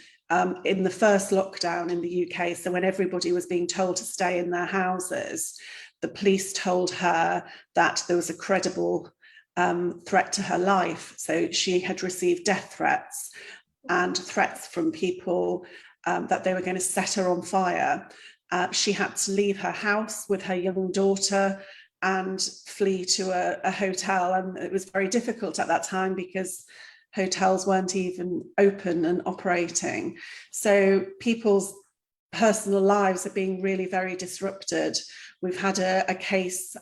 in the first lockdown in the UK. So when everybody was being told to stay in their houses, the police told her that there was a credible threat to her life. So she had received death threats and threats from people that they were going to set her on fire. She had to leave her house with her young daughter and flee to a hotel. And it was very difficult at that time because hotels weren't even open and operating. So people's personal lives are being really very disrupted. We've had a case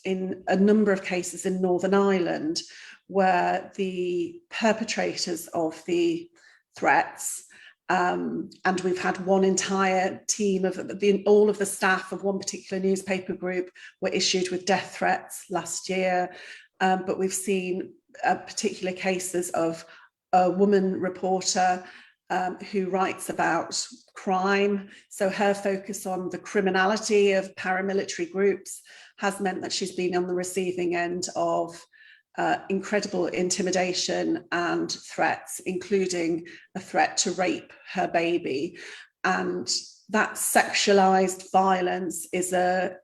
in a number of cases in Northern Ireland where the perpetrators of the threats, and we've had one entire team of all of the staff of one particular newspaper group were issued with death threats last year. But we've seen particular cases of a woman reporter who writes about crime. So her focus on the criminality of paramilitary groups has meant that she's been on the receiving end of incredible intimidation and threats, including a threat to rape her baby. And that sexualized violence is a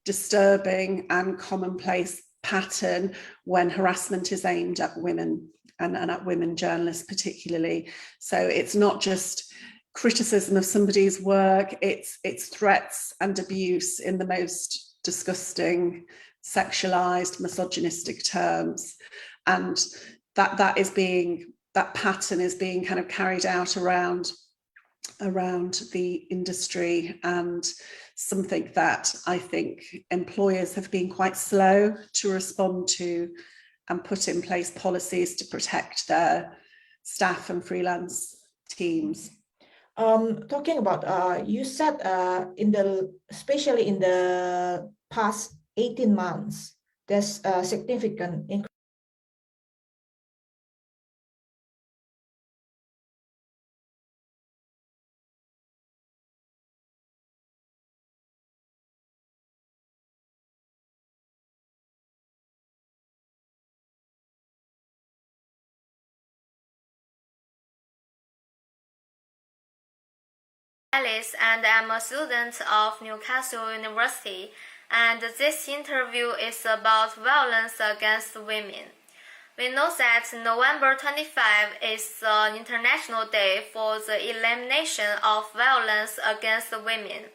disturbing and commonplace pattern when harassment is aimed at women and at women journalists particularly. So it's not just criticism of somebody's work, it's threats and abuse in the most disgusting, sexualized, misogynistic terms. And that pattern is being kind of carried out around the industry, and something that I think employers have been quite slow to respond to and put in place policies to protect their staff and freelance teams. Talking about, you said especially in the past 18 months, there's a significant increase. Alice, and I'm a student of Newcastle University, and this interview is about violence against women. We know that November 25 is the International Day for the Elimination of Violence Against Women,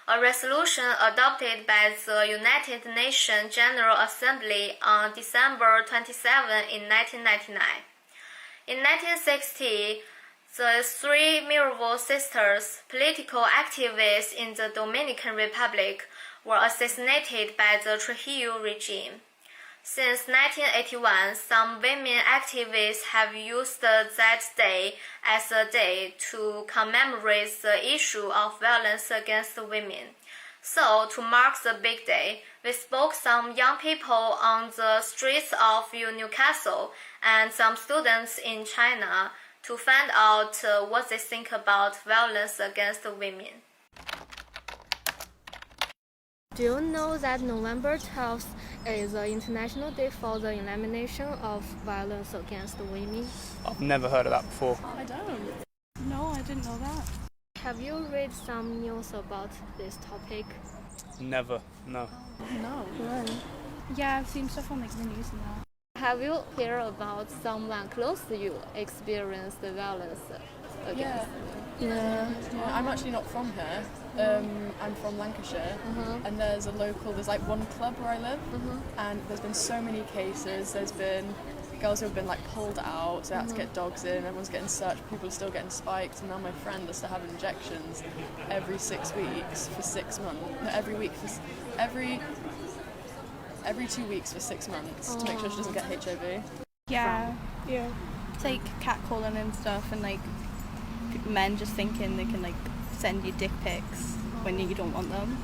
a resolution adopted by the United Nations General Assembly on December 27 in 1999. In 1960, the three Mirabal sisters, political activists in the Dominican Republic, were assassinated by the Trujillo regime. Since 1981, some women activists have used that day as a day to commemorate the issue of violence against women. So, to mark the big day, we spoke some young people on the streets of Newcastle and some students in China to find out what they think about violence against women. Do you know that November 12th is the International Day for the Elimination of Violence Against Women? I've never heard of that before. I don't. No, I didn't know that. Have you read some news about this topic? Never, no. No. Really? Yeah, I've seen stuff on like the news and that. Have you heard about someone close to you experienced the violence against? Yeah, I'm actually not from here. I'm from Lancashire, and there's like one club where I live, and there's been so many cases. There's been girls who have been like pulled out, so they had to get dogs in, everyone's getting searched, people are still getting spiked, and now my friend has to have injections every 6 weeks for 6 months. No, every 2 weeks for 6 months to make sure she doesn't get HIV. Yeah. It's like catcalling and stuff, and like men just thinking they can like send you dick pics when you don't want them.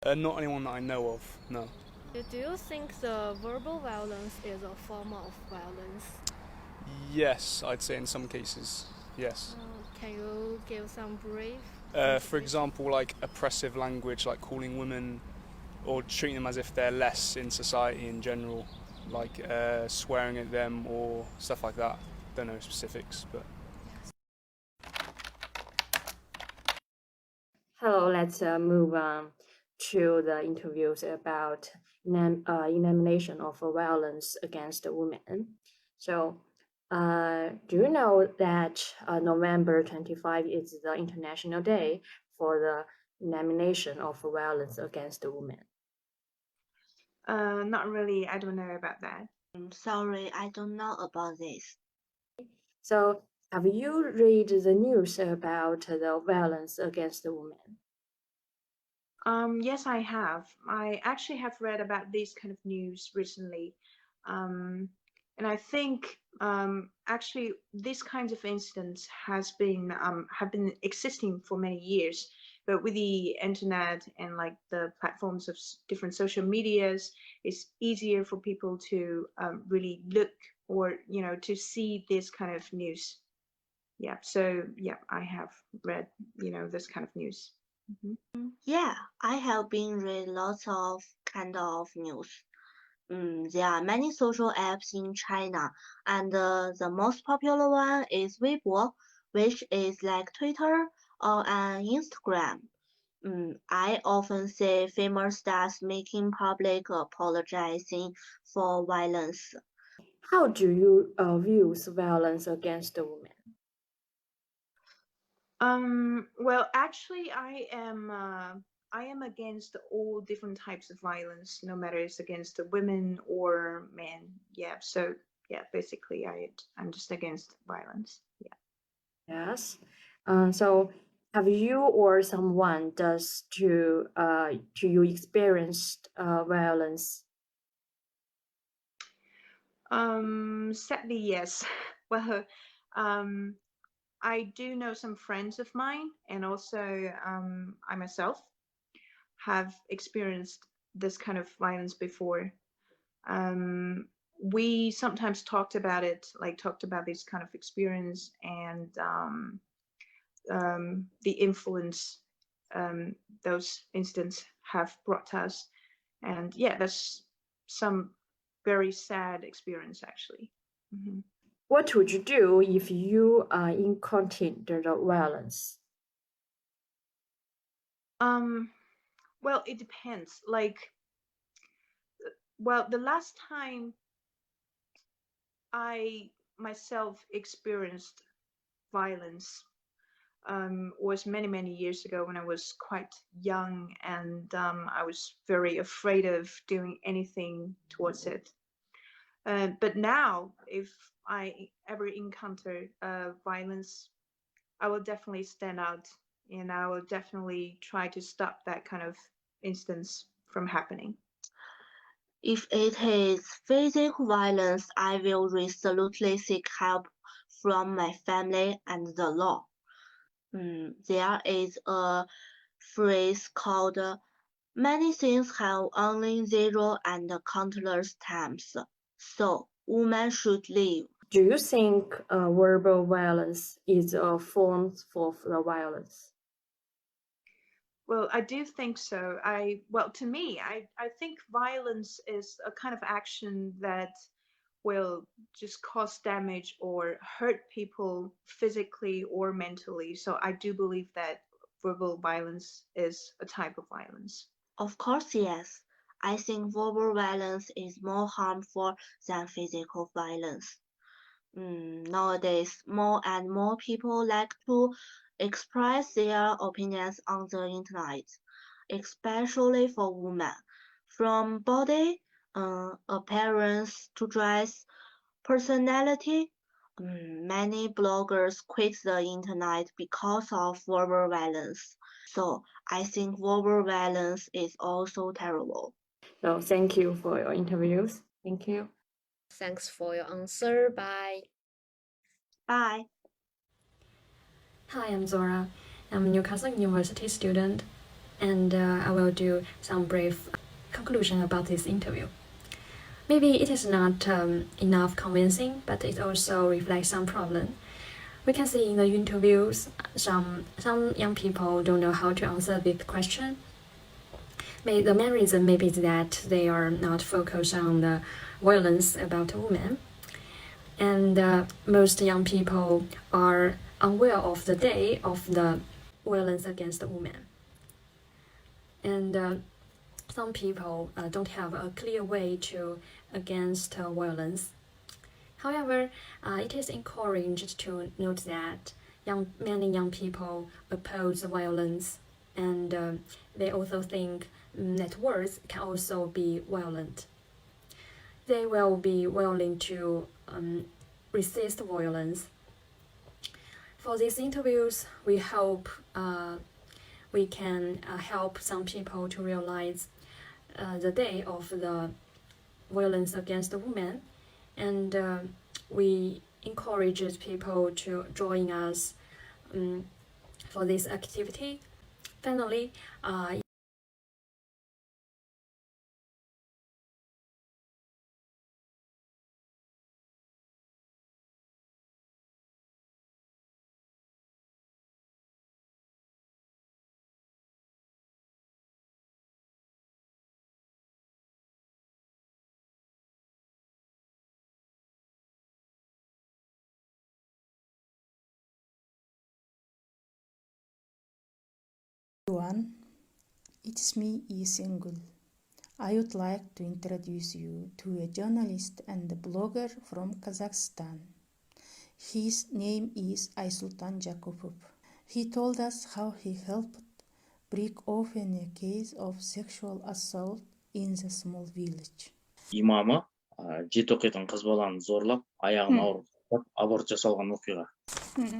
Not anyone that I know of, no. Do you think the verbal violence is a form of violence? Yes, I'd say in some cases, yes. Can you give some brief? For example, like oppressive language, like calling women or treating them as if they're less in society in general, like swearing at them or stuff like that. Don't know specifics, but... Hello, let's move on to the interviews about elimination of violence against women. So Do you know that November 25 is the International Day for the Elimination of Violence Against Women? Not really. I don't know about that. Sorry, I don't know about this. So, have you read the news about the violence against women? Yes, I have. I actually have read about this kind of news recently. And I think actually these kinds of incidents have been existing for many years, but with the internet and like the platforms of different social medias, it's easier for people to really look or to see this kind of news. Yeah, so yeah, I have read this kind of news. Yeah, I have been read lots of kind of news. There are many social apps in China, and the most popular one is Weibo, which is like Twitter or an Instagram. I often see famous stars making public apologizing for violence. How do you view violence against women? Well, actually, I am against all different types of violence, no matter it's against women or men. Yeah, so yeah, basically, I'm just against violence. Yeah. Yes. So, have you or someone does to you experienced violence? Sadly, yes. Well, I do know some friends of mine, and also I myself have experienced this kind of violence before. We sometimes talked about it, like talked about this kind of experience and the influence those incidents have brought us. And yeah, that's some very sad experience actually. What would you do if you encountered the violence? Well, it depends. Like, well, the last time I myself experienced violence was many, many years ago when I was quite young, and I was very afraid of doing anything towards it. But now, if I ever encounter violence, I will definitely stand out, and I will definitely try to stop that kind of instance from happening. If it is physical violence, I will resolutely seek help from my family and the law. There is a phrase called many things have only zero and countless times, so women should live. Do you think verbal violence is a form of the violence? Well, I do think so. Well, to me, I think violence is a kind of action that will just cause damage or hurt people physically or mentally. So I do believe that verbal violence is a type of violence. Of course, yes. I think verbal violence is more harmful than physical violence. Nowadays, more and more people like to express their opinions on the internet, especially for women. From body, appearance to dress, personality, many bloggers quit the internet because of verbal violence. So I think verbal violence is also terrible. So thank you for your interviews. Thank you. Thanks for your answer. Bye. Bye. Hi, I'm Zora. I'm a Newcastle University student, and I will do some brief conclusion about this interview. Maybe it is not enough convincing, but it also reflects some problem. We can see in the interviews some young people don't know how to answer this question. The main reason maybe is that they are not focused on the violence about women, and most young people are unaware of the day of the violence against women. And some people don't have a clear way to against violence. However, it is encouraged to note that many young people oppose violence, and they also think that words can also be violent. They will be willing to resist violence. For these interviews, we hope we can help some people to realize the day of the violence against women, and we encourage people to join us for this activity. Finally, Everyone, it's me, E. Single. I would like to introduce you to a journalist and a blogger from Kazakhstan. His name is Aysultan Jakupov. He told us how he helped break open a case of sexual assault in the small village. Имамы жеті оқитын қыз баланы зорлап, аяғын ауыр аборт жасалған оқиға.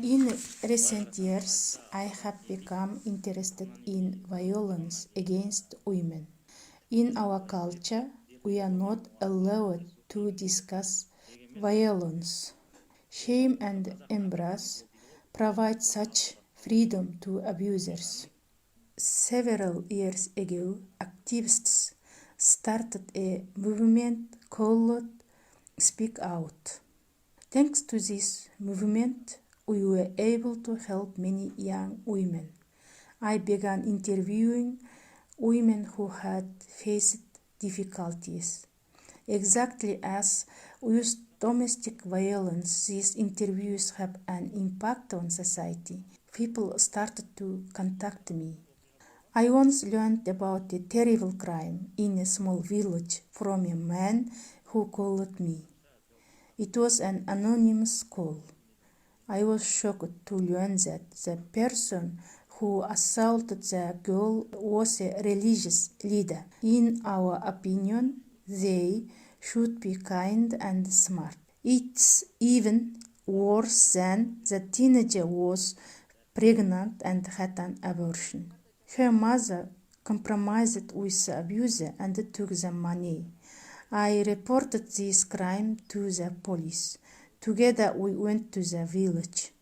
In recent years, I have become interested in violence against women. In our culture, we are not allowed to discuss violence. Shame and embrace provide such freedom to abusers. Several years ago, activists started a movement called Speak Out. Thanks to this movement, we were able to help many young women. I began interviewing women who had faced difficulties. Exactly as with domestic violence, these interviews have an impact on society. People started to contact me. I once learned about a terrible crime in a small village from a man who called me. It was an anonymous call. I was shocked to learn that the person who assaulted the girl was a religious leader. In our opinion, they should be kind and smart. It's even worse than the teenager was pregnant and had an abortion. Her mother compromised with the abuser and took the money. I reported this crime to the police. Together we went to the village.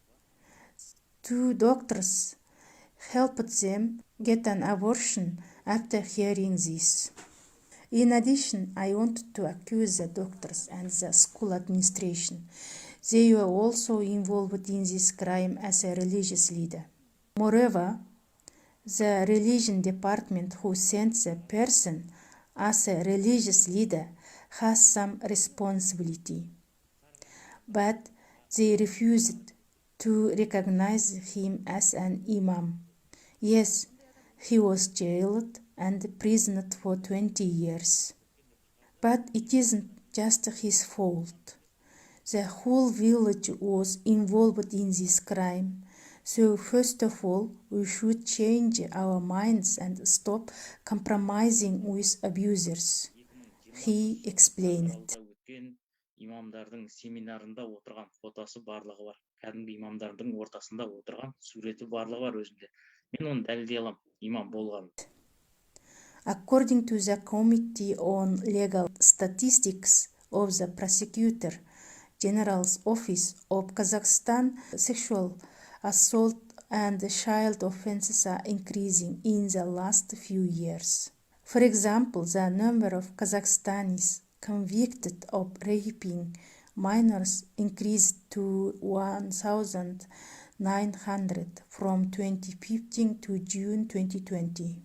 2 doctors helped them get an abortion after hearing this. In addition, I wanted to accuse the doctors and the school administration. They were also involved in this crime as a religious leader. Moreover, the religion department who sent the person as a religious leader has some responsibility. But they refused to recognize him as an imam. Yes, he was jailed and imprisoned for 20 years. But it isn't just his fault. The whole village was involved in this crime. So first of all, we should change our minds and stop compromising with abusers. He explained. Имамдардың семинарында отырған фотосы барлығы бар. Кәдімгі имамдардың ортасында отырған суреті барлығы бар өзінде. Мен оны дәлелдей аламын, имам болғанын. According to the Committee on Legal Statistics of the Prosecutor General's Office of Kazakhstan, sexual assault and child offenses are increasing in the last few years. For example, the number of Kazakhstanis convicted of raping minors increased to 1,900 from 2015 to June 2020.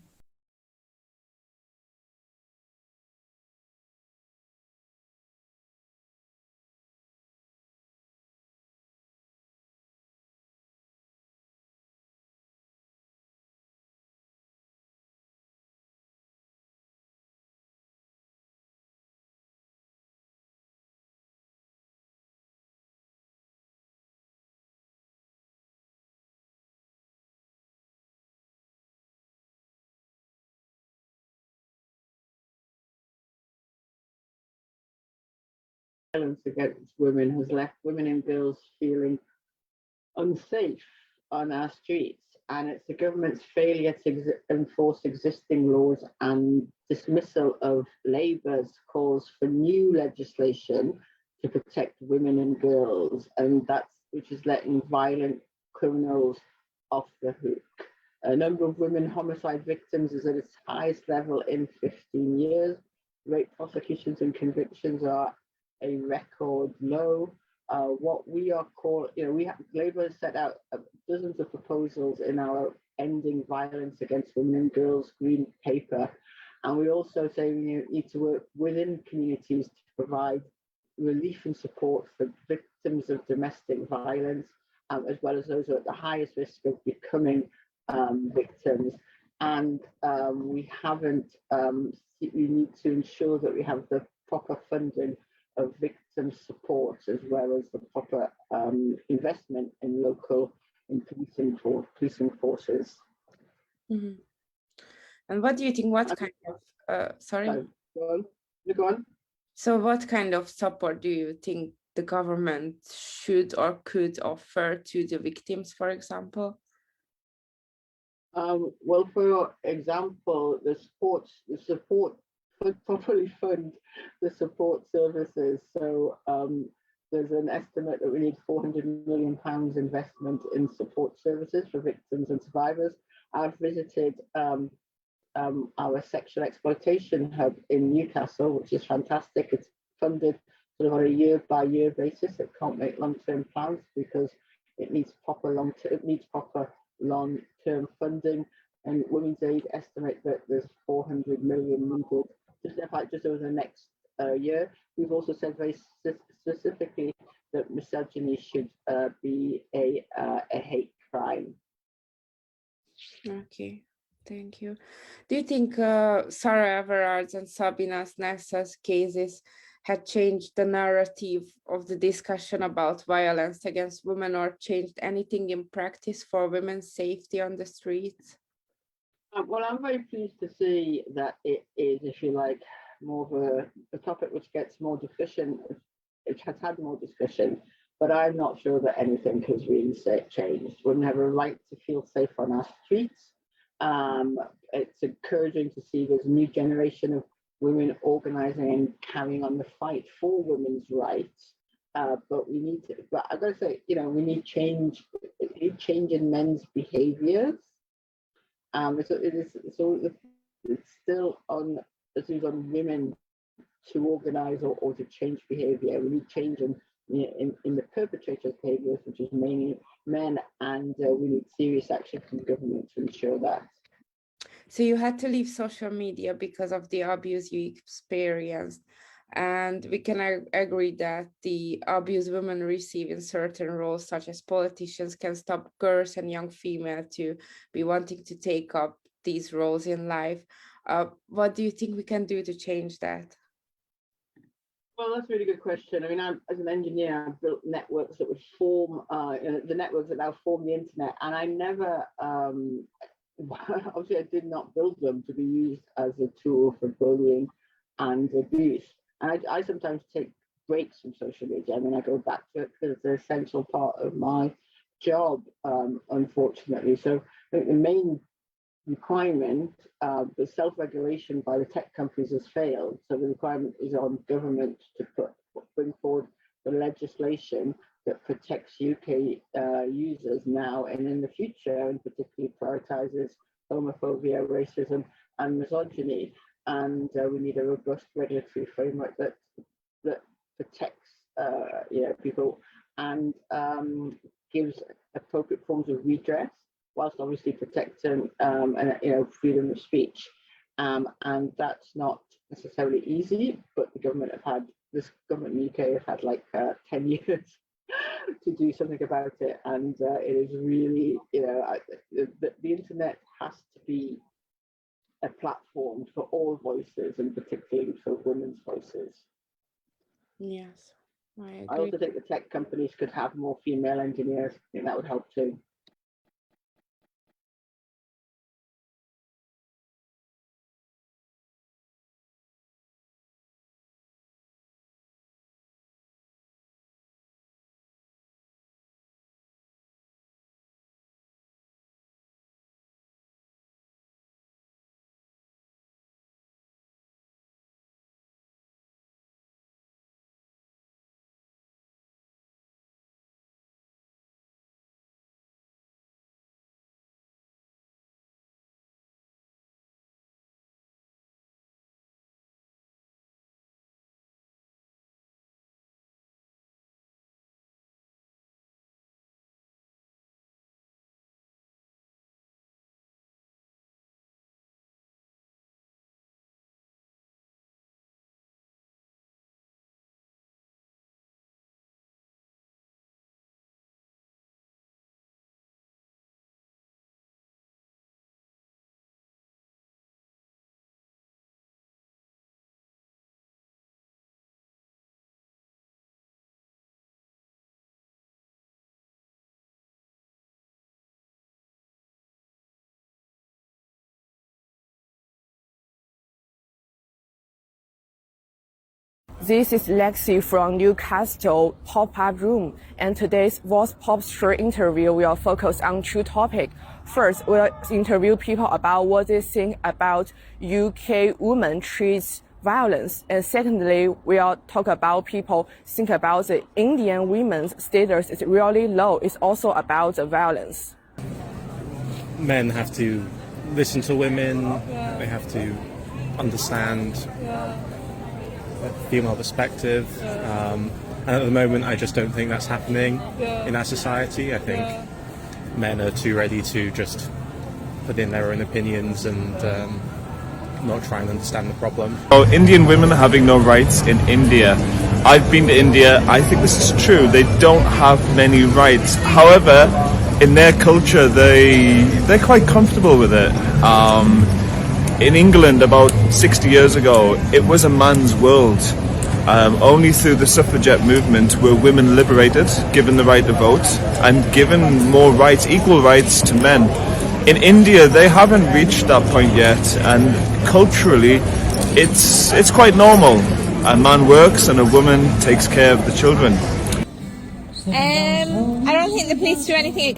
violence against women has left women and girls feeling unsafe on our streets, and it's the government's failure to enforce existing laws and dismissal of Labour's calls for new legislation to protect women and girls, and that's which is letting violent criminals off the hook. A number of women homicide victims is at its highest level in 15 years. Rape prosecutions and convictions are a record low. What we are called, Labour has set out dozens of proposals in our Ending Violence Against Women and Girls Green Paper. And we also say we need to work within communities to provide relief and support for victims of domestic violence, as well as those who are at the highest risk of becoming victims. And we need to ensure that we have the proper funding of victim support, as well as the proper investment in local policing forces. Mm-hmm. And what do you think? What kind of sorry? Go on. So, what kind of support do you think the government should or could offer to the victims, for example? Well, for example, the support properly fund the support services. So there's an estimate that we need £400 million investment in support services for victims and survivors. I've visited our sexual exploitation hub in Newcastle, which is fantastic. It's funded sort of on a year-by-year basis. It can't make long-term plans because it needs proper long-term funding. And Women's Aid estimate that there's 400 million needed just over the next year. We've also said very specifically that misogyny should be a hate crime. Okay, thank you. Do you think Sarah Everard's and Sabina's Nexus cases had changed the narrative of the discussion about violence against women, or changed anything in practice for women's safety on the streets? Well, I'm very pleased to see that it is, if you like, more of a topic which gets more discussion. It has had more discussion, but I'm not sure that anything has really changed. Women have a right to feel safe on our streets. It's encouraging to see there's a new generation of women organising and carrying on the fight for women's rights. But I've got to say, we need change. We need change in men's behaviours. It's still on women to organise or to change behaviour. We need change in the perpetrators' behaviours, which is mainly men, and we need serious action from the government to ensure that. So you had to leave social media because of the abuse you experienced. And we can agree that the abuse women receive in certain roles, such as politicians, can stop girls and young females to be wanting to take up these roles in life. What do you think we can do to change that? Well, that's a really good question. I mean, as an engineer, I've built networks that would form the networks that now form the internet, and I never, obviously, I did not build them to be used as a tool for bullying and abuse. And I sometimes take breaks from social media. I mean, I go back to it because it's an essential part of my job, unfortunately. So I think the main requirement, the self-regulation by the tech companies has failed. So the requirement is on government to bring forward the legislation that protects UK users now and in the future, and particularly prioritises homophobia, racism, and misogyny. And we need a robust regulatory framework that protects people and gives appropriate forms of redress, whilst obviously protecting freedom of speech. And that's not necessarily easy, but this government in the UK have had like 10 years to do something about it. And it is really, the internet has to be a platform for all voices, and particularly for women's voices. Yes, I agree. I also think the tech companies could have more female engineers. I think that would help too. This is Lexi from Newcastle Pop-Up Room, and today's Voice Pop Short interview will focus on two topics. First, we'll interview people about what they think about UK women treats violence, and secondly, we'll talk about people think about the Indian women's status is really low. It's also about the violence. Men have to listen to women. They have to understand the female perspective. And at the moment, I just don't think that's happening in our society. I think men are too ready to just put in their own opinions and not try and understand the problem. So Indian women having no rights in India. I've been to India. I think this is true. They don't have many rights. However, in their culture, they're quite comfortable with it. In England, about 60 years ago, it was a man's world. Only through the suffragette movement were women liberated, given the right to vote, and given more rights, equal rights to men. In India, they haven't reached that point yet, and culturally, it's quite normal. A man works and a woman takes care of the children. I don't think the police do anything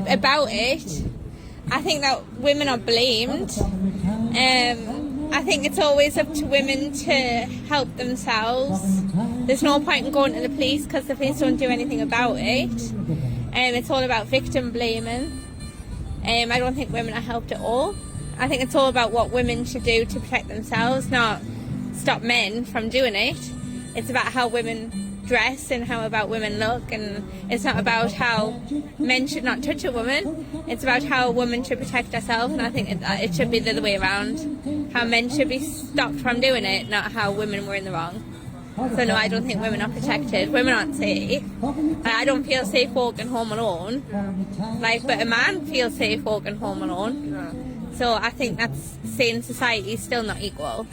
about it. I think that women are blamed. I think it's always up to women to help themselves. There's no point in going to the police because the police don't do anything about it. It's all about victim blaming. I don't think women are helped at all. I think it's all about what women should do to protect themselves, not stop men from doing it. It's about how women dress and how about women look, and it's not about how men should not touch a woman. It's about how a woman should protect herself, and I think it should be the other way around. How men should be stopped from doing it, not how women were in the wrong. So no, I don't think women are protected. Women aren't safe. I don't feel safe walking home alone. But a man feels safe walking home alone. So I think that's saying society is still not equal.